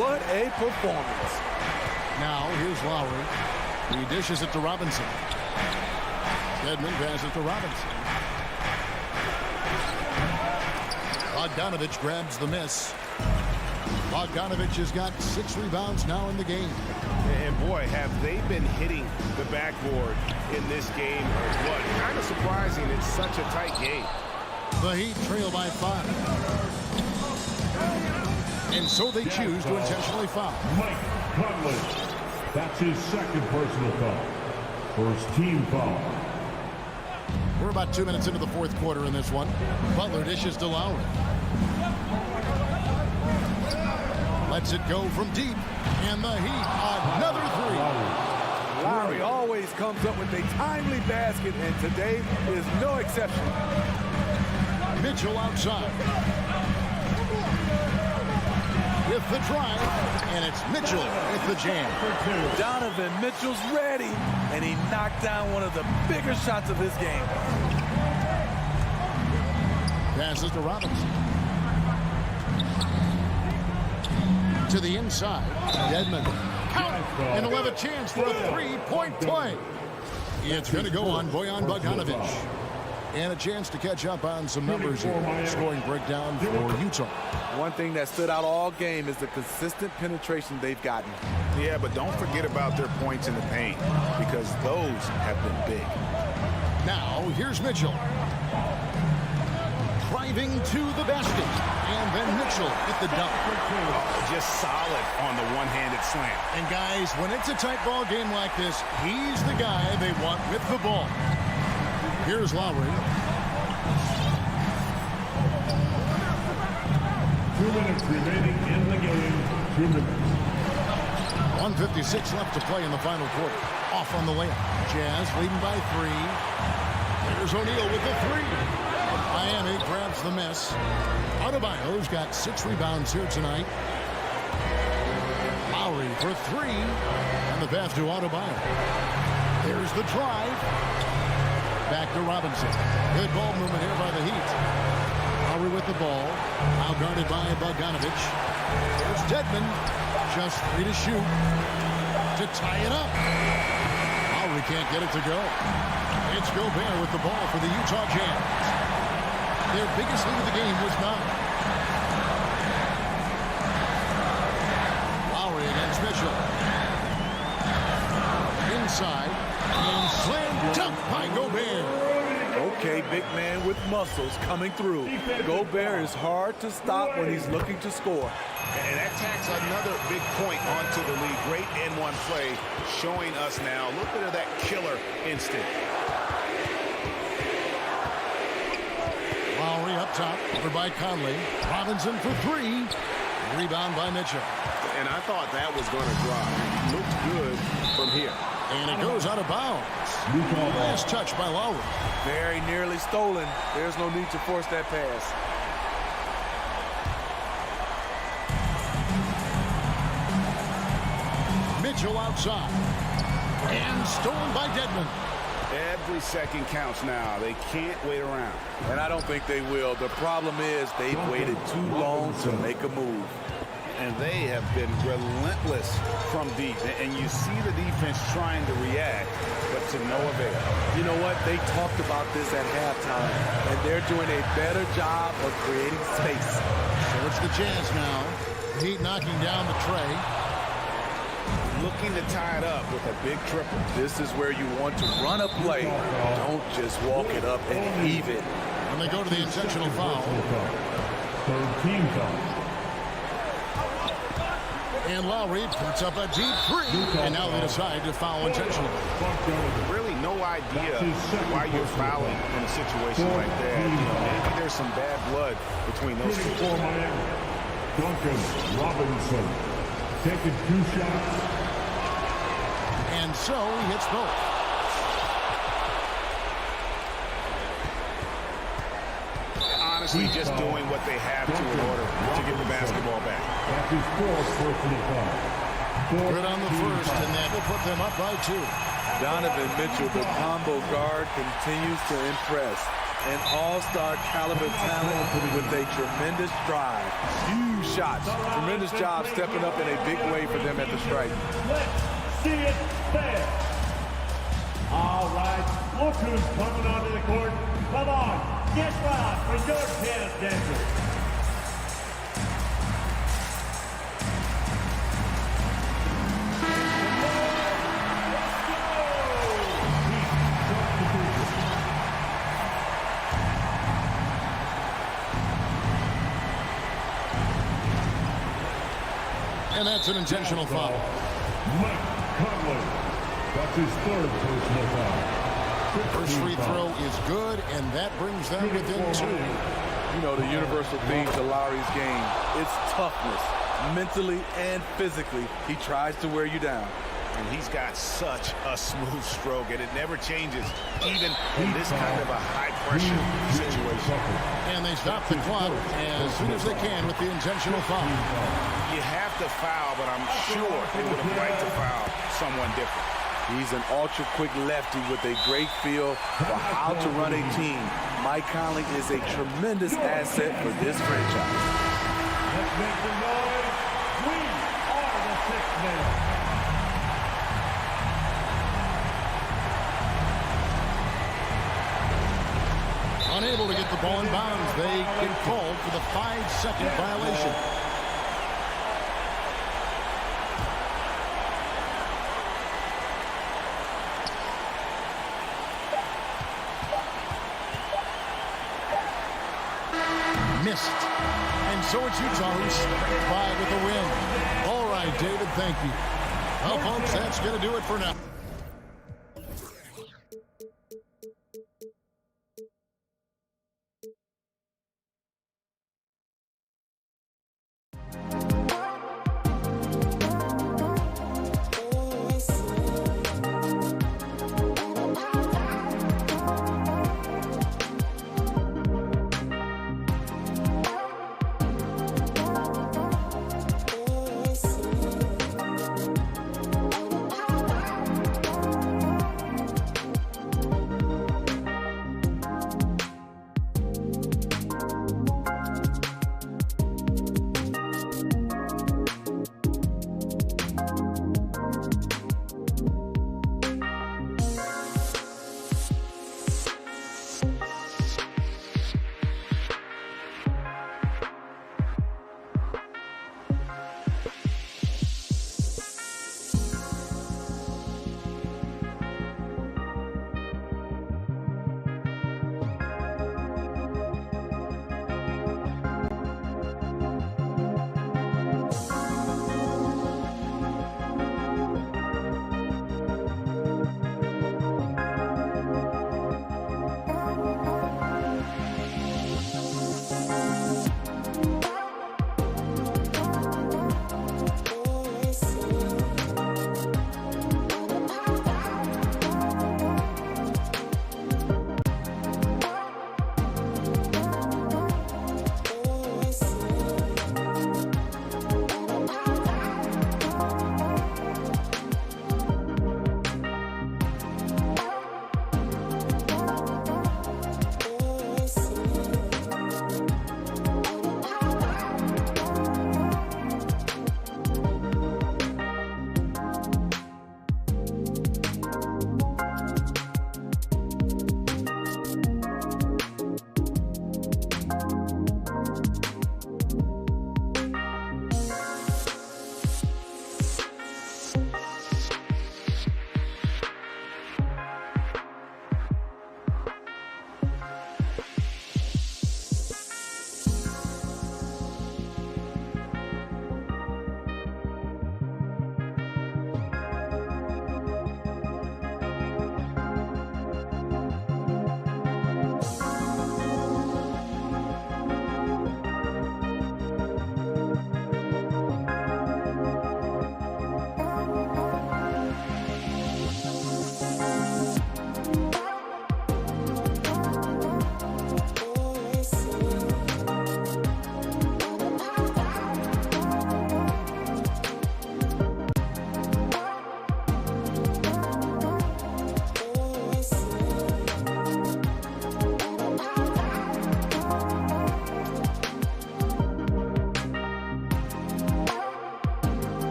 Speaker 9: What a performance.
Speaker 2: Now here's Lowry. He dishes it to Robinson. Dedmon passes it to Robinson. Bogdanovich grabs the miss. Bogdanovich has got 6 rebounds now in the game.
Speaker 4: And boy, have they been hitting the backboard in this game or what? Kind of surprising. It's such a tight game.
Speaker 2: The Heat trail by 5. And so they choose to intentionally foul.
Speaker 1: Mike Conley. That's his second personal foul. First team foul.
Speaker 2: We're about 2 minutes into the fourth quarter in this one. Butler dishes to Lowry. Lets it go from deep. And the Heat, another 3.
Speaker 9: Lowry always comes up with a timely basket, and today is no exception.
Speaker 2: Mitchell outside. With the drive, and it's Mitchell with the jam.
Speaker 9: Donovan Mitchell's ready, and he knocked down one of the bigger shots of his game.
Speaker 2: Passes to Robinson. To the inside, Dedmon. And he'll have a chance for a 3-point play. It's going to go on Bojan Bogdanovich. And a chance to catch up on some numbers here. Scoring breakdown for Utah.
Speaker 9: One thing that stood out all game is the consistent penetration they've gotten.
Speaker 4: Yeah, but don't forget about their points in the paint, because those have been big.
Speaker 2: Now, here's Mitchell. Driving to the basket. And then Mitchell with the dunk.
Speaker 4: Just solid on the one-handed slam.
Speaker 2: And guys, when it's a tight ball game like this, he's the guy they want with the ball. Here's Lowry.
Speaker 1: 2 minutes remaining in the game. 2 minutes.
Speaker 2: 1:56 left to play in the final quarter. Off on the layup. Jazz leading by 3. There's O'Neal with the 3. Miami grabs the miss. Adebayo's got 6 rebounds here tonight. Lowry for 3. And the pass to Adebayo. There's the drive. Back to Robinson. Good ball movement here by the Heat. Lowry with the ball. Now guarded by Bogdanovich. There's Dedmon. Just 3 to shoot. To tie it up. Lowry can't get it to go. It's Gobert with the ball for the Utah Jazz. Their biggest lead of the game was 9. Lowry against Mitchell. Inside. And slam dunk by Gobert.
Speaker 9: Okay, big man with muscles coming through. Gobert is hard to stop when he's looking to score.
Speaker 4: And that tacks another big point onto the league. Great N1 play showing us now a little bit of that killer instinct.
Speaker 2: Lowry up top, over by Conley. Robinson for three. Rebound by Mitchell.
Speaker 4: And I thought that was going to drop. Looked good from here.
Speaker 2: And it goes out of bounds. Last touch by Lowry.
Speaker 9: Very nearly stolen. There's no need to force that pass.
Speaker 2: Mitchell outside. And stolen by Dedmon.
Speaker 4: Every second counts now. They can't wait around.
Speaker 9: And I don't think they will. The problem is they've waited too long to make a move.
Speaker 4: And they have been relentless from deep. And you see the defense trying to react, but to no avail.
Speaker 9: You know what? They talked about this at halftime, and they're doing a better job of creating space.
Speaker 2: So it's the Jazz now. Heat knocking down the tray.
Speaker 4: Looking to tie it up with a big triple.
Speaker 9: This is where you want to run a play. Don't just walk it up and heave it.
Speaker 2: When they go to the intentional foul.
Speaker 1: Third team foul.
Speaker 2: And Lowry puts up a deep three. And now they decide to foul intentionally.
Speaker 4: Really no idea why you're fouling in a situation like that. Maybe there's some bad blood between those two.
Speaker 1: For Miami, Duncan Robinson taking 2 shots.
Speaker 2: And so he hits both.
Speaker 4: Honestly, just doing what they have to in order to get the basketball back.
Speaker 1: That's his fourth personal foul.
Speaker 2: Good on the first, and that will put them up by 2.
Speaker 9: Donovan Mitchell, the combo guard, continues to impress. An all-star caliber talent with a tremendous drive. Huge shots. Tremendous job stepping up in a big way for them at the stripe.
Speaker 1: Let's see it fair. All right, look who's coming onto the court. Come on, get wild for your tennis dancer.
Speaker 2: And that's an intentional foul.
Speaker 1: Mike Conley. That's his third personal foul.
Speaker 2: First free throw is good, and that brings them within 2.
Speaker 9: You know, the universal theme to Lowry's game, it's toughness. Mentally and physically, he tries to wear you down.
Speaker 4: And he's got such a smooth stroke, and it never changes, even in this kind of a high-pressure situation.
Speaker 2: And they stop the clock as soon as they can with the intentional foul.
Speaker 4: You have to foul, but I'm sure they would have liked to foul someone different.
Speaker 9: He's an ultra-quick lefty with a great feel for how to run a team. Mike Conley is a tremendous asset for this franchise.
Speaker 1: Let's make the noise. We are the sixth man.
Speaker 2: Unable to get the ball in bounds. They get called for the 5-second violation. Missed. And so it's Utah who scraped by with the win. All right, David, thank you. Well, folks, that's going to do it for now.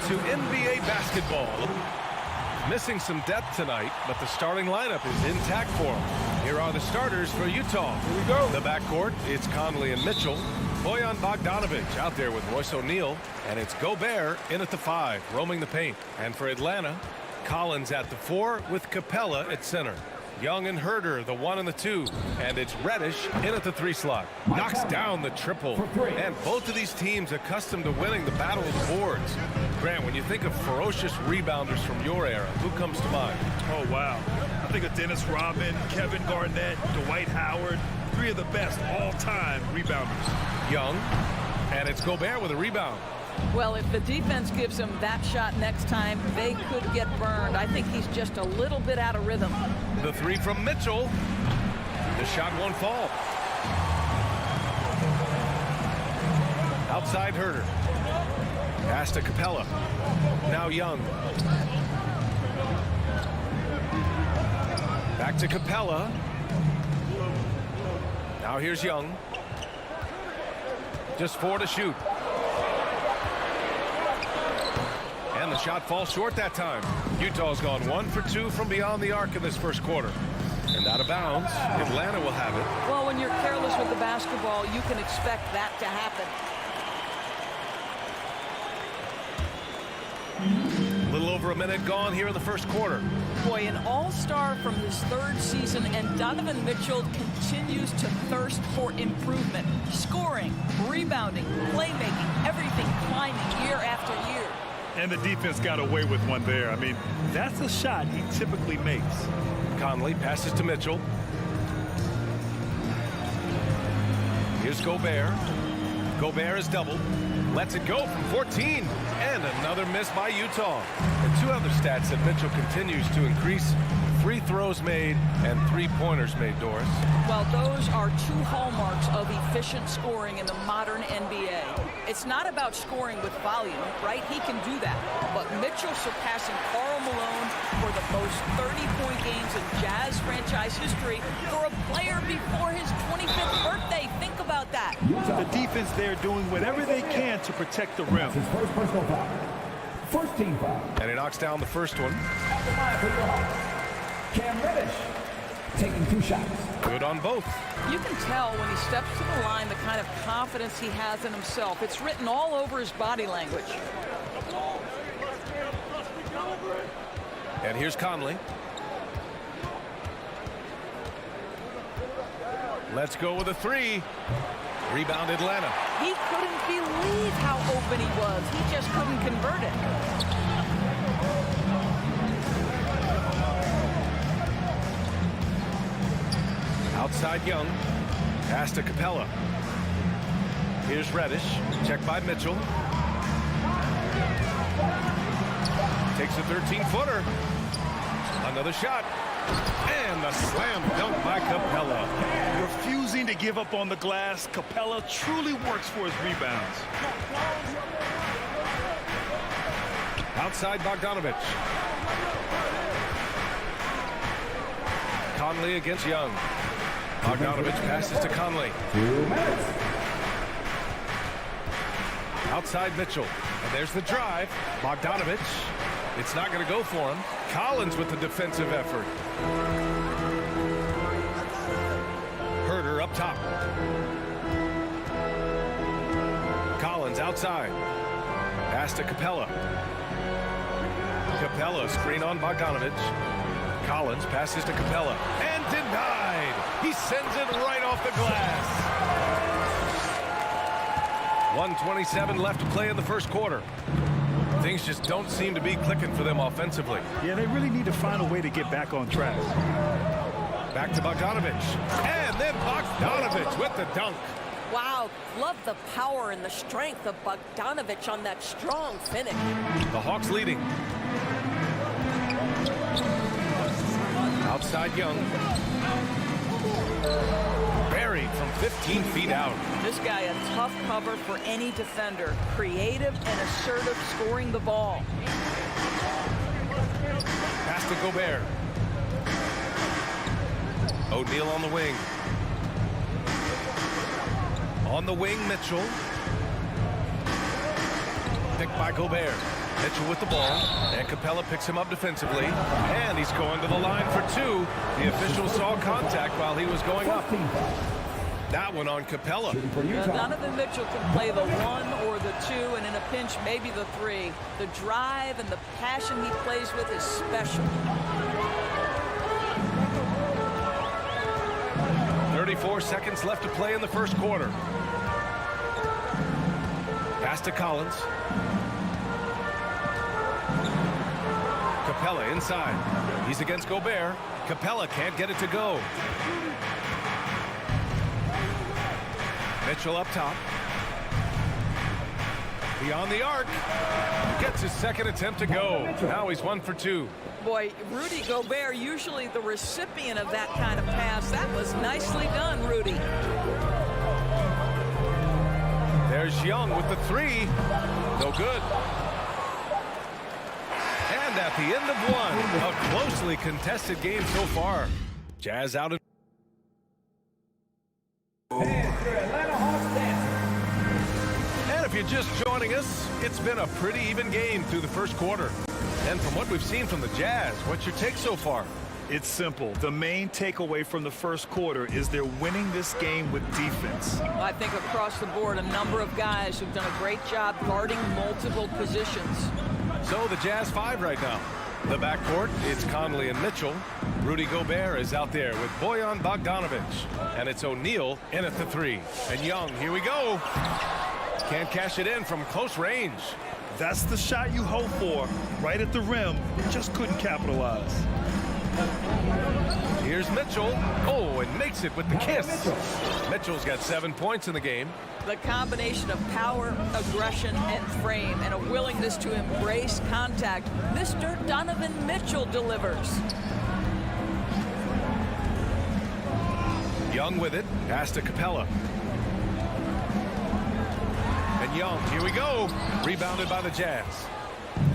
Speaker 7: to NBA basketball. Missing some depth tonight, but the starting lineup is intact for them. Here are the starters for Utah. Here we go. The backcourt, it's Conley and Mitchell. Bojan Bogdanovic out there with Royce O'Neal. And it's Gobert in at the 5, roaming the paint. And for Atlanta, Collins at the 4 with Capella at center. Young and Herder, the 1 and the 2. And it's Reddish in at the 3 slot. Knocks down the triple. And both of these teams accustomed to winning the battle of the boards. Grant, when you think of ferocious rebounders from your era, who comes to mind?
Speaker 8: Oh, wow. I think of Dennis Rodman, Kevin Garnett, Dwight Howard. 3 of the best all-time rebounders.
Speaker 7: Young. And it's Gobert with a rebound.
Speaker 3: Well, if the defense gives him that shot next time, they could get burned. I think he's just a little bit out of rhythm.
Speaker 7: The 3 from Mitchell. The shot won't fall. Outside Herder. Pass to Capella. Now Young. Back to Capella. Now here's Young. Just 4 to shoot. And the shot falls short that time. Utah's gone 1 for 2 from beyond the arc in this first quarter. And out of bounds, Atlanta will have it.
Speaker 3: Well, when you're careless with the basketball, you can expect that to happen.
Speaker 7: A little over a minute gone here in the first quarter.
Speaker 3: Boy, an all-star from his 3rd season, and Donovan Mitchell continues to thirst for improvement. Scoring, rebounding, playmaking, everything climbing year after year.
Speaker 8: And the defense got away with one there. I mean, that's a shot he typically makes.
Speaker 7: Conley passes to Mitchell. Here's Gobert. Gobert is doubled. Lets it go from 14. And another miss by Utah. And 2 other stats that Mitchell continues to increase. Free throws made and 3-pointers made, Doris.
Speaker 3: Well, those are 2 hallmarks of efficient scoring in the modern NBA. It's not about scoring with volume, right? He can do that. But Mitchell surpassing Karl Malone for the most 30-point games in Jazz franchise history for a player before his 25th birthday. Think about that.
Speaker 8: The defense there doing whatever they can to protect the rim.
Speaker 1: His first personal foul. First team foul.
Speaker 7: And he knocks down the first one.
Speaker 1: Cam Reddish taking 2 shots.
Speaker 7: Good on both.
Speaker 3: You can tell when he steps to the line the kind of confidence he has in himself. It's written all over his body language.
Speaker 7: And here's Conley. Let's go with a 3. Rebound Atlanta.
Speaker 3: He couldn't believe how open he was. He just couldn't convert it.
Speaker 7: Outside Young. Pass to Capella. Here's Reddish. Checked by Mitchell. Takes a 13-footer. Another shot. And a slam dunk by Capella.
Speaker 8: Refusing to give up on the glass, Capella truly works for his rebounds.
Speaker 7: Outside Bogdanovic. Conley against Young. Bogdanovic passes to Conley.
Speaker 1: 2 minutes.
Speaker 7: Outside Mitchell. And there's the drive. Bogdanovic. It's not going to go for him. Collins with the defensive effort. Herder up top. Collins outside. Pass to Capella. Capella screen on Bogdanovic. Collins passes to Capella. And denied. He sends it right off the glass. 1:27 left to play in the first quarter. Things just don't seem to be clicking for them offensively.
Speaker 8: Yeah, they really need to find a way to get back on track.
Speaker 7: Back to Bogdanovic. And then Bogdanovic with the dunk.
Speaker 11: Wow, love the power and the strength of Bogdanovic on that strong finish.
Speaker 7: The Hawks leading. Outside Young. Buried from 15 feet out.
Speaker 3: This guy a tough cover for any defender. Creative and assertive scoring the ball.
Speaker 7: Pass to Gobert. O'Neal on the wing. On the wing, Mitchell. Picked by Gobert. Mitchell with the ball, and Capella picks him up defensively, and he's going to the line for two. The official saw contact while he was going up. That one on Capella.
Speaker 3: Donovan Mitchell can play the 1 or the 2, and in a pinch, maybe the 3. The drive and the passion he plays with is special.
Speaker 7: 34 seconds left to play in the first quarter. Pass to Collins. Capella inside. He's against Gobert. Capella can't get it to go. Mitchell up top. Beyond the arc. Gets his second attempt to go. Now he's 1 for 2.
Speaker 3: Boy, Rudy Gobert, usually the recipient of that kind of pass. That was nicely done, Rudy.
Speaker 7: There's Young with the 3. No good. And at the end of one, a closely contested game so far. Jazz out in. And if you're just joining us, it's been a pretty even game through the first quarter. And from what we've seen from the Jazz, what's your take so far?
Speaker 8: It's simple. The main takeaway from the first quarter is they're winning this game with defense.
Speaker 3: I think across the board, a number of guys who've done a great job guarding multiple positions.
Speaker 7: So the Jazz 5 right now. The backcourt, it's Conley and Mitchell. Rudy Gobert is out there with Bojan Bogdanovic. And it's O'Neal in at the 3. And Young, here we go. Can't cash it in from close range.
Speaker 8: That's the shot you hope for. Right at the rim. Just couldn't capitalize.
Speaker 7: Here's Mitchell. Oh, and makes it with the kiss. Mitchell's got 7 points in the game.
Speaker 3: The combination of power, aggression, and frame, and a willingness to embrace contact, Mr. Donovan Mitchell delivers.
Speaker 7: Young with it. Pass to Capella. And Young, here we go. Rebounded by the Jazz.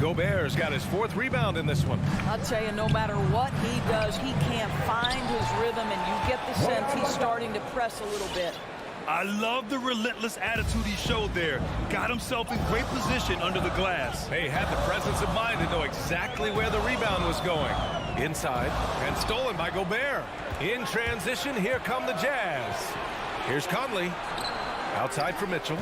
Speaker 7: Gobert's got his 4th rebound in this one.
Speaker 3: I'll tell you, no matter what he does, he can't find his rhythm, and you get the sense he's starting to press a little bit.
Speaker 8: I love the relentless attitude he showed there. Got himself in great position under the glass.
Speaker 7: He had the presence of mind to know exactly where the rebound was going. Inside, and stolen by Gobert. In transition, here come the Jazz. Here's Conley. Outside for Mitchell.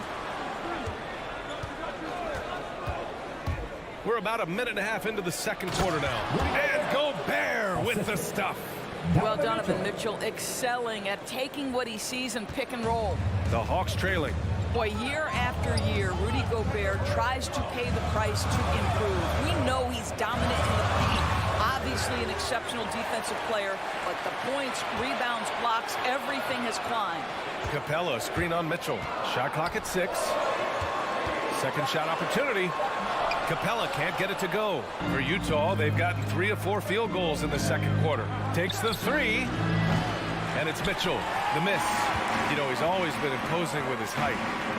Speaker 7: We're about a minute and a half into the second quarter now. And Gobert with the stuff.
Speaker 3: Well, Donovan Mitchell excelling at taking what he sees and pick and roll.
Speaker 7: The Hawks trailing.
Speaker 3: Boy, year after year, Rudy Gobert tries to pay the price to improve. We know he's dominant in the paint. Obviously an exceptional defensive player, but the points, rebounds, blocks, everything has climbed.
Speaker 7: Capella, screen on Mitchell. Shot clock at 6. Second shot opportunity. Capella can't get it to go. For Utah, they've gotten 3 of 4 field goals in the second quarter. Takes the 3. And it's Mitchell. The miss. You know, he's always been imposing with his height.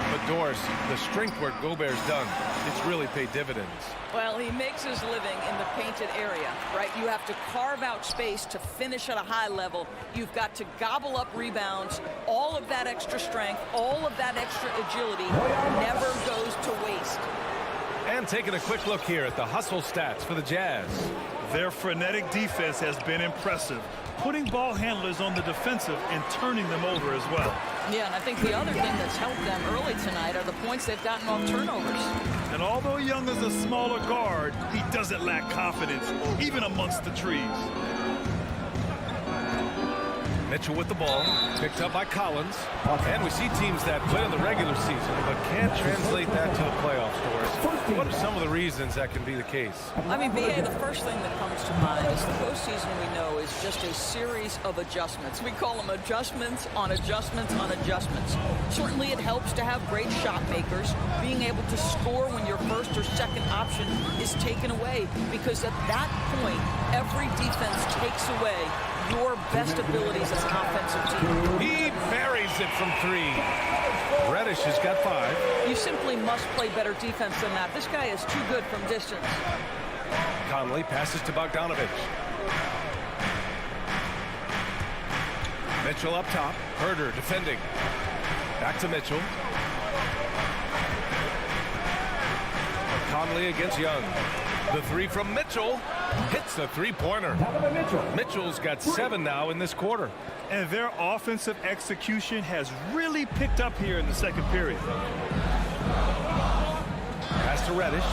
Speaker 7: But Doris, the strength work Gobert's done, it's really paid dividends.
Speaker 3: Well, he makes his living in the painted area, right? You have to carve out space to finish at a high level. You've got to gobble up rebounds. All of that extra strength, all of that extra agility never goes to waste.
Speaker 7: And taking a quick look here at the hustle stats for the Jazz.
Speaker 8: Their frenetic defense has been impressive, putting ball handlers on the defensive and turning them over as well.
Speaker 3: Yeah, and I think the other thing that's helped them early tonight are the points they've gotten off turnovers.
Speaker 8: And although Young is a smaller guard, he doesn't lack confidence, even amongst the trees.
Speaker 7: Mitchell with the ball, picked up by Collins. And we see teams that win in the regular season, but can't translate that to the playoffs, Doris. What are some of the reasons that can be the case?
Speaker 3: I mean, BA, the first thing that comes to mind is the postseason, we know, is just a series of adjustments. We call them adjustments on adjustments on adjustments. Certainly it helps to have great shot makers, being able to score when your first or second option is taken away, because at that point, every defense takes away your best abilities as an offensive team.
Speaker 7: He buries it from 3. Reddish has got 5.
Speaker 3: You simply must play better defense than that. This guy is too good from distance.
Speaker 7: Conley passes to Bogdanovic. Mitchell up top. Herder defending. Back to Mitchell. Conley against Young. The three from Mitchell hits the three-pointer. Mitchell's got 7 now in this quarter.
Speaker 8: And their offensive execution has really picked up here in the second period.
Speaker 7: Pass to Reddish.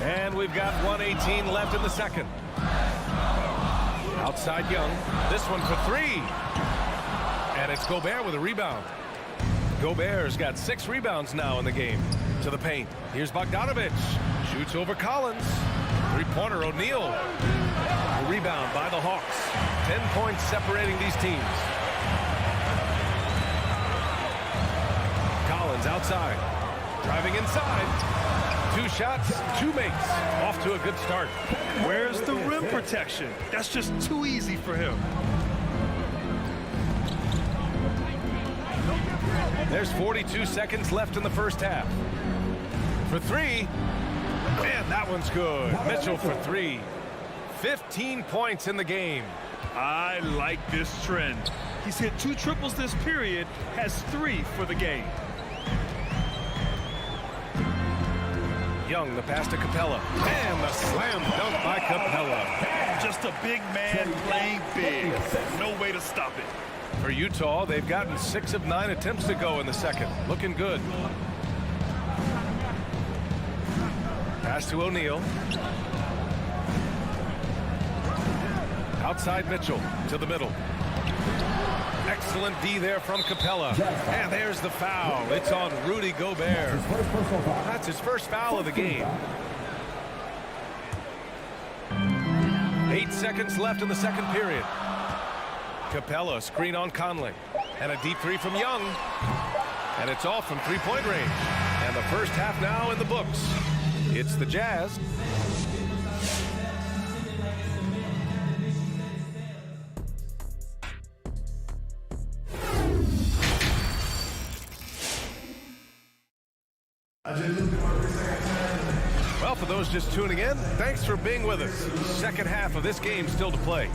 Speaker 7: And we've got 1:18 left in the second. Outside Young. This one for 3. And it's Gobert with a rebound. Gobert's got 6 rebounds now in the game. To the paint. Here's Bogdanovic. Shoots over Collins. Three-pointer O'Neal. A rebound by the Hawks. 10 points separating these teams. Collins outside. Driving inside. 2 shots, 2 makes. Off to a good start.
Speaker 8: Where's the rim protection? That's just too easy for him.
Speaker 7: There's 42 seconds left in the first half. For 3. Man, that one's good. Mitchell for 3. 15 points in the game.
Speaker 8: I like this trend. He's hit 2 triples this period, has 3 for the game.
Speaker 7: Young, the pass to Capella. And the slam dunk by Capella.
Speaker 8: Just a big man playing big. No way to stop it.
Speaker 7: For Utah, they've gotten 6 of 9 attempts to go in the second. Looking good. Pass to O'Neal. Outside Mitchell to the middle. Excellent D there from Capella. And there's the foul. It's on Rudy Gobert. That's his first foul of the game. 8 seconds left in the second period. Capella screen on Conley. And a deep 3 from Young. And it's off from 3-point range. And the first half now in the books. It's the Jazz. Well, for those just tuning in, thanks for being with us. Second half of this game still to play.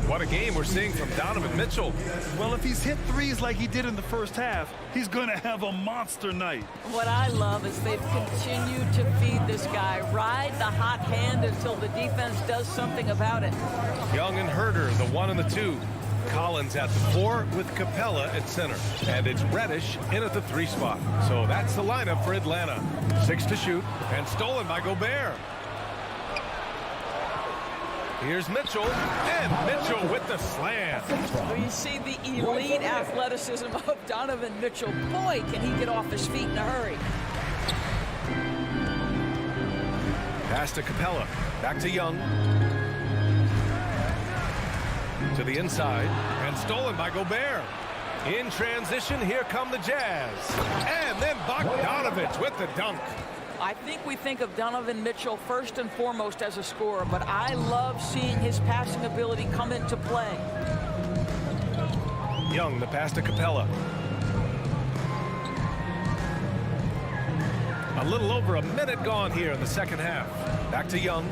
Speaker 7: What a game we're seeing from Donovan Mitchell.
Speaker 8: Well, if he's hit threes like he did in the first half, he's going to have a monster night.
Speaker 3: What I love is they've continued to feed this guy. Ride the hot hand until the defense does something about it.
Speaker 7: Young and Herter, the 1 and the 2. Collins at the 4 with Capella at center. And it's Reddish in at the 3 spot. So that's the lineup for Atlanta. 6 to shoot and stolen by Gobert. Here's Mitchell, and Mitchell with the slam.
Speaker 3: So you see the elite athleticism of Donovan Mitchell. Boy, can he get off his feet in a hurry.
Speaker 7: Pass to Capella, back to Young. To the inside, and stolen by Gobert. In transition, here come the Jazz. And then Bogdanovic with the dunk.
Speaker 3: I think we think of Donovan Mitchell first and foremost as a scorer, but I love seeing his passing ability come into play.
Speaker 7: Young, the pass to Capella. A little over a minute gone here in the second half. Back to Young.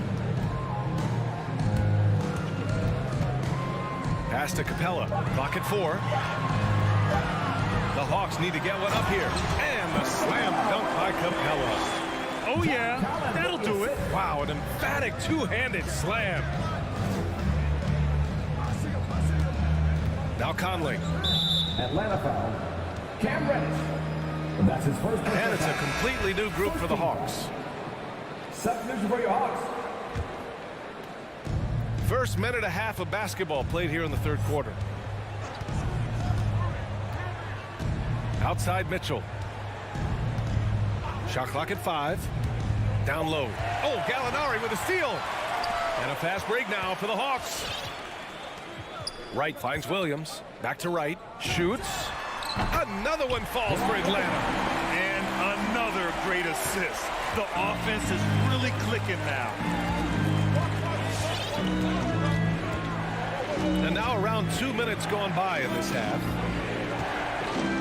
Speaker 7: Pass to Capella. Clock at 4. The Hawks need to get one up here. And the slam dunk by Capella.
Speaker 8: Oh, yeah, that'll do it.
Speaker 7: Wow, an emphatic two-handed slam. Now Conley.
Speaker 1: Atlanta foul. Cam Reddish. That's his first.
Speaker 7: And it's a completely new group for the Hawks.
Speaker 1: Substitution for your Hawks.
Speaker 7: First minute and a half of basketball played here in the third quarter. Outside Mitchell. Shot clock at 5. Down low. Oh, Gallinari with a steal. And a fast break now for the Hawks. Wright finds Williams. Back to Wright. Shoots. Another one falls for Atlanta.
Speaker 8: And another great assist. The offense is really clicking now.
Speaker 7: And now around 2 minutes gone by in this half.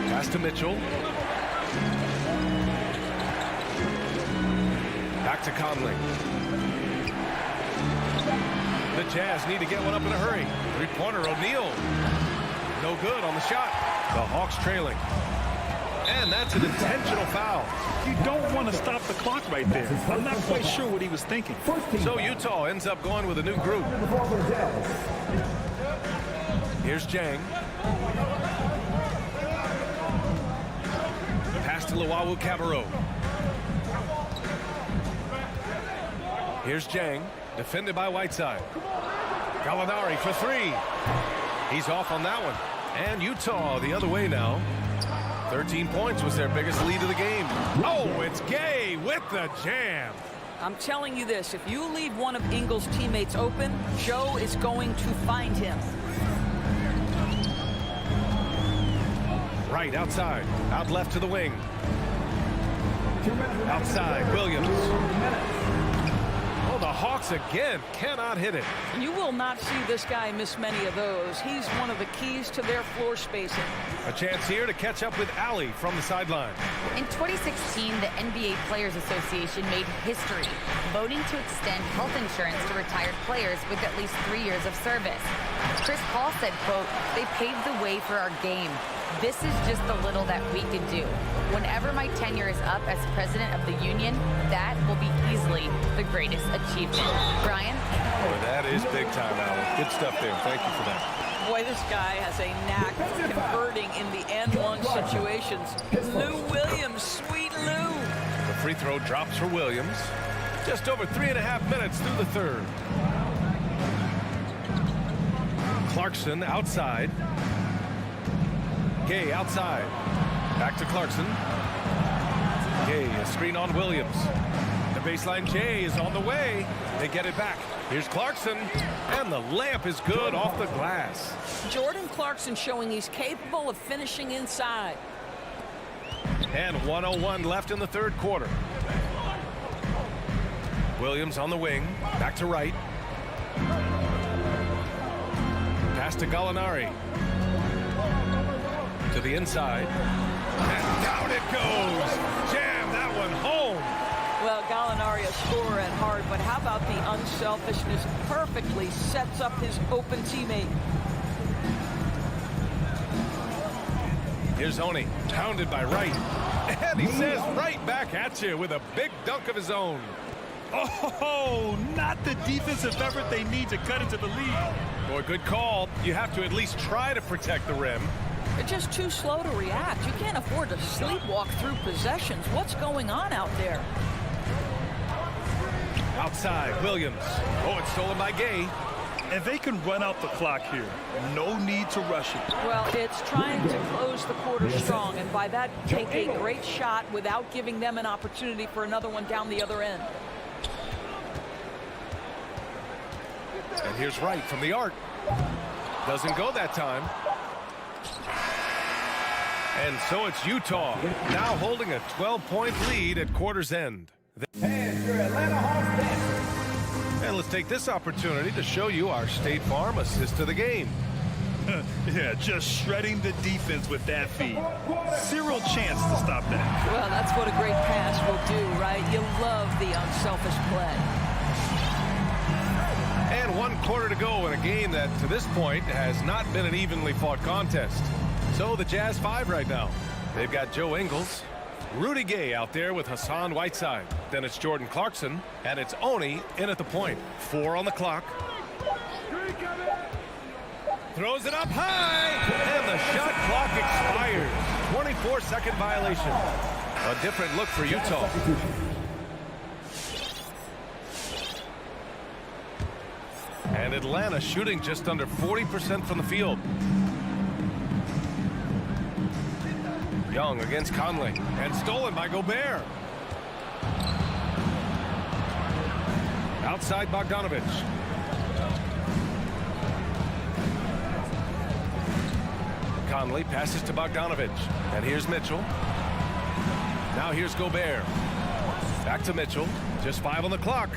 Speaker 7: Pass to Mitchell. Back to Conley. The Jazz need to get one up in a hurry. Three-pointer O'Neal. No good on the shot. The Hawks trailing. And that's an intentional foul.
Speaker 8: You don't want to stop the clock right there. I'm not quite sure what he was thinking.
Speaker 7: So Utah ends up going with a new group. Here's Jang. Pass to Luau Cabarro. Here's Jang, defended by Whiteside. Gallinari for three. He's off on that one. And Utah the other way now. 13 points was their biggest lead of the game. Oh, it's Gay with the jam.
Speaker 3: I'm telling you this, if you leave one of Ingles' teammates open, Joe is going to find him.
Speaker 7: Right outside, out left to the wing. Outside, Williams. Oh, the Hawks again cannot hit it.
Speaker 3: You will not see this guy miss many of those. He's one of the keys to their floor spacing.
Speaker 7: A chance here to catch up with Allie from the sideline.
Speaker 12: In 2016, the NBA Players Association made history, voting to extend health insurance to retired players with at least 3 years of service. Chris Paul said, quote, "They paved the way for our game. This is just the little that we could do. Whenever my tenure is up as president of the union, that will be easily the greatest achievement." Brian?
Speaker 7: Boy, that is big time, Allie. Good stuff there. Thank you for that.
Speaker 3: Boy, this guy has a knack for converting in the end one situations. Lou Williams, sweet Lou.
Speaker 7: The free throw drops for Williams. Just over 3.5 minutes through the third. Clarkson outside. Gay outside. Back to Clarkson. Gay, a screen on Williams. The baseline Jay is on the way. They get it back. Here's Clarkson. And the layup is good off the glass.
Speaker 3: Jordan Clarkson showing he's capable of finishing inside.
Speaker 7: And 1:01 left in the third quarter. Williams on the wing. Back to right. Pass to Gallinari. To the inside. And down it goes. Jam that one home.
Speaker 3: Well, Gallinari a scorer at heart, but how about the unselfishness? Perfectly sets up his open teammate.
Speaker 7: Here's Oni, pounded by Wright. And he says right back at you with a big dunk of his own.
Speaker 8: Oh, not the defensive effort they need to cut into the lead.
Speaker 7: Boy, good call. You have to at least try to protect the rim.
Speaker 3: They're just too slow to react. You can't afford to sleepwalk through possessions. What's going on out there?
Speaker 7: Outside, Williams. Oh, it's stolen by Gay.
Speaker 8: And they can run out the clock here. No need to rush it.
Speaker 3: Well, it's trying to close the quarter strong, and by that, take a great shot without giving them an opportunity for another one down the other end.
Speaker 7: And here's Wright from the arc. Doesn't go that time. And so it's Utah, now holding a 12-point lead at quarter's end.
Speaker 1: And your Atlanta Hawks Dancers.
Speaker 7: And let's take this opportunity to show you our State Farm assist to the game.
Speaker 8: Yeah, just shredding the defense with that feed. Zero chance to stop that.
Speaker 3: Well, that's what a great pass will do, right? You love the unselfish play.
Speaker 7: And 1 quarter to go in a game that, to this point, has not been an evenly fought contest. So the Jazz 5 right now. They've got Joe Ingles, Rudy Gay out there with Hassan Whiteside. Then it's Jordan Clarkson, and it's Oni in at the point. 4 on the clock. Throws it up high, and the shot clock expires. 24-second violation. A different look for Utah. And Atlanta shooting just under 40% from the field. Young against Conley, and stolen by Gobert. Outside Bogdanovich. Conley passes to Bogdanovich. And here's Mitchell. Now here's Gobert. Back to Mitchell. Just 5 on the clock.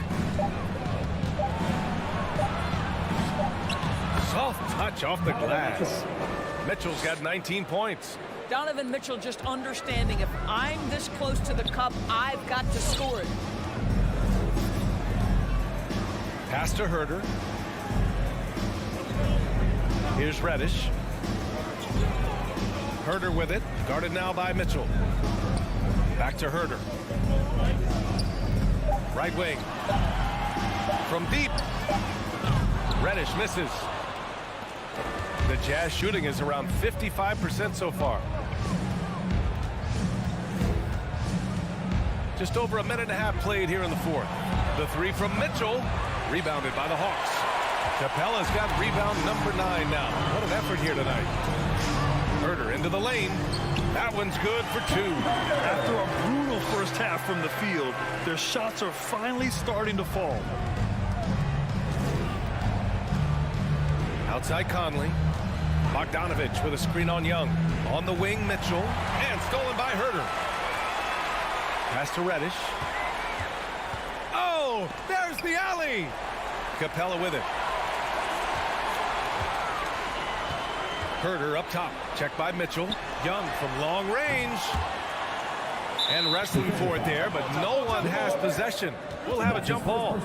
Speaker 7: Soft touch off the glass. Mitchell's got 19 points.
Speaker 3: Donovan Mitchell just understanding if I'm this close to the cup, I've got to score it.
Speaker 7: Pass to Herter. Here's Reddish. Herder with it, guarded now by Mitchell. Back to Herder. Right wing. From deep. Reddish misses. The Jazz shooting is around 55% so far. Just over a minute and a half played here in the fourth. The three from Mitchell, rebounded by the Hawks. Capella's got rebound number 9 now. What an effort here tonight. Herder into the lane. That one's good for 2.
Speaker 8: After a brutal first half from the field, their shots are finally starting to fall.
Speaker 7: Outside Conley. Bogdanovich with a screen on Young. On the wing, Mitchell. And stolen by Herder. Pass to Reddish. Oh, there's the alley. Capella with it. Herder up top. Checked by Mitchell. Young from long range. And wrestling for it there, but no one has possession. We'll have a jump ball.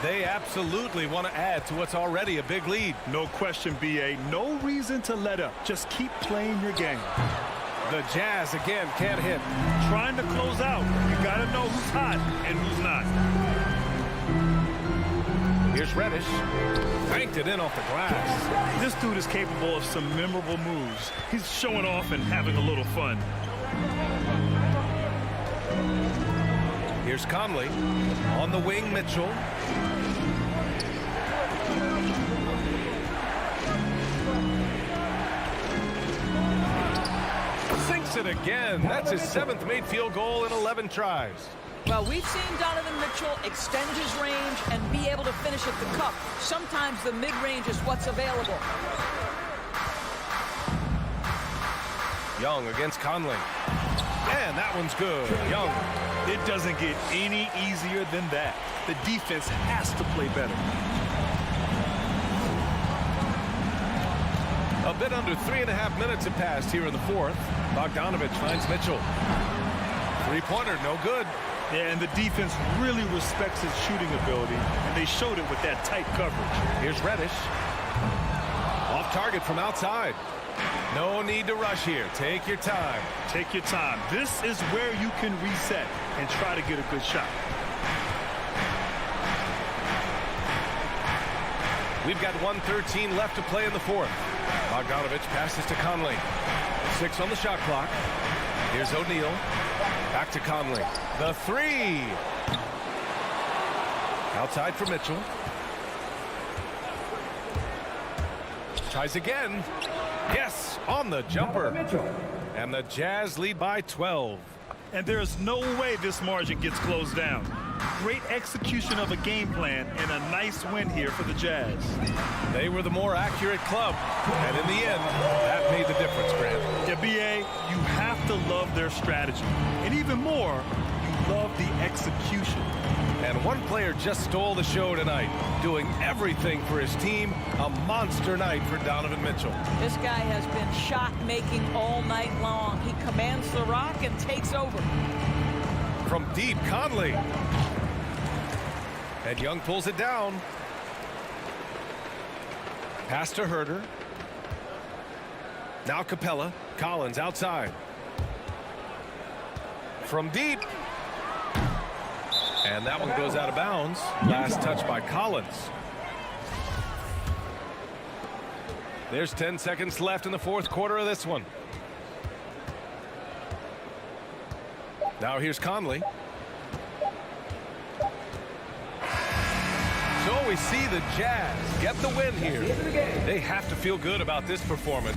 Speaker 7: They absolutely want to add to what's already a big lead.
Speaker 8: No question, B.A. No reason to let up. Just keep playing your game.
Speaker 7: The Jazz again can't hit.
Speaker 8: Trying to close out. You got to know who's hot and who's not.
Speaker 7: Here's Reddish. Banked it in off the glass.
Speaker 8: This dude is capable of some memorable moves. He's showing off and having a little fun.
Speaker 7: Here's Conley. On the wing, Mitchell. Sinks it again. That's his 7th made field goal in 11 tries.
Speaker 3: Well, we've seen Donovan Mitchell extend his range and be able to finish at the cup. Sometimes the mid-range is what's available.
Speaker 7: Young against Conley. And that one's good. Young.
Speaker 8: It doesn't get any easier than that. The defense has to play better.
Speaker 7: A bit under 3.5 minutes have passed here in the fourth. Bogdanovich finds Mitchell. Three-pointer, no good.
Speaker 8: Yeah, and the defense really respects his shooting ability, and they showed it with that tight coverage.
Speaker 7: Here's Reddish. Off target from outside. No need to rush here. Take your time.
Speaker 8: Take your time. This is where you can reset and try to get a good shot.
Speaker 7: We've got 1:13 left to play in the fourth. Bogdanovich passes to Conley. 6 on the shot clock. Here's O'Neal. Back to Conley. The three. Outside for Mitchell. Tries again. Yes, on the jumper. And the Jazz lead by 12.
Speaker 8: And there's no way this margin gets closed down. Great execution of a game plan and a nice win here for the Jazz.
Speaker 7: They were the more accurate club. And in the end, that made the difference, Grant.
Speaker 8: Yeah, B.A., you have to love their strategy. And even more, you love the execution.
Speaker 7: And one player just stole the show tonight, doing everything for his team. A monster night for Donovan Mitchell.
Speaker 3: This guy has been shot-making all night long. He commands the rock and takes over.
Speaker 7: From deep, Conley. And Young pulls it down. Pass to Herder. Now Capella. Collins outside. From deep. And that one goes out of bounds. Last touch by Collins. There's 10 seconds left in the fourth quarter of this one. Now here's Conley. So we see the Jazz get the win here. They have to feel good about this performance.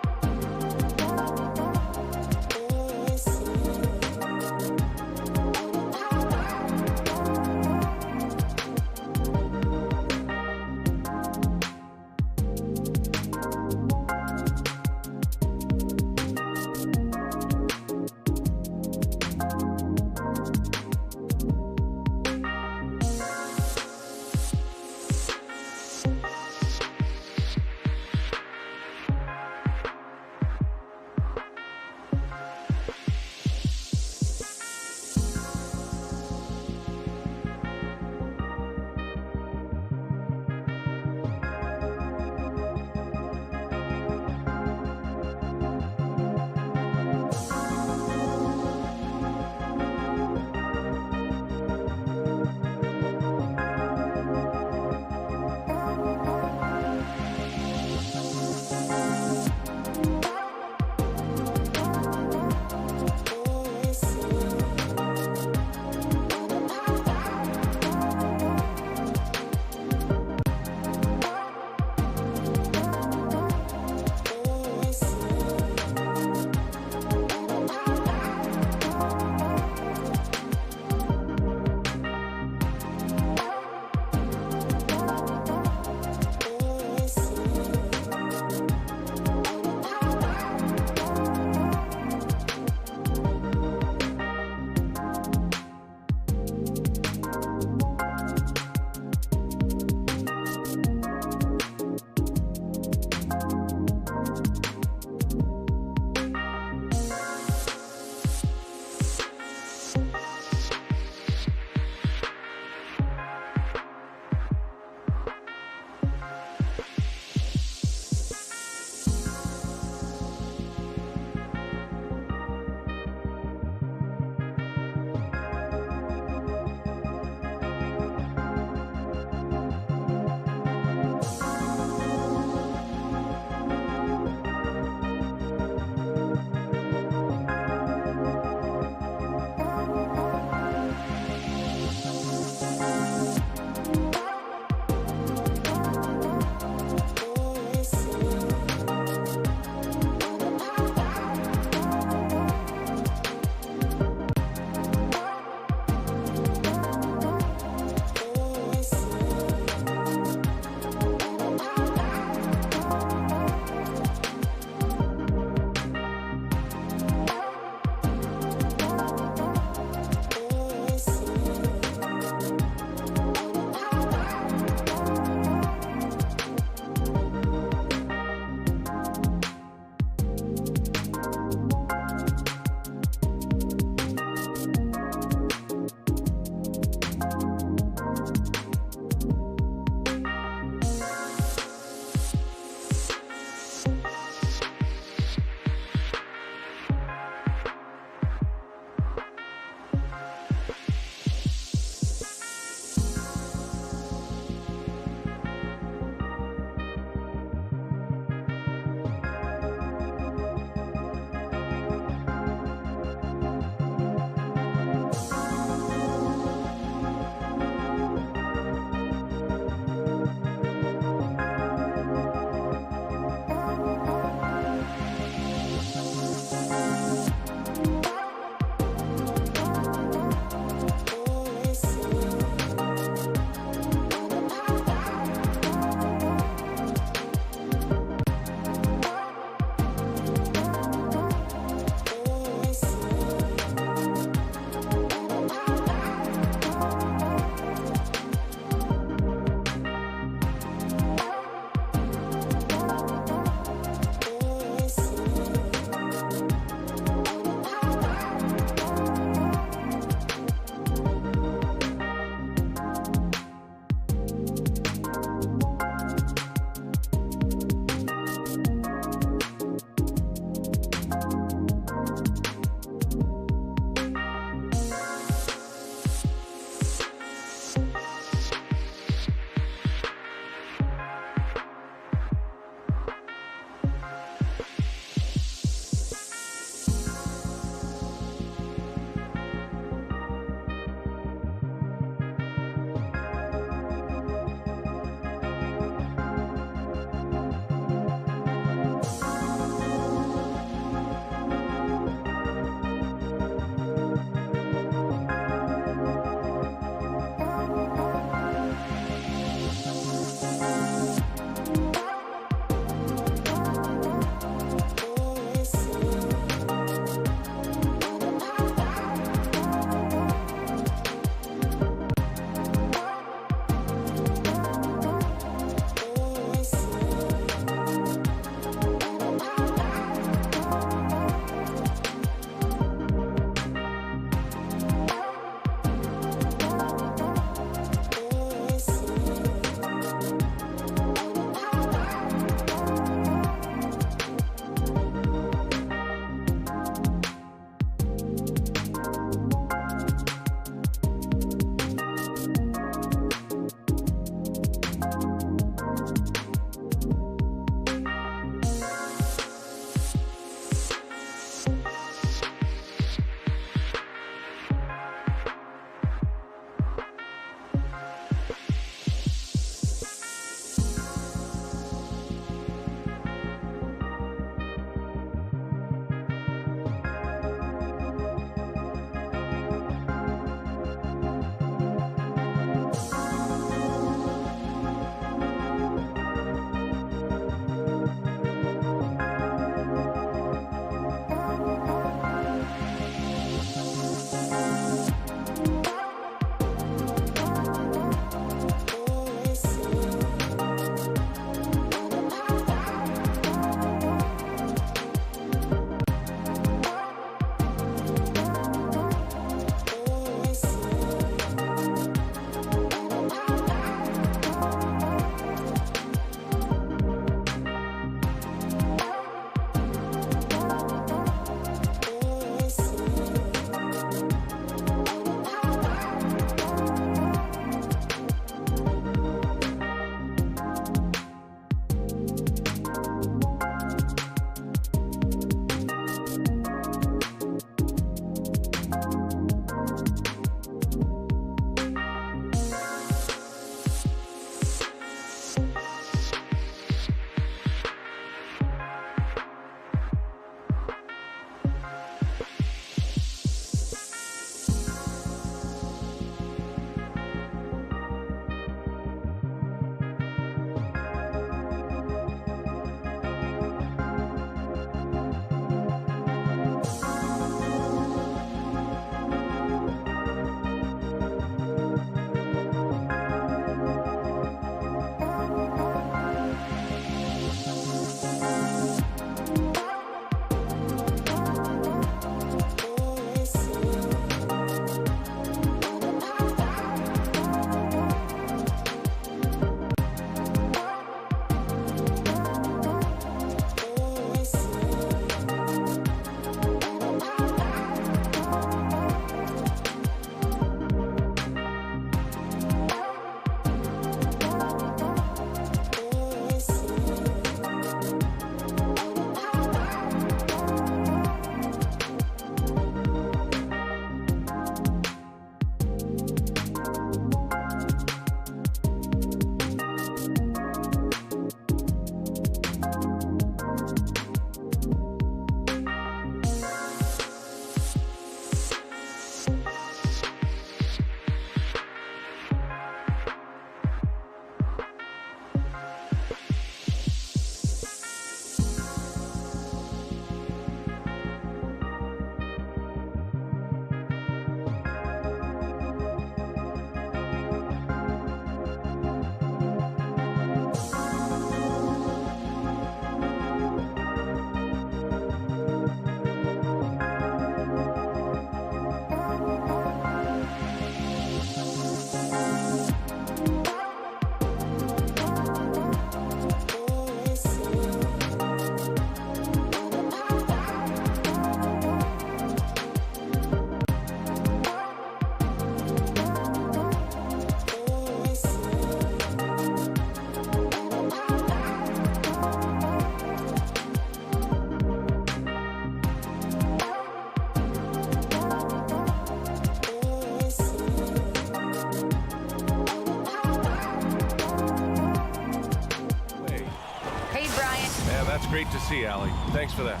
Speaker 7: great to see, Allie. Thanks for that.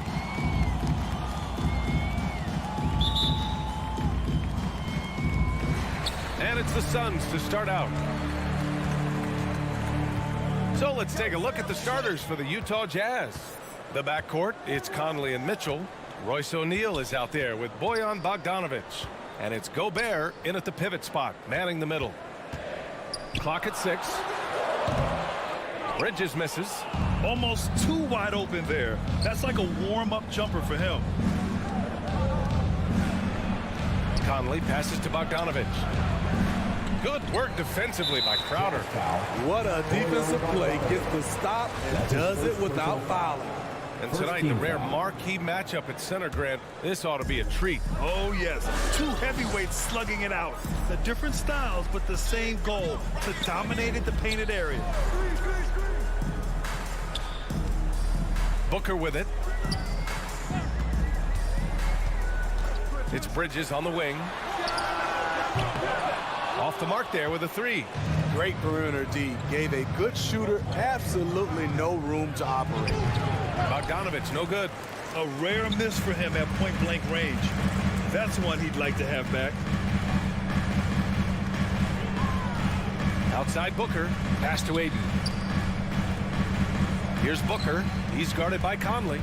Speaker 7: And it's the Suns to start out. So let's take a look at the starters for the Utah Jazz. The backcourt, it's Conley and Mitchell. Royce O'Neal is out there with Bojan Bogdanovic. And it's Gobert in at the pivot spot, manning the middle. Clock at 6. Bridges misses.
Speaker 8: Almost too wide open there. That's like a warm-up jumper for him.
Speaker 7: Conley passes to Bogdanovic. Good work defensively by Crowder.
Speaker 9: What a defensive play. Gets the stop and does it without fouling.
Speaker 7: And tonight, the rare marquee matchup at center, Grant. This ought to be a treat.
Speaker 8: Oh, yes. Two heavyweights slugging it out. The different styles, but the same goal, to dominate the painted area.
Speaker 7: Booker with it. It's Bridges on the wing. Off the mark there with a 3.
Speaker 9: Great perimeter D. Gave a good shooter absolutely no room to operate.
Speaker 7: Bogdanovic, no good.
Speaker 8: A rare miss for him at point-blank range. That's one he'd like to have back.
Speaker 7: Outside Booker. Pass to Aiden. Here's Booker. He's guarded by Conley.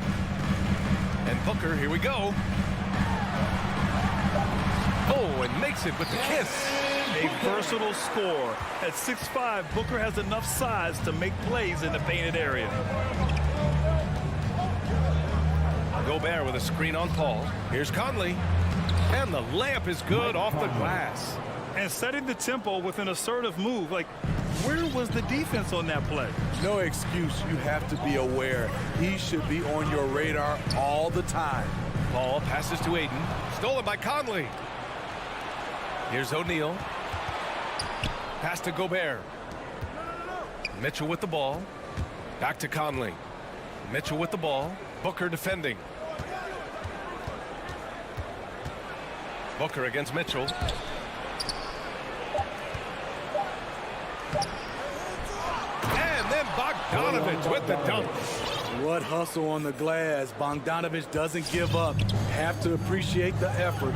Speaker 7: And Booker, here we go. Oh, and makes it with the kiss.
Speaker 8: A versatile scorer. At 6'5", Booker has enough size to make plays in the painted area.
Speaker 7: Gobert with a screen on Paul. Here's Conley. And the layup is good off the glass.
Speaker 8: And setting the tempo with an assertive move. Like, where was the defense on that play?
Speaker 9: No excuse. You have to be aware. He should be on your radar all the time.
Speaker 7: Paul passes to Aiden. Stolen by Conley. Here's O'Neal. Pass to Gobert. Mitchell with the ball. Back to Conley. Mitchell with the ball. Booker defending. Booker against Mitchell. And then Bogdanovic with the dunk.
Speaker 9: What hustle on the glass. Bogdanovic doesn't give up. Have to appreciate the effort.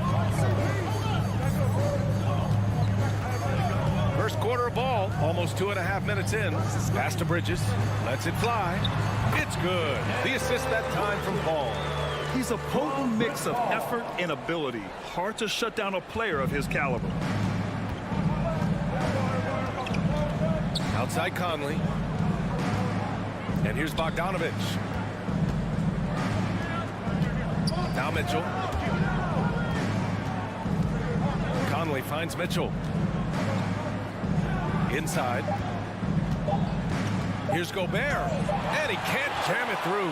Speaker 7: First quarter of ball, almost 2.5 minutes in. Pass to Bridges, lets it fly. It's good. The assist that time from Paul.
Speaker 8: He's a potent mix of effort and ability. Hard to shut down a player of his caliber.
Speaker 7: Outside Conley. And here's Bogdanovic. Now Mitchell. Conley finds Mitchell. Inside. Here's Gobert. And he can't jam it through.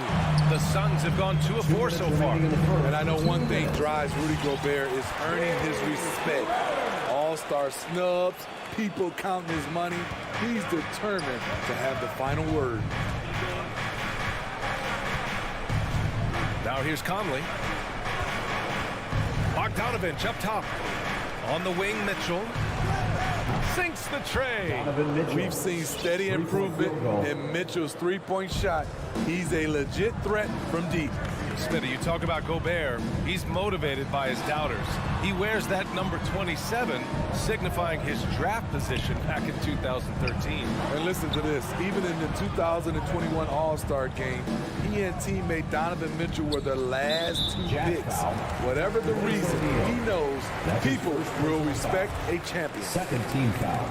Speaker 7: The Suns have gone 2 of 4 so far.
Speaker 9: And I know one thing drives Rudy Gobert is earning his respect. All-star snubs, people counting his money. He's determined to have the final word.
Speaker 7: Now here's Conley. Bogdanovic up top. On the wing, Mitchell. Sinks the tray.
Speaker 9: We've seen steady improvement in Mitchell's three-point shot. He's a legit threat from deep.
Speaker 7: Smitty, you talk about Gobert. He's motivated by his doubters. He wears that number 27, signifying his draft position back in 2013.
Speaker 9: And listen to this. Even in the 2021 All-Star game, he and teammate Donovan Mitchell were the last 2 picks. Whatever the reason, he knows people will respect a champion.
Speaker 1: Second team foul.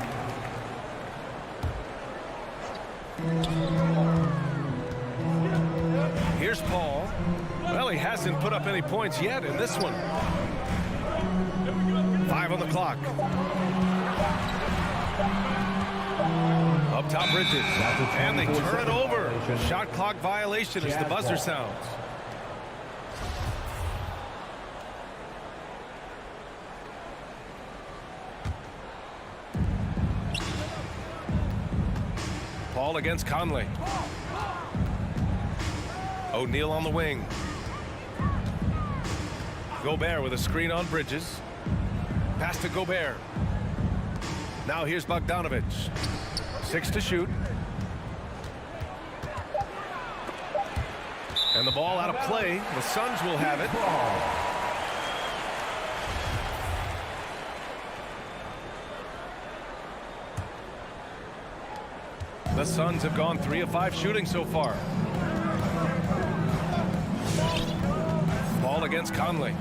Speaker 7: Here's Paul. Well, he hasn't put up any points yet in this one. 5 on the clock. Up top, Bridges. And they turn it over. Shot clock violation as the buzzer sounds. Paul against Conley. O'Neal on the wing. Gobert with a screen on Bridges. Pass to Gobert. Now here's Bogdanovic. 6 to shoot. And the ball out of play. The Suns will have it. The Suns have gone 3 of 5 shooting so far. Ball against Conley.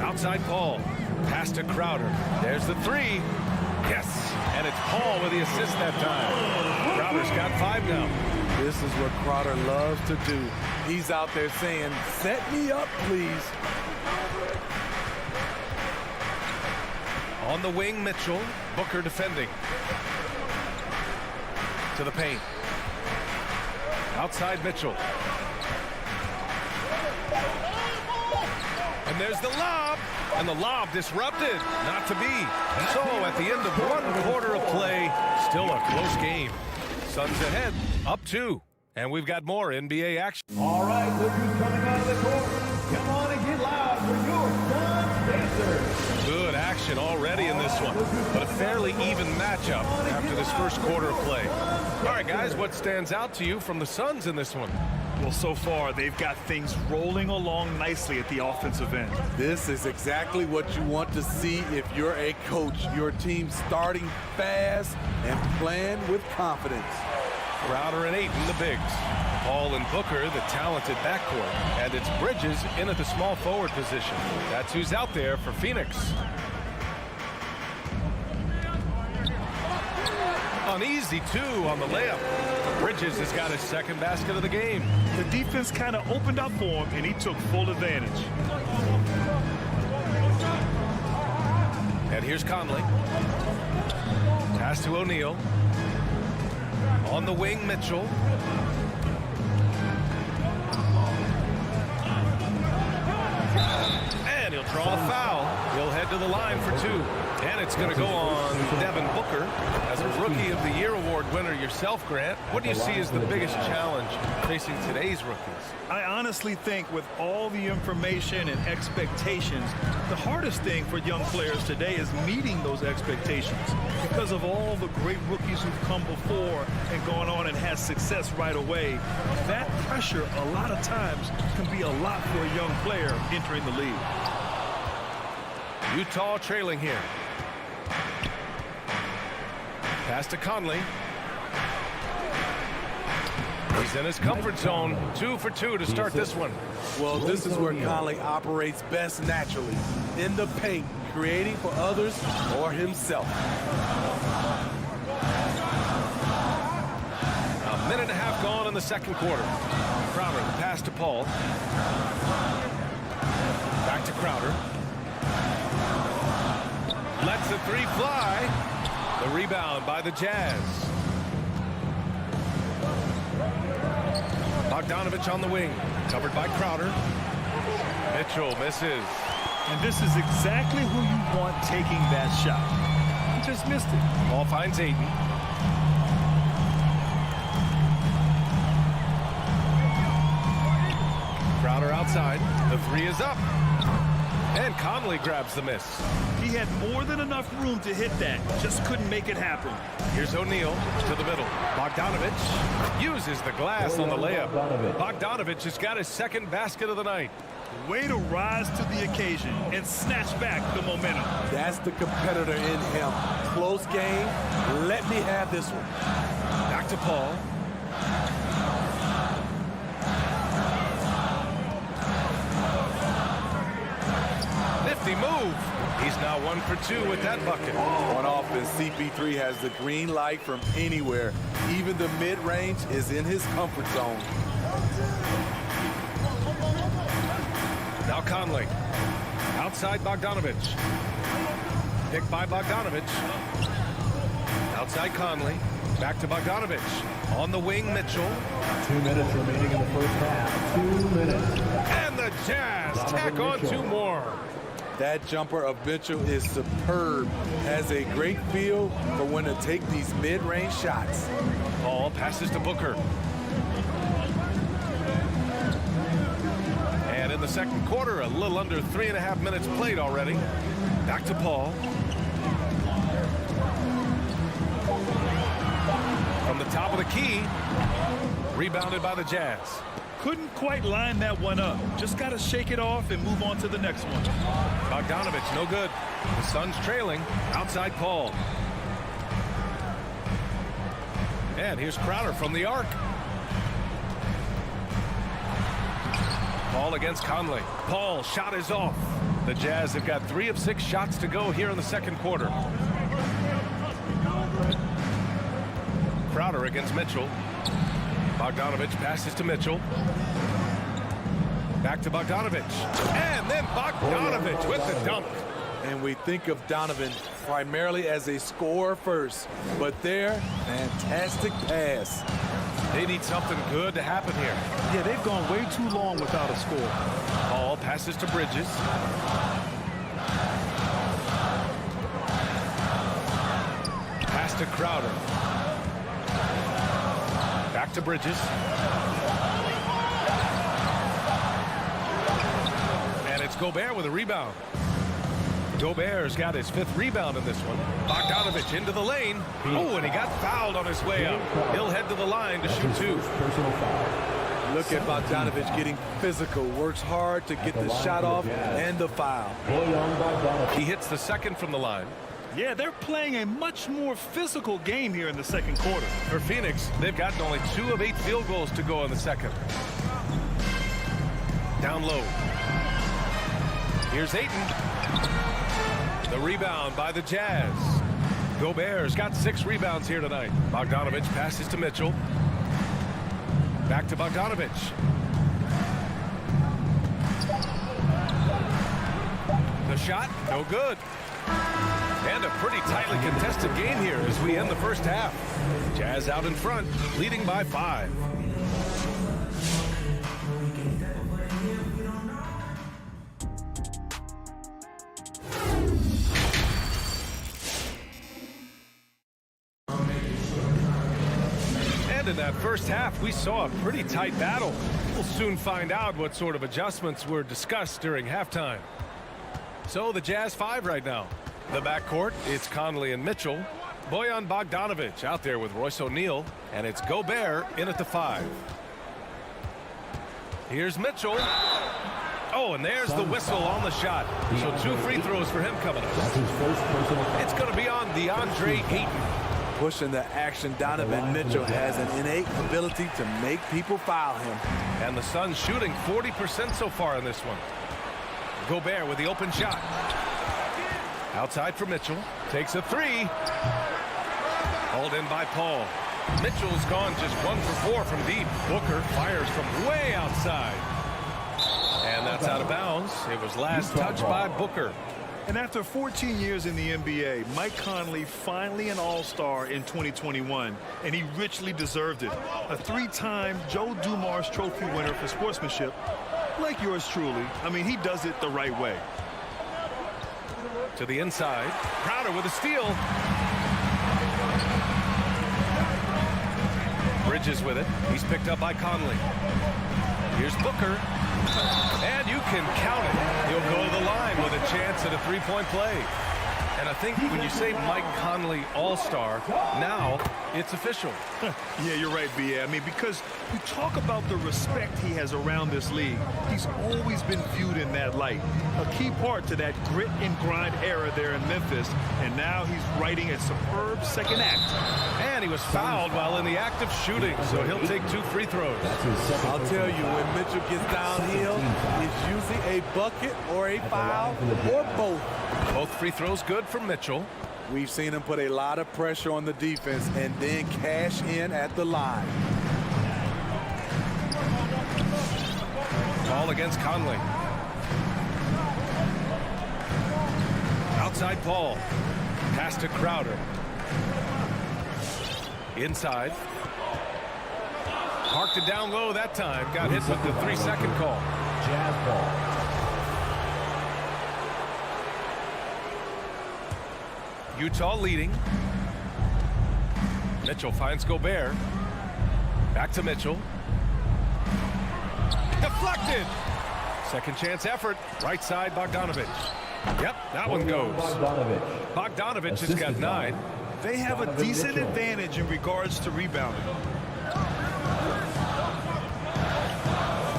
Speaker 7: Outside Paul. Pass to Crowder. There's the 3. Yes. And it's Paul with the assist that time. Crowder's got 5 now.
Speaker 9: This is what Crowder loves to do. He's out there saying, set me up, please.
Speaker 7: On the wing, Mitchell. Booker defending. To the paint. Outside Mitchell. And there's the lob. And the lob disrupted. Not to be. So at the end of 1 quarter of play, still a close game. Suns ahead, up 2. And we've got more NBA action.
Speaker 1: All right, look who's coming out of the court. Come on and get loud for your Suns Pacers.
Speaker 7: Good action already in this one, but a fairly even matchup after this first quarter of play. All right, guys, what stands out to you from the Suns in this one?
Speaker 8: Well, so far, they've got things rolling along nicely at the offensive end.
Speaker 9: This is exactly what you want to see if you're a coach. Your team starting fast and playing with confidence.
Speaker 7: Crowder and Ayton, the bigs. Paul and Booker, the talented backcourt. And it's Bridges in at the small forward position. That's who's out there for Phoenix. Uneasy, too, on the layup. Bridges has got his second basket of the game.
Speaker 8: The defense kind of opened up for him, and he took full advantage.
Speaker 7: And here's Conley. Pass to O'Neal. On the wing, Mitchell. And he'll draw the foul. He'll head to the line for 2. And it's going to go on Devin Booker. As a Rookie of the Year award winner yourself, Grant, what do you see as the biggest challenge facing today's rookies?
Speaker 8: I honestly think with all the information and expectations, the hardest thing for young players today is meeting those expectations. Because of all the great rookies who've come before and gone on and had success right away, that pressure a lot of times can be a lot for a young player entering the league.
Speaker 7: Utah trailing here. Pass to Conley. He's in his comfort zone. 2 for 2 to start this one.
Speaker 9: Well, this is where Conley operates best naturally. In the paint, creating for others or himself.
Speaker 7: A minute and a half gone in the second quarter. Crowder, the pass to Paul. Back to Crowder. Lets the 3 fly. The rebound by the Jazz. Bogdanovich on the wing. Covered by Crowder. Mitchell misses.
Speaker 8: And this is exactly who you want taking that shot. He just missed it.
Speaker 7: Ball finds Ayton. Crowder outside. The 3 is up. And Conley grabs the miss.
Speaker 8: He had more than enough room to hit that. Just couldn't make it happen.
Speaker 7: Here's O'Neal to the middle. Bogdanovich uses the glass on the layup. Bogdanovich has got his second basket of the night.
Speaker 8: Way to rise to the occasion and snatch back the momentum.
Speaker 9: That's the competitor in him. Close game. Let me have this one.
Speaker 7: Back to Paul. Nifty move. He's now 1 for 2 with that bucket.
Speaker 9: On offense, CP3 has the green light from anywhere. Even the mid-range is in his comfort zone.
Speaker 7: Now Conley. Outside Bogdanovich. Picked by Bogdanovich. Outside Conley. Back to Bogdanovich. On the wing, Mitchell.
Speaker 1: 2 minutes remaining in the first half. 2 minutes.
Speaker 7: And the Jazz tack on 2 more.
Speaker 9: That jumper of Mitchell is superb. Has a great feel for when to take these mid-range shots.
Speaker 7: Paul passes to Booker. And in the second quarter, a little under 3.5 minutes played already. Back to Paul. From the top of the key. Rebounded by the Jazz.
Speaker 8: Couldn't quite line that one up. Just got to shake it off and move on to the next one.
Speaker 7: Bogdanovich, no good. The Suns trailing. Outside Paul. And here's Crowder from the arc. Paul against Conley. Paul, shot is off. The Jazz have got 3 of 6 shots to go here in the second quarter. Crowder against Mitchell. Bogdanovich passes to Mitchell. Back to Bogdanovich. And then Bogdanovich with the dunk.
Speaker 9: And we think of Donovan primarily as a scorer first, but there, fantastic pass.
Speaker 7: They need something good to happen here.
Speaker 8: Yeah, they've gone way too long without a score.
Speaker 7: Paul passes to Bridges. Pass to Crowder. Back to Bridges. And it's Gobert with a rebound. Gobert's got his 5th rebound in this one. Bogdanovich into the lane. Oh, and he got fouled on his way up. He'll head to the line to shoot 2.
Speaker 9: Look at Bogdanovich getting physical. Works hard to get the shot off and the foul.
Speaker 7: He hits the 2nd from the line.
Speaker 8: Yeah, they're playing a much more physical game here in the second quarter.
Speaker 7: For Phoenix, they've gotten only 2 of 8 field goals to go in the second. Down low. Here's Ayton. The rebound by the Jazz. Gobert's got 6 rebounds here tonight. Bogdanovich passes to Mitchell. Back to Bogdanovich. The shot, no good. And a pretty tightly contested game here as we end the first half. Jazz out in front, leading by 5. In that first half, we saw a pretty tight battle. We'll soon find out what sort of adjustments were discussed during halftime. So the Jazz 5 right now. The backcourt, it's Conley and Mitchell. Bojan Bogdanovich out there with Royce O'Neal. And it's Gobert in at the 5. Here's Mitchell. Oh, and there's the whistle on the shot. So 2 free throws for him coming up. It's going to be on DeAndre Ayton.
Speaker 9: Pushing the action, Donovan Mitchell has an innate ability to make people foul him.
Speaker 7: And the Suns shooting 40% so far in this one. Gobert with the open shot. Outside for Mitchell. Takes a 3. Hauled in by Paul. Mitchell's gone just 1 for 4 from deep. Booker fires from way outside. And that's out of bounds. It was last touched by Booker.
Speaker 8: And after 14 years in the NBA, Mike Conley finally an all-star in 2021, and he richly deserved it. A 3-time Joe Dumars Trophy winner for sportsmanship, like yours truly. I mean, he does it the right way.
Speaker 7: To the inside. Crowder with a steal. Bridges with it. He's picked up by Conley. Here's Booker. And you can count it. He'll go to the line with a chance at a 3-point play. And I think when you say Mike Conley All-Star, now it's official.
Speaker 8: Yeah, you're right, B.A. I mean, because you talk about the respect he has around this league. He's always been viewed in that light. A key part to that grit and grind era there in Memphis. And now he's writing a superb second act.
Speaker 7: And he was fouled while in the act of shooting, so he'll take 2 free throws.
Speaker 9: I'll tell you, when Mitchell gets downhill, it's usually a bucket or a foul or both.
Speaker 7: Both free throws good for Mitchell.
Speaker 9: We've seen him put a lot of pressure on the defense and then cash in at the line.
Speaker 7: Ball against Conley. Outside Paul. Pass to Crowder. Inside. Parked it down low that time. Got hit with the 3-second call.
Speaker 1: Jazz ball.
Speaker 7: Utah leading. Mitchell finds Gobert. Back to Mitchell. Deflected. Second chance effort. Right side, Bogdanovich. Yep, that one goes. Bogdanovich has got 9.
Speaker 8: They have a decent advantage in regards to rebounding.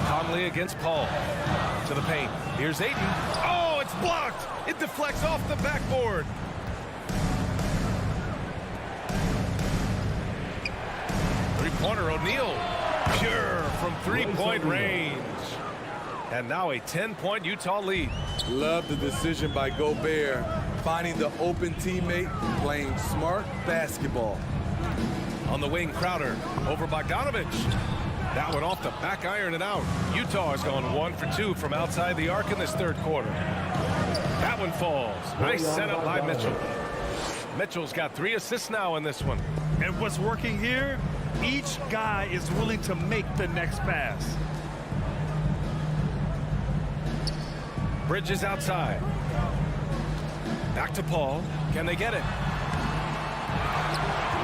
Speaker 7: Conley against Paul. To the paint. Here's Ayton. Oh, it's blocked. It deflects off the backboard. Three-pointer, O'Neal. Pure from three-point range. And now a 10-point Utah lead.
Speaker 9: Love the decision by Gobert, finding the open teammate, playing smart basketball.
Speaker 7: On the wing, Crowder over Bogdanovich. That one off the back iron and out. Utah has gone 1 for 2 from outside the arc in this third quarter. That one falls. Nice setup by Mitchell. Mitchell's got 3 assists now in this one.
Speaker 8: And what's working here, each guy is willing to make the next pass.
Speaker 7: Bridges outside. Back to Paul. Can they get it?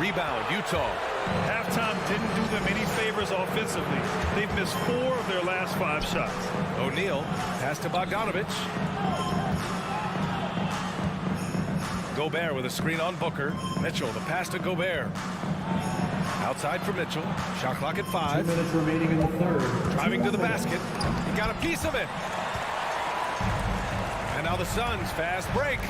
Speaker 7: Rebound, Utah.
Speaker 8: Halftime didn't do them any favors offensively. They've missed 4 of their last 5 shots.
Speaker 7: O'Neal pass to Bogdanovich. Gobert with a screen on Booker. Mitchell, the pass to Gobert. Outside for Mitchell. Shot clock at 5.
Speaker 1: 2 minutes remaining in the third.
Speaker 7: Driving to the basket. He got a piece of it. And now the Suns fast break.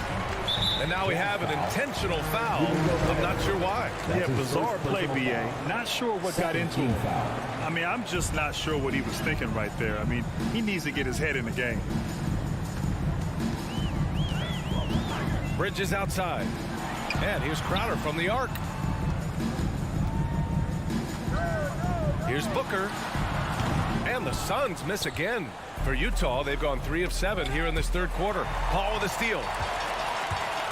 Speaker 7: And now we have an intentional foul. I'm not sure why.
Speaker 8: Yeah, bizarre play, B.A. Not sure what got into him. I mean, I'm just not sure what he was thinking right there. I mean, he needs to get his head in the game.
Speaker 7: Bridges outside. And here's Crowder from the arc. Here's Booker. And the Suns miss again. For Utah, they've gone 3 of 7 here in this third quarter. Paul with a steal.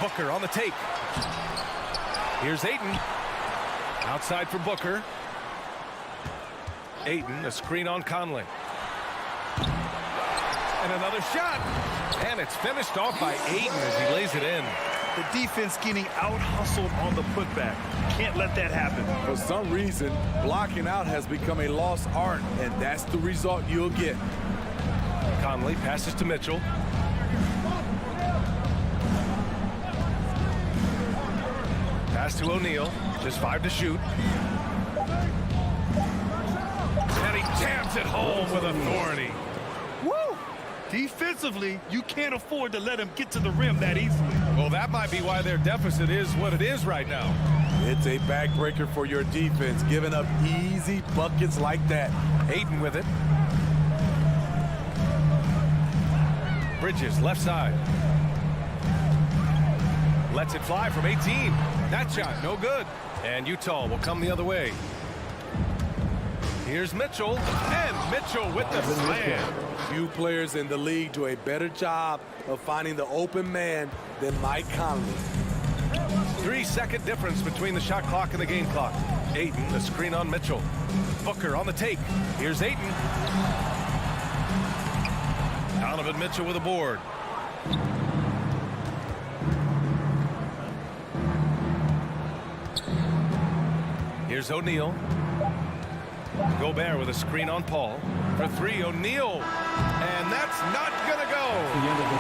Speaker 7: Booker on the take. Here's Ayton. Outside for Booker. Ayton, a screen on Conley. And another shot. And it's finished off by Ayton as he lays it in.
Speaker 8: The defense getting out-hustled on the putback. Can't let that happen.
Speaker 9: For some reason, blocking out has become a lost art, and that's the result you'll get.
Speaker 7: Conley passes to Mitchell. Pass to O'Neal. Just 5 to shoot. And he jams it home with authority.
Speaker 8: Woo! Defensively, you can't afford to let him get to the rim that easily.
Speaker 7: Well, that might be why their deficit is what it is right now.
Speaker 9: It's a backbreaker for your defense, giving up easy buckets like that.
Speaker 7: Ayton with it. Bridges, left side. Lets it fly from 18. That shot, no good. And Utah will come the other way. Here's Mitchell. And Mitchell with the slam.
Speaker 9: Few players in the league do a better job of finding the open man than Mike Conley.
Speaker 7: 3-second difference between the shot clock and the game clock. Ayton, the screen on Mitchell. Booker on the take. Here's Ayton. Donovan Mitchell with a board. Here's O'Neal. Gobert with a screen on Paul. For 3, O'Neal. And that's not going to go.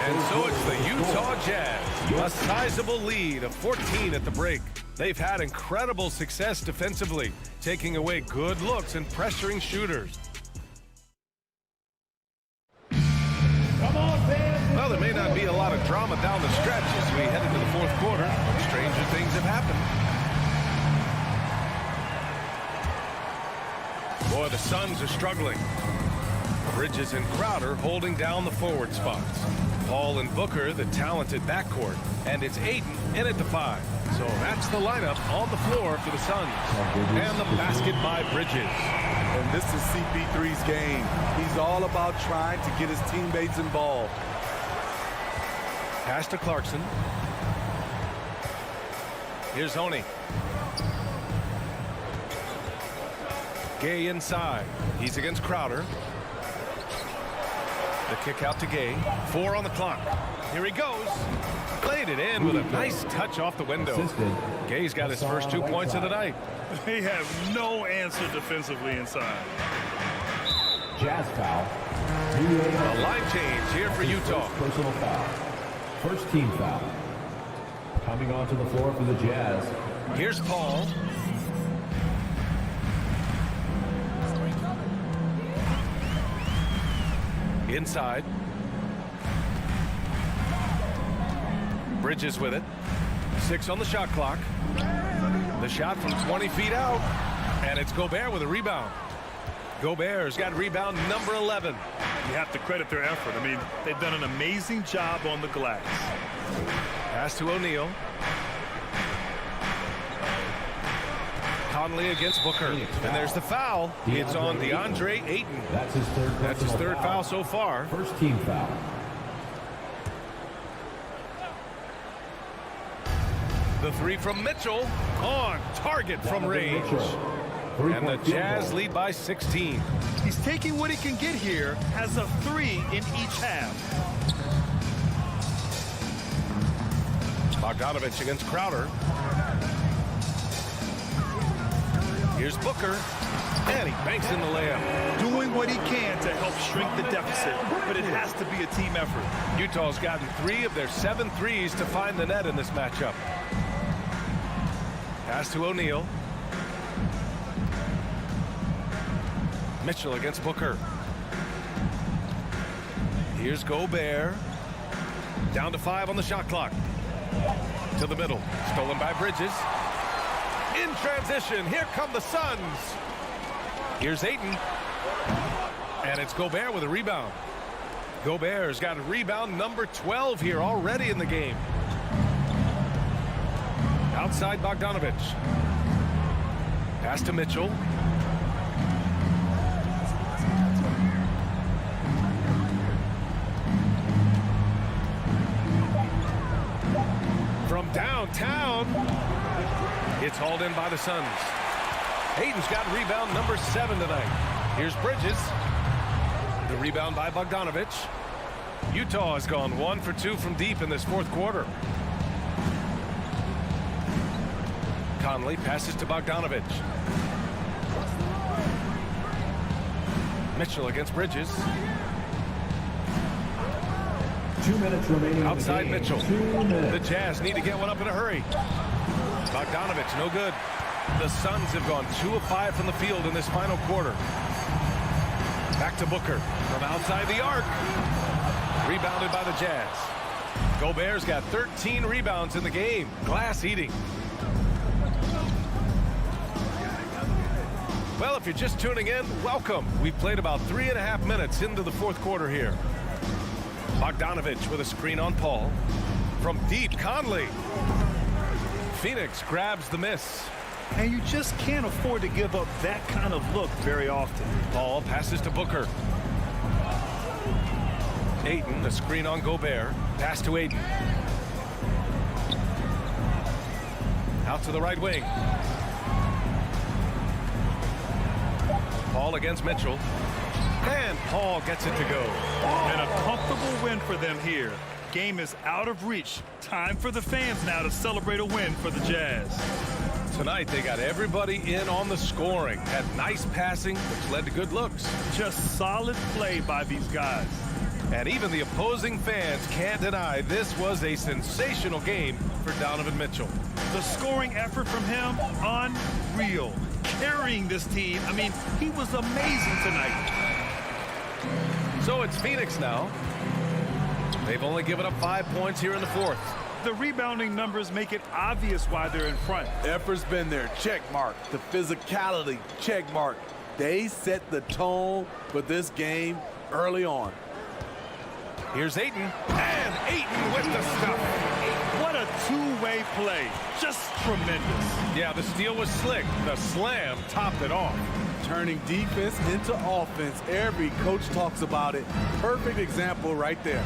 Speaker 7: And so it's the Utah Jazz. A sizable lead of 14 at the break. They've had incredible success defensively, taking away good looks and pressuring shooters. Well, there may not be a lot of drama down the stretch as we head into the fourth quarter. Stranger things have happened. Boy, the Suns are struggling. Bridges and Crowder holding down the forward spots. Paul and Booker, the talented backcourt. And it's Ayton in at the 5. So that's the lineup on the floor for the Suns. And the basket by Bridges.
Speaker 9: And this is CP3's game. He's all about trying to get his teammates involved.
Speaker 7: Pass to Clarkson. Here's Honey. Gay inside. He's against Crowder. The kick out to Gay. 4 on the clock. Here he goes. Played it in with a nice touch off the window. Gay's got his first 2 points of the night.
Speaker 8: They have no answer defensively inside.
Speaker 1: Jazz foul.
Speaker 7: A line change here for Utah.
Speaker 1: Personal foul. First team foul. Coming onto the floor for the Jazz,
Speaker 7: Here's Paul. Inside. Bridges with it. 6 on the shot clock. The shot from 20 feet out. And it's Gobert with a rebound. Gobert's got rebound number 11.
Speaker 8: You have to credit their effort. I mean, they've done an amazing job on the glass.
Speaker 7: Pass to O'Neal. Conley against Booker. And there's the foul. It's on DeAndre Ayton.
Speaker 1: That's his third
Speaker 7: foul so far.
Speaker 1: First team foul.
Speaker 7: The 3 from Mitchell on target from range. And the Jazz lead by 16.
Speaker 8: He's taking what he can get here as a 3 in each half.
Speaker 7: Bogdanovich against Crowder. Here's Booker. And he banks in the layup.
Speaker 8: Doing what he can to help shrink the deficit, but it has to be a team effort.
Speaker 7: Utah's gotten 3 of their 7 threes to find the net in this matchup. Pass to O'Neal. Mitchell against Booker. Here's Gobert. Down to 5 on the shot clock. To the middle. Stolen by Bridges. In transition. Here come the Suns. Here's Ayton. And it's Gobert with a rebound. Gobert's got rebound number 12 here already in the game. Outside Bogdanovich. Pass to Mitchell. From downtown. It's hauled in by the Suns. Hayden's got rebound number 7 tonight. Here's Bridges. The rebound by Bogdanovich. Utah has gone 1 for 2 from deep in this fourth quarter. Conley passes to Bogdanovich. Mitchell against Bridges.
Speaker 1: 2 minutes remaining.
Speaker 7: Outside Mitchell.
Speaker 1: 2 minutes.
Speaker 7: The Jazz need to get one up in a hurry. Bogdanovich, no good. The Suns have gone 2 of 5 from the field in this final quarter. Back to Booker from outside the arc. Rebounded by the Jazz. Gobert's got 13 rebounds in the game. Glass eating. Well, if you're just tuning in, welcome. We've played about 3.5 minutes into the fourth quarter here. Bogdanovich with a screen on Paul. From deep, Conley. Phoenix grabs the miss.
Speaker 8: And you just can't afford to give up that kind of look very often.
Speaker 7: Paul passes to Booker. Ayton, the screen on Gobert. Pass to Ayton. Out to the right wing. Paul against Mitchell. And Paul gets it to go.
Speaker 8: And a comfortable win for them here. Game is out of reach. Time for the fans now to celebrate a win for the Jazz.
Speaker 7: Tonight they got everybody in on the scoring. Had nice passing, which led to good looks.
Speaker 8: Just solid play by these guys.
Speaker 7: And even the opposing fans can't deny this was a sensational game for Donovan Mitchell.
Speaker 8: The scoring effort from him, unreal. Carrying this team, I mean, he was amazing tonight.
Speaker 7: So it's Phoenix now. They've only given up 5 points here in the fourth.
Speaker 8: The rebounding numbers make it obvious why they're in front.
Speaker 9: Effort's been there, check mark. The physicality, check mark. They set the tone for this game early on.
Speaker 7: Here's Ayton, and Ayton with the stuff.
Speaker 8: What a two-way play. Just tremendous.
Speaker 7: Yeah, the steal was slick. The slam topped it off.
Speaker 9: Turning defense into offense. Every coach talks about it. Perfect example right there.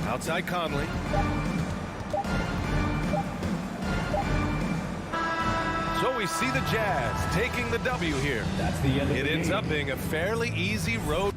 Speaker 7: Outside Conley. So we see the Jazz taking the W here.
Speaker 1: That's the end of
Speaker 7: it
Speaker 1: the
Speaker 7: ends
Speaker 1: game.
Speaker 7: up being a fairly easy road.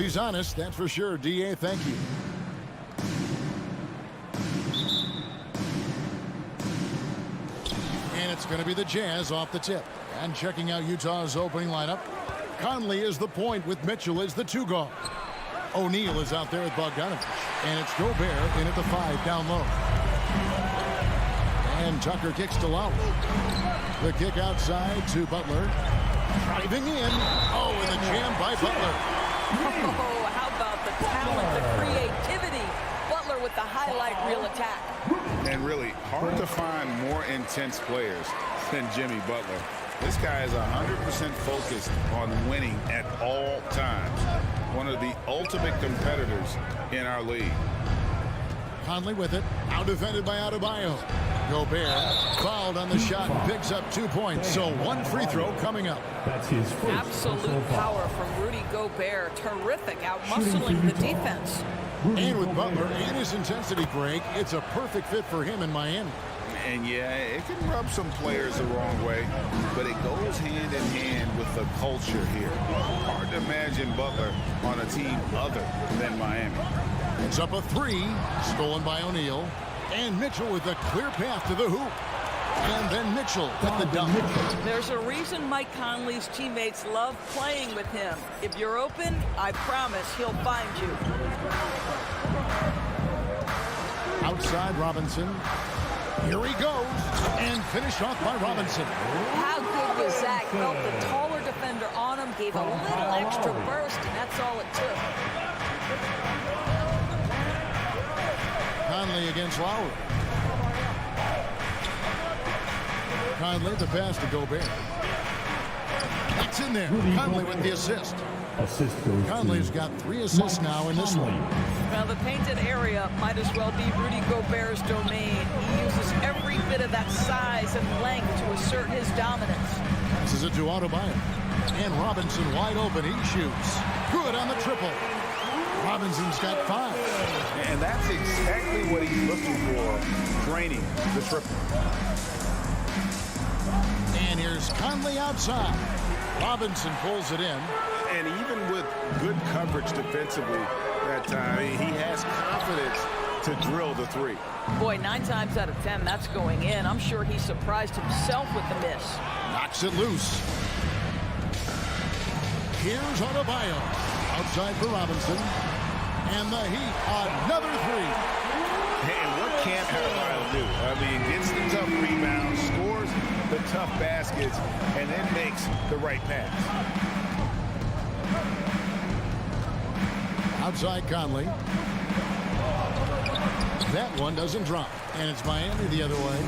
Speaker 2: He's honest, that's for sure. D.A., thank you. And it's going to be the Jazz off the tip. And checking out Utah's opening lineup, Conley is the point with Mitchell as the 2 guard. O'Neal is out there with Bogdanovich. And it's Gobert in at the 5 down low. And Tucker kicks to Lowry. The kick outside to Butler. Driving in. Oh, and the jam by Butler.
Speaker 3: Oh, how about the talent, the creativity. Butler with the highlight reel attack.
Speaker 4: And really hard to find more intense players than Jimmy Butler. This guy is 100% focused on winning at all times. One of the ultimate competitors in our league.
Speaker 2: Conley with it. Out defended by Adebayo. Gobert fouled on the shot and picks up 2 points. So 1 free throw coming up.
Speaker 1: That's his first.
Speaker 3: Absolute power from Rudy Gobert. Terrific, out-muscling the defense.
Speaker 2: And with Butler and his intensity, Greg, it's a perfect fit for him in Miami.
Speaker 4: And yeah, it can rub some players the wrong way, but it goes hand in hand with the culture here. Hard to imagine Butler on a team other than Miami.
Speaker 2: It's up a 3, stolen by O'Neal. And Mitchell with a clear path to the hoop. And then Mitchell with the dunk.
Speaker 3: There's a reason Mike Conley's teammates love playing with him. If you're open, I promise he'll find you.
Speaker 2: Outside Robinson. Here he goes. And finished off by Robinson.
Speaker 3: How good was that? Felt the taller defender on him, gave a little extra burst, and that's all it took.
Speaker 2: Conley against Lowry. Conley, the pass to Gobert. That's in there. Conley with the assist. Conley's got 3 assists now in this one.
Speaker 3: Now the painted area might as well be Rudy Gobert's domain. He uses every bit of that size and length to assert his dominance.
Speaker 2: This is a to Adebayo. And Robinson wide open. He shoots. Good on the triple. Robinson's got 5.
Speaker 4: And that's exactly what he's looking for, draining the triple.
Speaker 2: And here's Conley outside. Robinson pulls it in.
Speaker 4: And even with good coverage defensively that time, he has confidence to drill the 3.
Speaker 3: Boy, 9 times out of 10, that's going in. I'm sure he surprised himself with the miss.
Speaker 2: Knocks it loose. Here's Adebayo. Outside for Robinson. And the Heat, another 3.
Speaker 4: And what can't Adebayo do? I mean, gets the tough rebounds, scores the tough baskets, and then makes the right pass.
Speaker 2: Outside Conley. That one doesn't drop. And it's Miami the other way.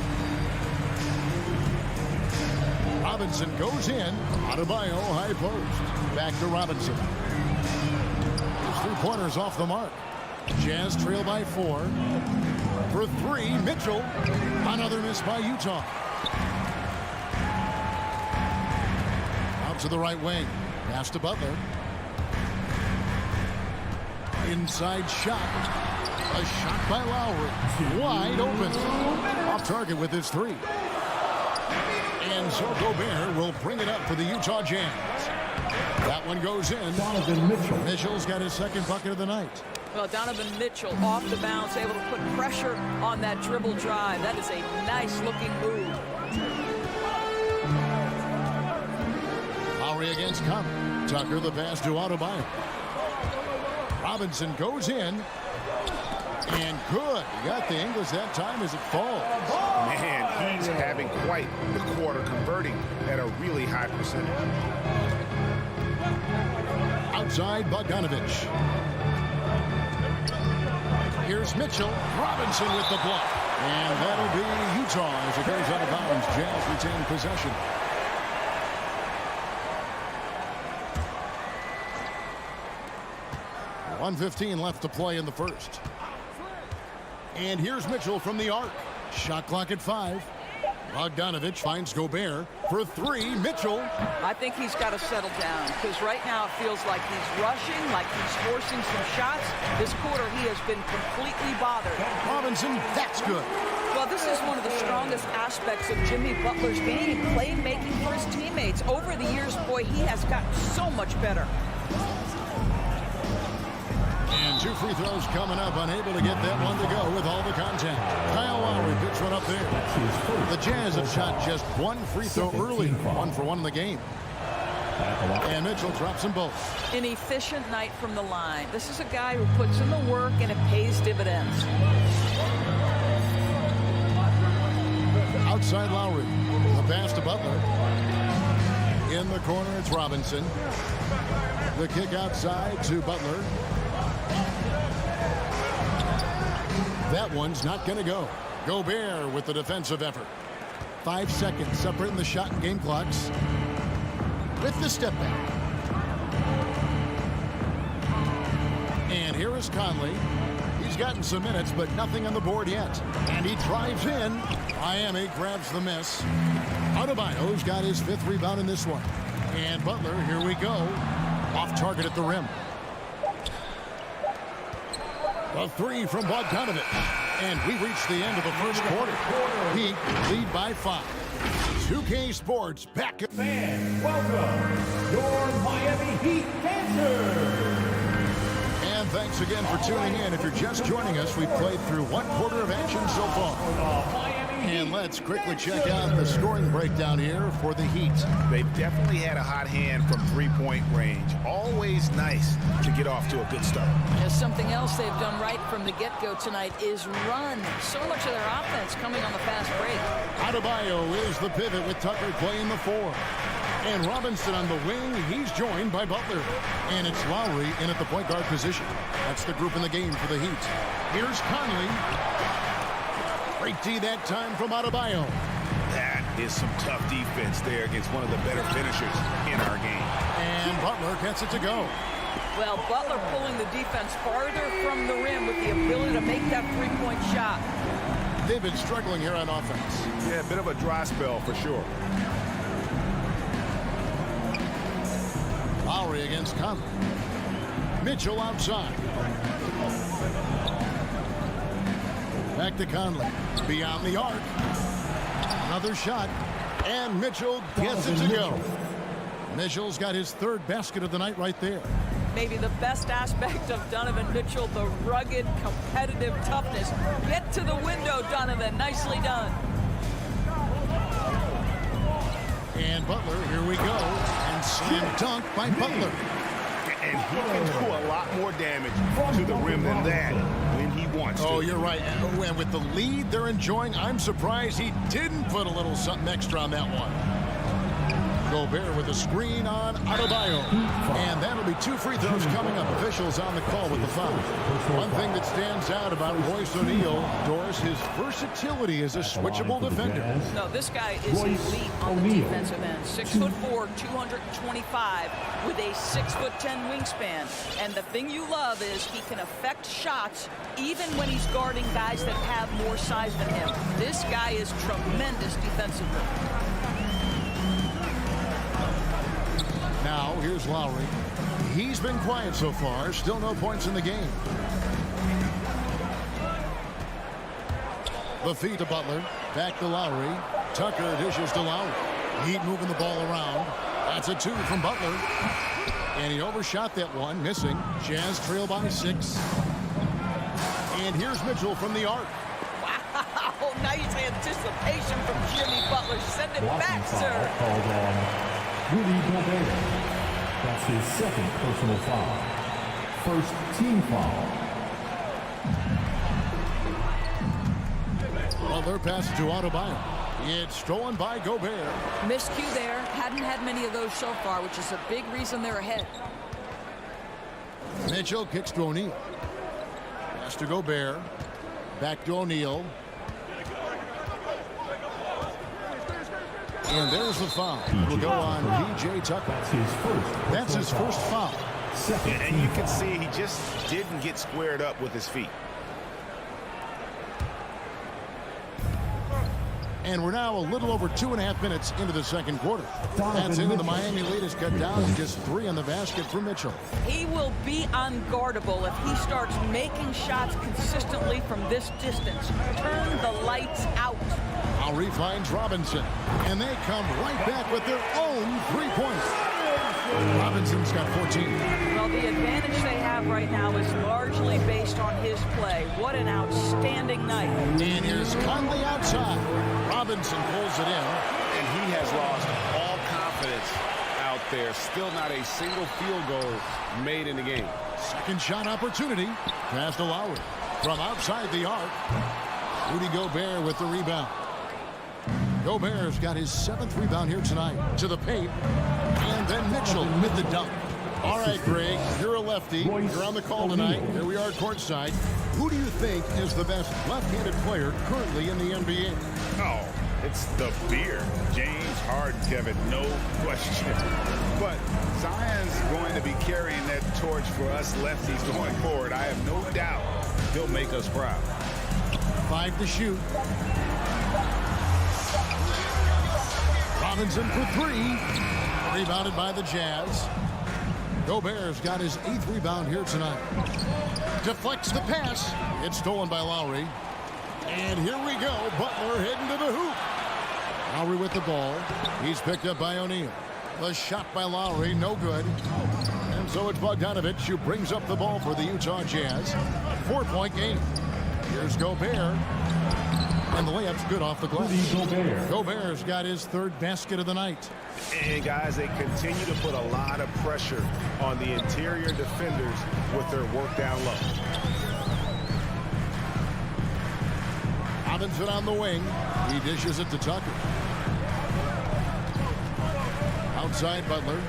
Speaker 2: Robinson goes in. Adebayo high post. Back to Robinson. 3-pointers off the mark. Jazz trail by 4. For 3, Mitchell. Another miss by Utah. Out to the right wing. Pass to Butler. Inside shot. A shot by Lowry. Wide open. Off target with his 3. And so Gobert will bring it up for the Utah Jazz. That one goes in.
Speaker 1: Donovan Mitchell.
Speaker 2: Mitchell's got his 2nd bucket of the night.
Speaker 3: Well, Donovan Mitchell off the bounce, able to put pressure on that dribble drive. That is a nice-looking move.
Speaker 2: Lowry against Conley. Tucker the pass to Adebayo. Robinson goes in. And good. He got the English that time as it falls.
Speaker 4: Man, he's having quite the quarter, converting at a really high percentage.
Speaker 2: Outside Bogdanovich. Here's Mitchell. Robinson with the block. And that'll be Utah as it goes out of bounds. Jazz retain possession. .115 left to play in the first. And here's Mitchell from the arc. Shot clock at 5. Bogdanovich finds Gobert for 3. Mitchell.
Speaker 3: I think he's got to settle down because right now it feels like he's rushing, like he's forcing some shots. This quarter he has been completely bothered.
Speaker 2: Robinson, that's good.
Speaker 3: Well, this is one of the strongest aspects of Jimmy Butler's game, playmaking for his teammates. Over the years, boy, he has gotten so much better.
Speaker 2: And 2 free throws coming up, unable to get that one to go with all the contact. Kyle Lowry picks one up there. The Jazz have shot just 1 free throw early, 1 for 1 in the game. And Mitchell drops them both.
Speaker 3: An efficient night from the line. This is a guy who puts in the work and it pays dividends.
Speaker 2: Outside Lowry. The pass to Butler. In the corner, it's Robinson. The kick outside to Butler. That one's not going to go. Gobert with the defensive effort. 5 seconds separating the shot and game clocks. With the step back. And here is Conley. He's gotten some minutes, but nothing on the board yet. And he drives in. Miami grabs the miss. Adebayo's got his 5th rebound in this one. And Butler, here we go. Off target at the rim. A 3 from Bogdanovic. And we reach the end of the first quarter. Heat lead by 5. 2K Sports back.
Speaker 1: Fans, welcome your Miami Heat dancers.
Speaker 2: And thanks again for tuning in. If you're just joining us, we've played through 1 quarter of action so far. And let's quickly check out the scoring breakdown here for the Heat.
Speaker 4: They've definitely had a hot hand from 3-point range. Always nice to get off to a good start.
Speaker 3: There's something else they've done right from the get-go tonight is run. So much of their offense coming on the fast break.
Speaker 2: Adebayo is the pivot with Tucker playing the 4. And Robinson on the wing. He's joined by Butler. And it's Lowry in at the point guard position. That's the group in the game for the Heat. Here's Conley. Great D that time from Adebayo.
Speaker 4: That is some tough defense there against one of the better finishers in our game.
Speaker 2: And Butler gets it to go.
Speaker 3: Well, Butler pulling the defense farther from the rim with the ability to make that 3-point shot.
Speaker 2: They've been struggling here on offense.
Speaker 4: Yeah, a bit of a dry spell for sure.
Speaker 2: Lowry against Conley. Mitchell outside. Back to Conley. Beyond the arc. Another shot. And Mitchell gets it to go. Mitchell's got his 3rd basket of the night right there.
Speaker 3: Maybe the best aspect of Donovan Mitchell, the rugged, competitive toughness. Get to the window, Donovan. Nicely done.
Speaker 2: And Butler, here we go. And slam dunk by Butler.
Speaker 4: And he can do a lot more damage to the rim than that when he wants to.
Speaker 2: Oh, you're right. And with the lead they're enjoying, I'm surprised he didn't put a little something extra on that one. Gobert with a screen on Adebayo. And that'll be 2 free throws coming up. Officials on the call with the foul. One thing that stands out about Royce O'Neal, Doris, his versatility as a switchable defender.
Speaker 3: No, this guy is elite on the defensive end. 6'4", 225 with a 6'10" wingspan. And the thing you love is he can affect shots even when he's guarding guys that have more size than him. This guy is tremendous defensively.
Speaker 2: Now, here's Lowry. He's been quiet so far. Still no points in the game. The feed to Butler. Back to Lowry. Tucker dishes to Lowry. Heat moving the ball around. That's a 2 from Butler. And he overshot that one, missing. Jazz trail by 6. And here's Mitchell from the arc.
Speaker 3: Wow, nice anticipation from Jimmy Butler. Send it back, sir.
Speaker 1: Called on Rudy Gobert. That's his 2nd personal foul. 1st team foul.
Speaker 2: Butler passes to Adebayo. It's stolen by Gobert.
Speaker 3: Miscue there. Hadn't had many of those so far, which is a big reason they're ahead.
Speaker 2: Mitchell kicks to O'Neal. Pass to Gobert. Back to O'Neal. And there's the foul. Will go on P.J. Tucker. That's his first foul.
Speaker 4: And you can see he just didn't get squared up with his feet.
Speaker 2: And we're now a little over 2.5 minutes into the second quarter. That's into the Miami lead is cut down to just 3 on the basket for Mitchell.
Speaker 3: He will be unguardable if he starts making shots consistently from this distance. Turn the lights out.
Speaker 2: Lowry finds Robinson. And they come right back with their own 3-pointer. Robinson's got 14.
Speaker 3: Well, the advantage they have right now is largely based on his play. What an outstanding night.
Speaker 2: And here's Conley outside. Robinson pulls it in.
Speaker 4: And he has lost all confidence out there. Still not a single field goal made in the game.
Speaker 2: Second shot opportunity. Pass to Lowry. From outside the arc. Rudy Gobert with the rebound. Gobert's got his 7th rebound here tonight. To the paint. And then Mitchell with the dunk. All right, Greg, you're a lefty. You're on the call tonight. Here we are courtside. Who do you think is the best left-handed player currently in the NBA?
Speaker 4: Oh, it's the beard. James Harden, Kevin, no question. But Zion's going to be carrying that torch for us lefties going forward. I have no doubt he'll make us proud.
Speaker 2: 5 to shoot. Robinson for 3. Rebounded by the Jazz. Gobert's got his 8th rebound here tonight. Deflects the pass. It's stolen by Lowry. And here we go. Butler heading to the hoop. Lowry with the ball. He's picked up by O'Neal. The shot by Lowry, no good. And so it's Bogdanovich who brings up the ball for the Utah Jazz. 4-point game. Here's Gobert. And the layup's good off the glass. Gobert's got his 3rd basket of the night.
Speaker 4: And guys, they continue to put a lot of pressure on the interior defenders with their work down low.
Speaker 2: Robinson on the wing. He dishes it to Tucker. Outside Butler.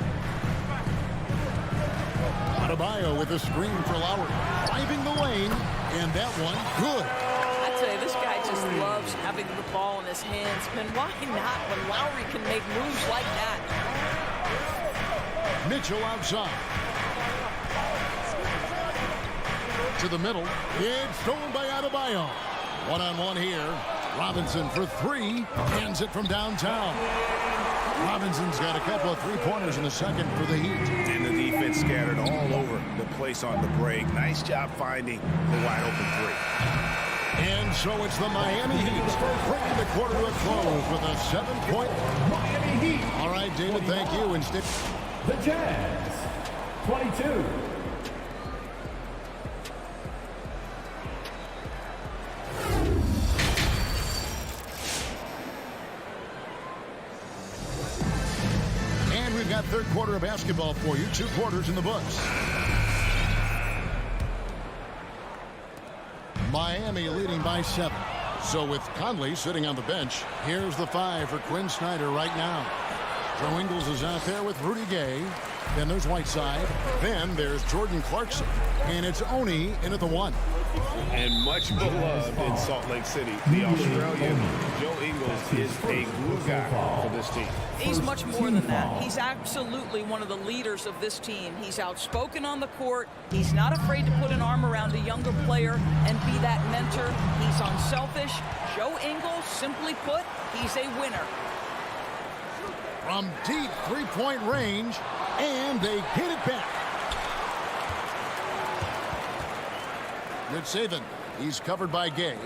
Speaker 2: Adebayo with a screen for Lowry. Driving the lane. And that one, good.
Speaker 3: I tell you, this guy just loves having the ball in his hands. And why not when Lowry can make moves like that?
Speaker 2: Mitchell outside. To the middle. It's stolen by Adebayo. One-on-one here. Robinson for 3. Hands it from downtown. Robinson's got a couple of 3-pointers in the second for the Heat.
Speaker 4: And the defense scattered all over the place on the break. Nice job finding the wide-open 3.
Speaker 2: And so it's the Miami Heat bringing the quarter to a close with a 7-point
Speaker 1: Miami Heat.
Speaker 2: All right, David, thank you. And stick.
Speaker 1: The Jazz, 22.
Speaker 2: And we've got 3rd quarter of basketball for you. 2 quarters in the books. Miami leading by 7. So with Conley sitting on the bench, here's the 5 for Quinn Snyder right now. Joe Ingles is out there with Rudy Gay. Then there's Whiteside. Then there's Jordan Clarkson. And it's Oni in at the 1.
Speaker 4: And much beloved in Salt Lake City, the Australian Joe Ingles is a glue guy for this team.
Speaker 3: He's much more than that. He's absolutely one of the leaders of this team. He's outspoken on the court. He's not afraid to put an arm around a younger player and be that mentor. He's unselfish. Joe Ingles, simply put, he's a winner.
Speaker 2: From deep 3-point range, and they get it back. Good saving. He's covered by Gay.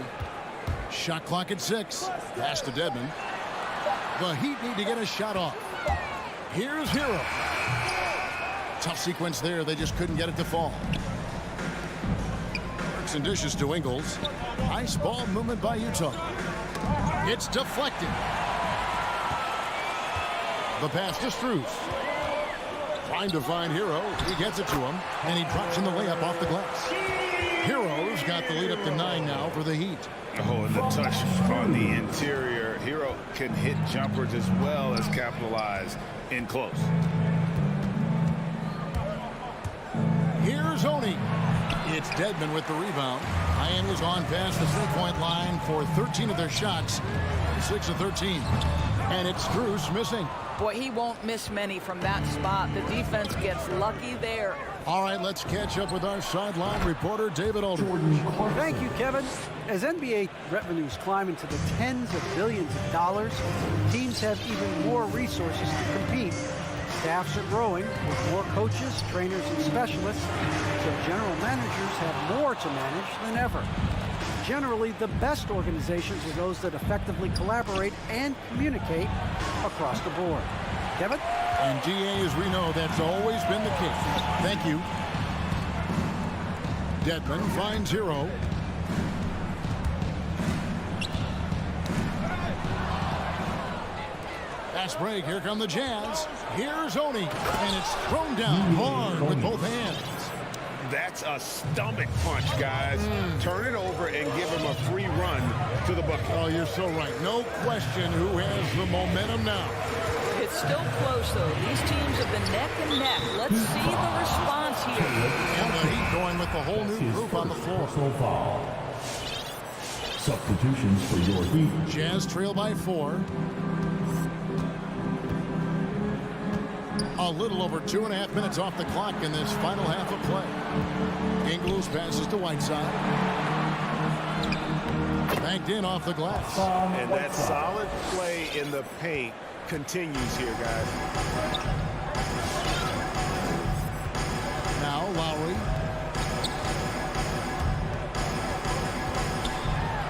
Speaker 2: Shot clock at 6. Pass to Dedmon. The Heat need to get a shot off. Here's Hero. Tough sequence there. They just couldn't get it to fall. Works and dishes to Ingles. Nice ball movement by Utah. It's deflected. The pass to Strus. Trying to find Hero. He gets it to him, and he drops in the layup off the glass. Hero's got the lead up to 9 now for the Heat.
Speaker 4: Oh, and the touch on the interior. Hero can hit jumpers as well as capitalize in close.
Speaker 2: Here's Oni. It's Dedmon with the rebound. Miami was on past the 3-point line for 13 of their shots. 6 of 13. And it's Strus missing.
Speaker 3: Boy, he won't miss many from that spot. The defense gets lucky there.
Speaker 2: All right, let's catch up with our sideline reporter, David Aldridge.
Speaker 5: Thank you, Kevin. As NBA revenues climb into the tens of billions of dollars, teams have even more resources to compete. Staffs are growing with more coaches, trainers, and specialists, so general managers have more to manage than ever. Generally, the best organizations are those that effectively collaborate and communicate across the board. Kevin?
Speaker 2: And DA, as we know, that's always been the case. Thank you. Dedmon finds Hero. Fast break. Here come the Jazz. Here's Oni. And it's thrown down hard with both hands.
Speaker 4: That's a stomach punch, guys. Turn it over and give him a free run to the bucket.
Speaker 2: Oh, you're so right. No question who has the momentum now.
Speaker 3: It's still close, though. These teams have been neck and neck. Let's see the response here.
Speaker 2: And the Heat going with the whole new group on the floor.
Speaker 1: Substitutions for your Heat.
Speaker 2: Jazz trail by 4. A little over 2.5 minutes off the clock in this final half of play. Ingles passes to Whiteside. Banked in off the glass.
Speaker 4: And that solid play in the paint continues here, guys.
Speaker 2: Now Lowry.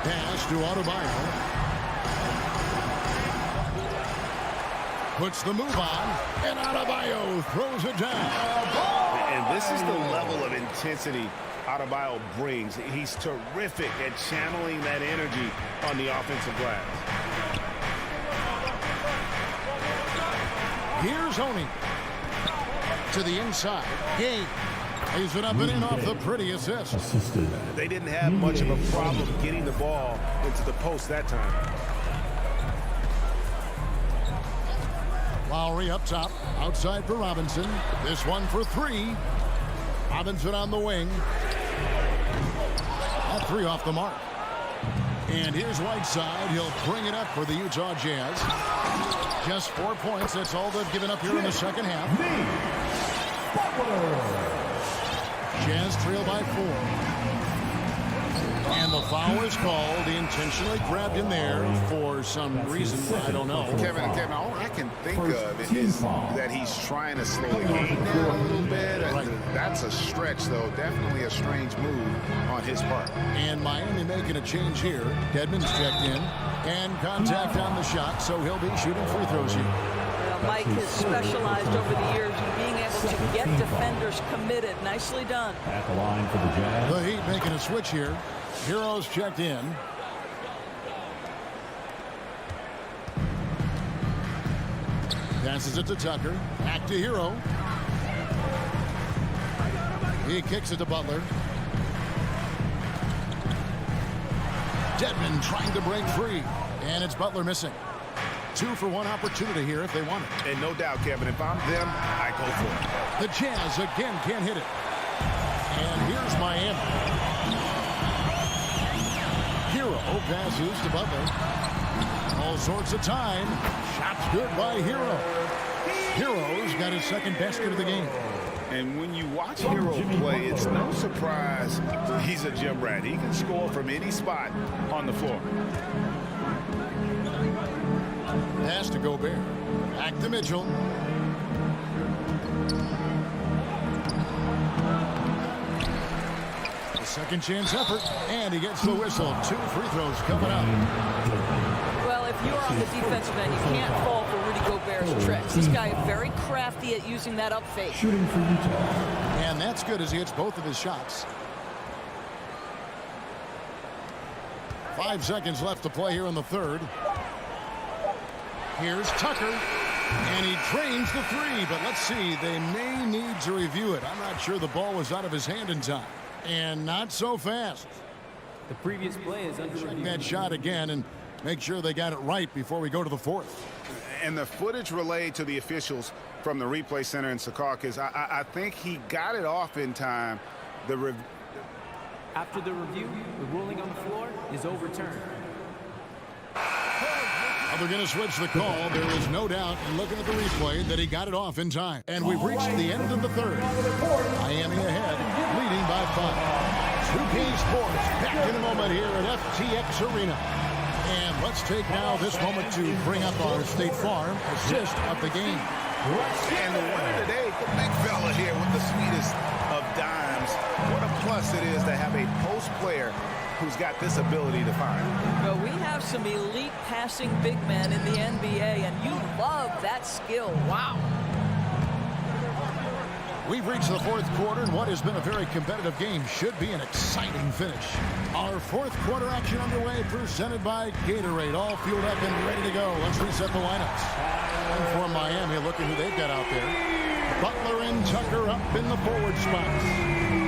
Speaker 2: Pass to Adebayo. Puts the move on, and Adebayo throws it down.
Speaker 4: And this is the level of intensity Adebayo brings. He's terrific at channeling that energy on the offensive glass.
Speaker 2: Here's Oni. To the inside. Game. Lays it up and in off the pretty assist.
Speaker 4: They didn't have much of a problem getting the ball into the post that time.
Speaker 2: Lowry up top, outside for Robinson. This one for 3. Robinson on the wing. That 3 off the mark. And here's Whiteside. He'll bring it up for the Utah Jazz. Just 4 points. That's all they've given up here in the second half. Jazz trail by 4. And the foul is called. He intentionally grabbed him there for some reason. I don't know.
Speaker 4: Kevin, all I can think of is that he's trying to slow the game down a little bit. Right. That's a stretch, though. Definitely a strange move on his part.
Speaker 2: And Miami making a change here. Dedmon's checked in. And contact on the shot, so he'll be shooting free throws here.
Speaker 3: Mike has specialized over the years in being able to get defenders committed. Nicely done.
Speaker 1: At the line for the Jazz.
Speaker 2: The Heat making a switch here. Heroes checked in. Passes it to Tucker. Back to Hero. He kicks it to Butler. Dedmon trying to break free. And it's Butler missing. 2 for 1 opportunity here if they want it.
Speaker 4: And no doubt, Kevin, if I'm them, I go for it.
Speaker 2: The Jazz again can't hit it. And here's Miami. Hero passes to Butler. All sorts of time. Shots good by Hero. Hero's got his second basket of the game.
Speaker 4: And when you watch Hero play, it's no surprise he's a gym rat. He can score from any spot on the floor.
Speaker 2: Pass to Gobert. Back to Mitchell. The second chance effort, and he gets the whistle. 2 free throws coming up.
Speaker 3: Well, if you're on the defensive end, you can't fall for Rudy Gobert's tricks. This guy is very crafty at using that up fake.
Speaker 1: Shooting for Utah.
Speaker 2: And that's good as he hits both of his shots. 5 seconds left to play here in the third. Here's Tucker, and he drains the 3, but let's see, they may need to review it. I'm not sure the ball was out of his hand in time, and not so fast.
Speaker 10: The previous play is under review.
Speaker 2: That shot again and make sure they got it right before we go to the fourth.
Speaker 4: And the footage relayed to the officials from the replay center in Secaucus, I think he got it off in time.
Speaker 10: After the review, the ruling on the floor is overturned.
Speaker 2: They're going to switch the call. There is no doubt, looking at the replay, that he got it off in time. And we've reached the end of the third. Miami ahead, leading by 5. 2K Sports back in a moment here at FTX Arena. And let's take now this moment to bring up our State Farm assist of the game.
Speaker 4: And the winner today, the big fella here with the sweetest of dimes. What a plus it is to have a post player who's got this ability to find.
Speaker 3: Well, we have some elite passing big men in the NBA, and you love that that skill. Wow.
Speaker 2: We've reached the fourth quarter, and what has been a very competitive game should be an exciting finish. Our fourth quarter action underway, presented by Gatorade. All fueled up and ready to go. Let's reset the lineups. And for Miami, look at who they've got out there. Butler and Tucker up in the forward spots.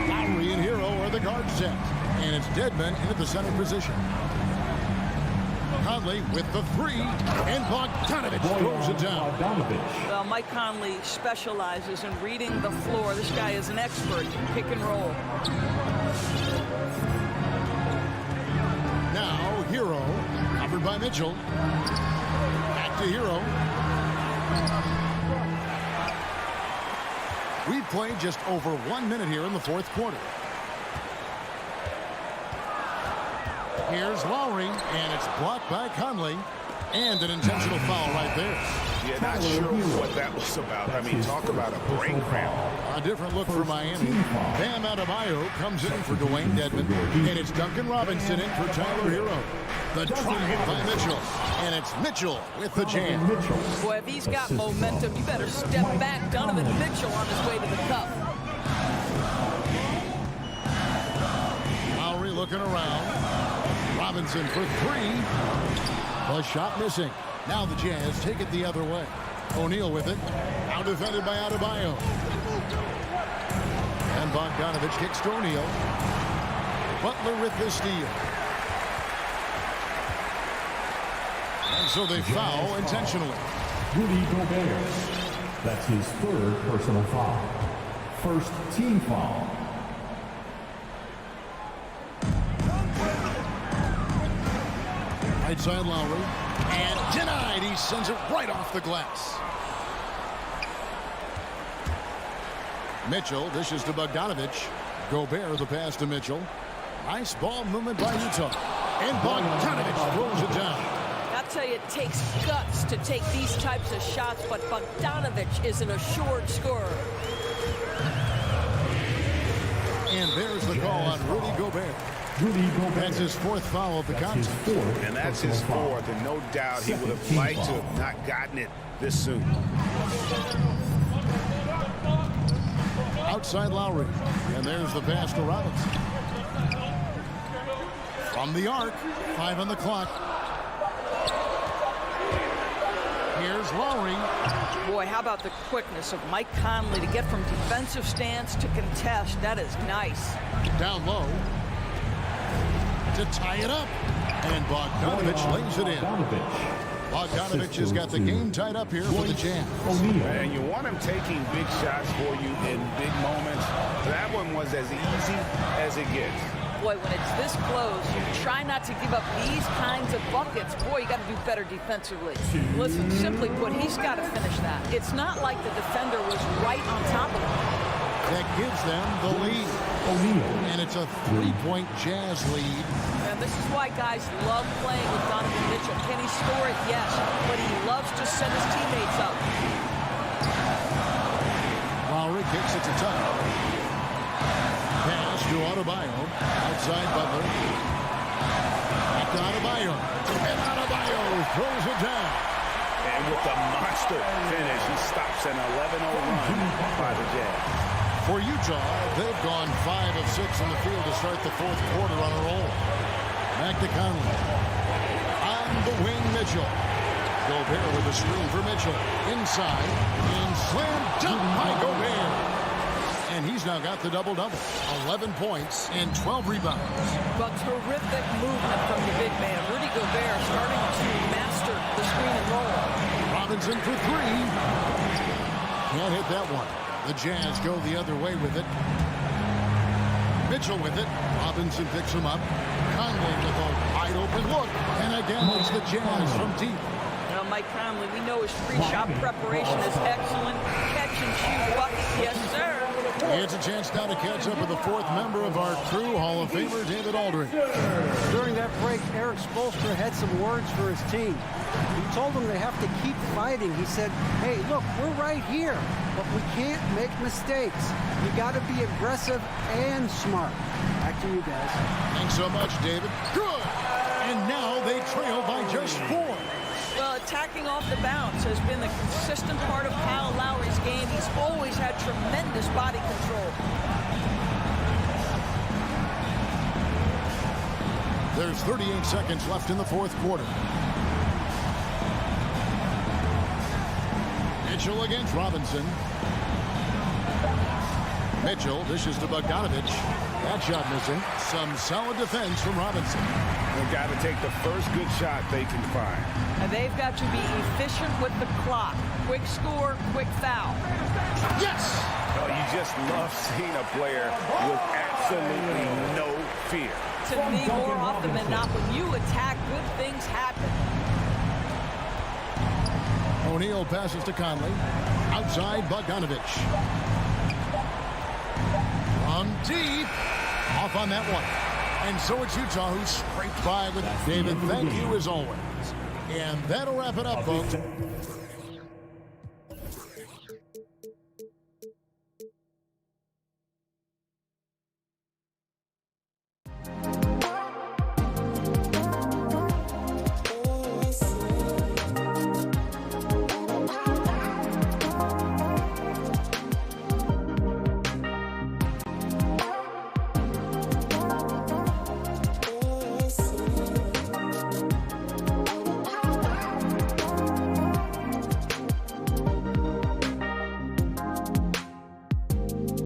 Speaker 2: Lowry and Hero are the guard set. And it's Dedmon into the center position. Conley with the three, and Bogdanovich throws it down.
Speaker 3: Well, Mike Conley specializes in reading the floor. This guy is an expert in pick and roll.
Speaker 2: Now Hero, covered by Mitchell. Back to Hero. We've played just over 1 minute here in the fourth quarter. Here's Lowry, and it's blocked by Conley. And an intentional foul right there.
Speaker 4: Yeah, not sure what that was about. I mean, talk about a brain cramp.
Speaker 2: A different look for Miami. Bam Adebayo comes in for Dwayne Dedmon. And it's Duncan Robinson in for Tyler Hero. The drive by Mitchell. And it's Mitchell with the jam.
Speaker 3: Boy, if he's got momentum, you better step back. Donovan Mitchell on his way to the cup.
Speaker 2: Lowry looking around. Robinson for three. The shot missing. Now the Jazz take it the other way. O'Neal with it. Now defended by Adebayo. And Bogdanovich kicks to O'Neal. Butler with the steal. And so they foul intentionally.
Speaker 1: Rudy Gobert. That's his third personal foul. First team foul.
Speaker 2: Right side Lowry. And denied. He sends it right off the glass. Mitchell dishes to Bogdanovich. Gobert the pass to Mitchell. Nice ball movement by Utah. And Bogdanovich throws it down.
Speaker 3: I'll tell you, it takes guts to take these types of shots, but Bogdanovich is an assured scorer.
Speaker 2: And there's the call on Rudy Gobert. That's his fourth foul of the contest.
Speaker 4: And that's his fourth, and no doubt he would have liked to have not gotten it this soon.
Speaker 2: Outside Lowry. And there's the pass to Robinson. From the arc. 5 on the clock. Here's Lowry.
Speaker 3: Boy, how about the quickness of Mike Conley to get from defensive stance to contest. That is nice.
Speaker 2: Down low. To tie it up. And Bogdanovich lays it in. Bogdanovich has got the game tied up here for the Jazz.
Speaker 4: And you want him taking big shots for you in big moments. That one was as easy as it gets.
Speaker 3: Boy, when it's this close, you try not to give up these kinds of buckets. Boy, you got to do better defensively. Listen, simply put, he's got to finish that. It's not like the defender was right on top of him.
Speaker 2: That gives them the lead. And it's a 3-point Jazz lead.
Speaker 3: And this is why guys love playing with Donovan Mitchell. Can he score it? Yes. But he loves to set his teammates up.
Speaker 2: Lowry kicks it to Tucker. Pass to Adebayo. Outside Butler. Back to Adebayo. And Adebayo throws it down.
Speaker 4: And with the monster finish, he stops an 11-0 run by the Jazz.
Speaker 2: For Utah, they've gone 5 of 6 in the field to start the fourth quarter on a roll. Back to Conley. On the wing, Mitchell. Gobert with a screen for Mitchell. Inside. And slam dunk by Gobert. And he's now got the double-double. 11 points and 12 rebounds.
Speaker 3: But terrific movement from the big man. Rudy Gobert starting to master the screen and roll.
Speaker 2: Robinson for three. Can't hit that one. The Jazz go the other way with it. Mitchell with it. Robinson picks him up. Conley with a wide open look. And again, it's the Jazz from deep.
Speaker 3: Now, Mike Conley, we know his pre-shot preparation is excellent. Catch and shoot bucket. Yes, sir.
Speaker 2: It's a chance now to catch up with the fourth member of our crew, Hall of Famer David Aldridge.
Speaker 5: During that break, Eric Spoelstra had some words for his team. He told them they have to keep fighting. He said, hey, look, we're right here, but we can't make mistakes. You got to be aggressive and smart. Back to you guys.
Speaker 2: Thanks so much, David. Good. And now they trail by just 4.
Speaker 3: Well, it attacking off the bounce has been the consistent part of Kyle Lowry's game. He's always had tremendous body control.
Speaker 2: There's 38 seconds left in the fourth quarter. Mitchell against Robinson. Mitchell dishes to Bogdanovich. That shot missing. Some solid defense from Robinson.
Speaker 4: They've got to take the first good shot they can find.
Speaker 3: And they've got to be efficient with the clock. Quick score, quick foul.
Speaker 2: Yes!
Speaker 4: Oh, you just love seeing a player with absolutely no fear.
Speaker 3: To me, more often than not, when you attack, good things happen.
Speaker 2: O'Neal passes to Conley. Outside Bogdanovich. From deep. Off on that one. And so it's Utah who scraped by with David. Thank you as always. And that'll wrap it up, folks.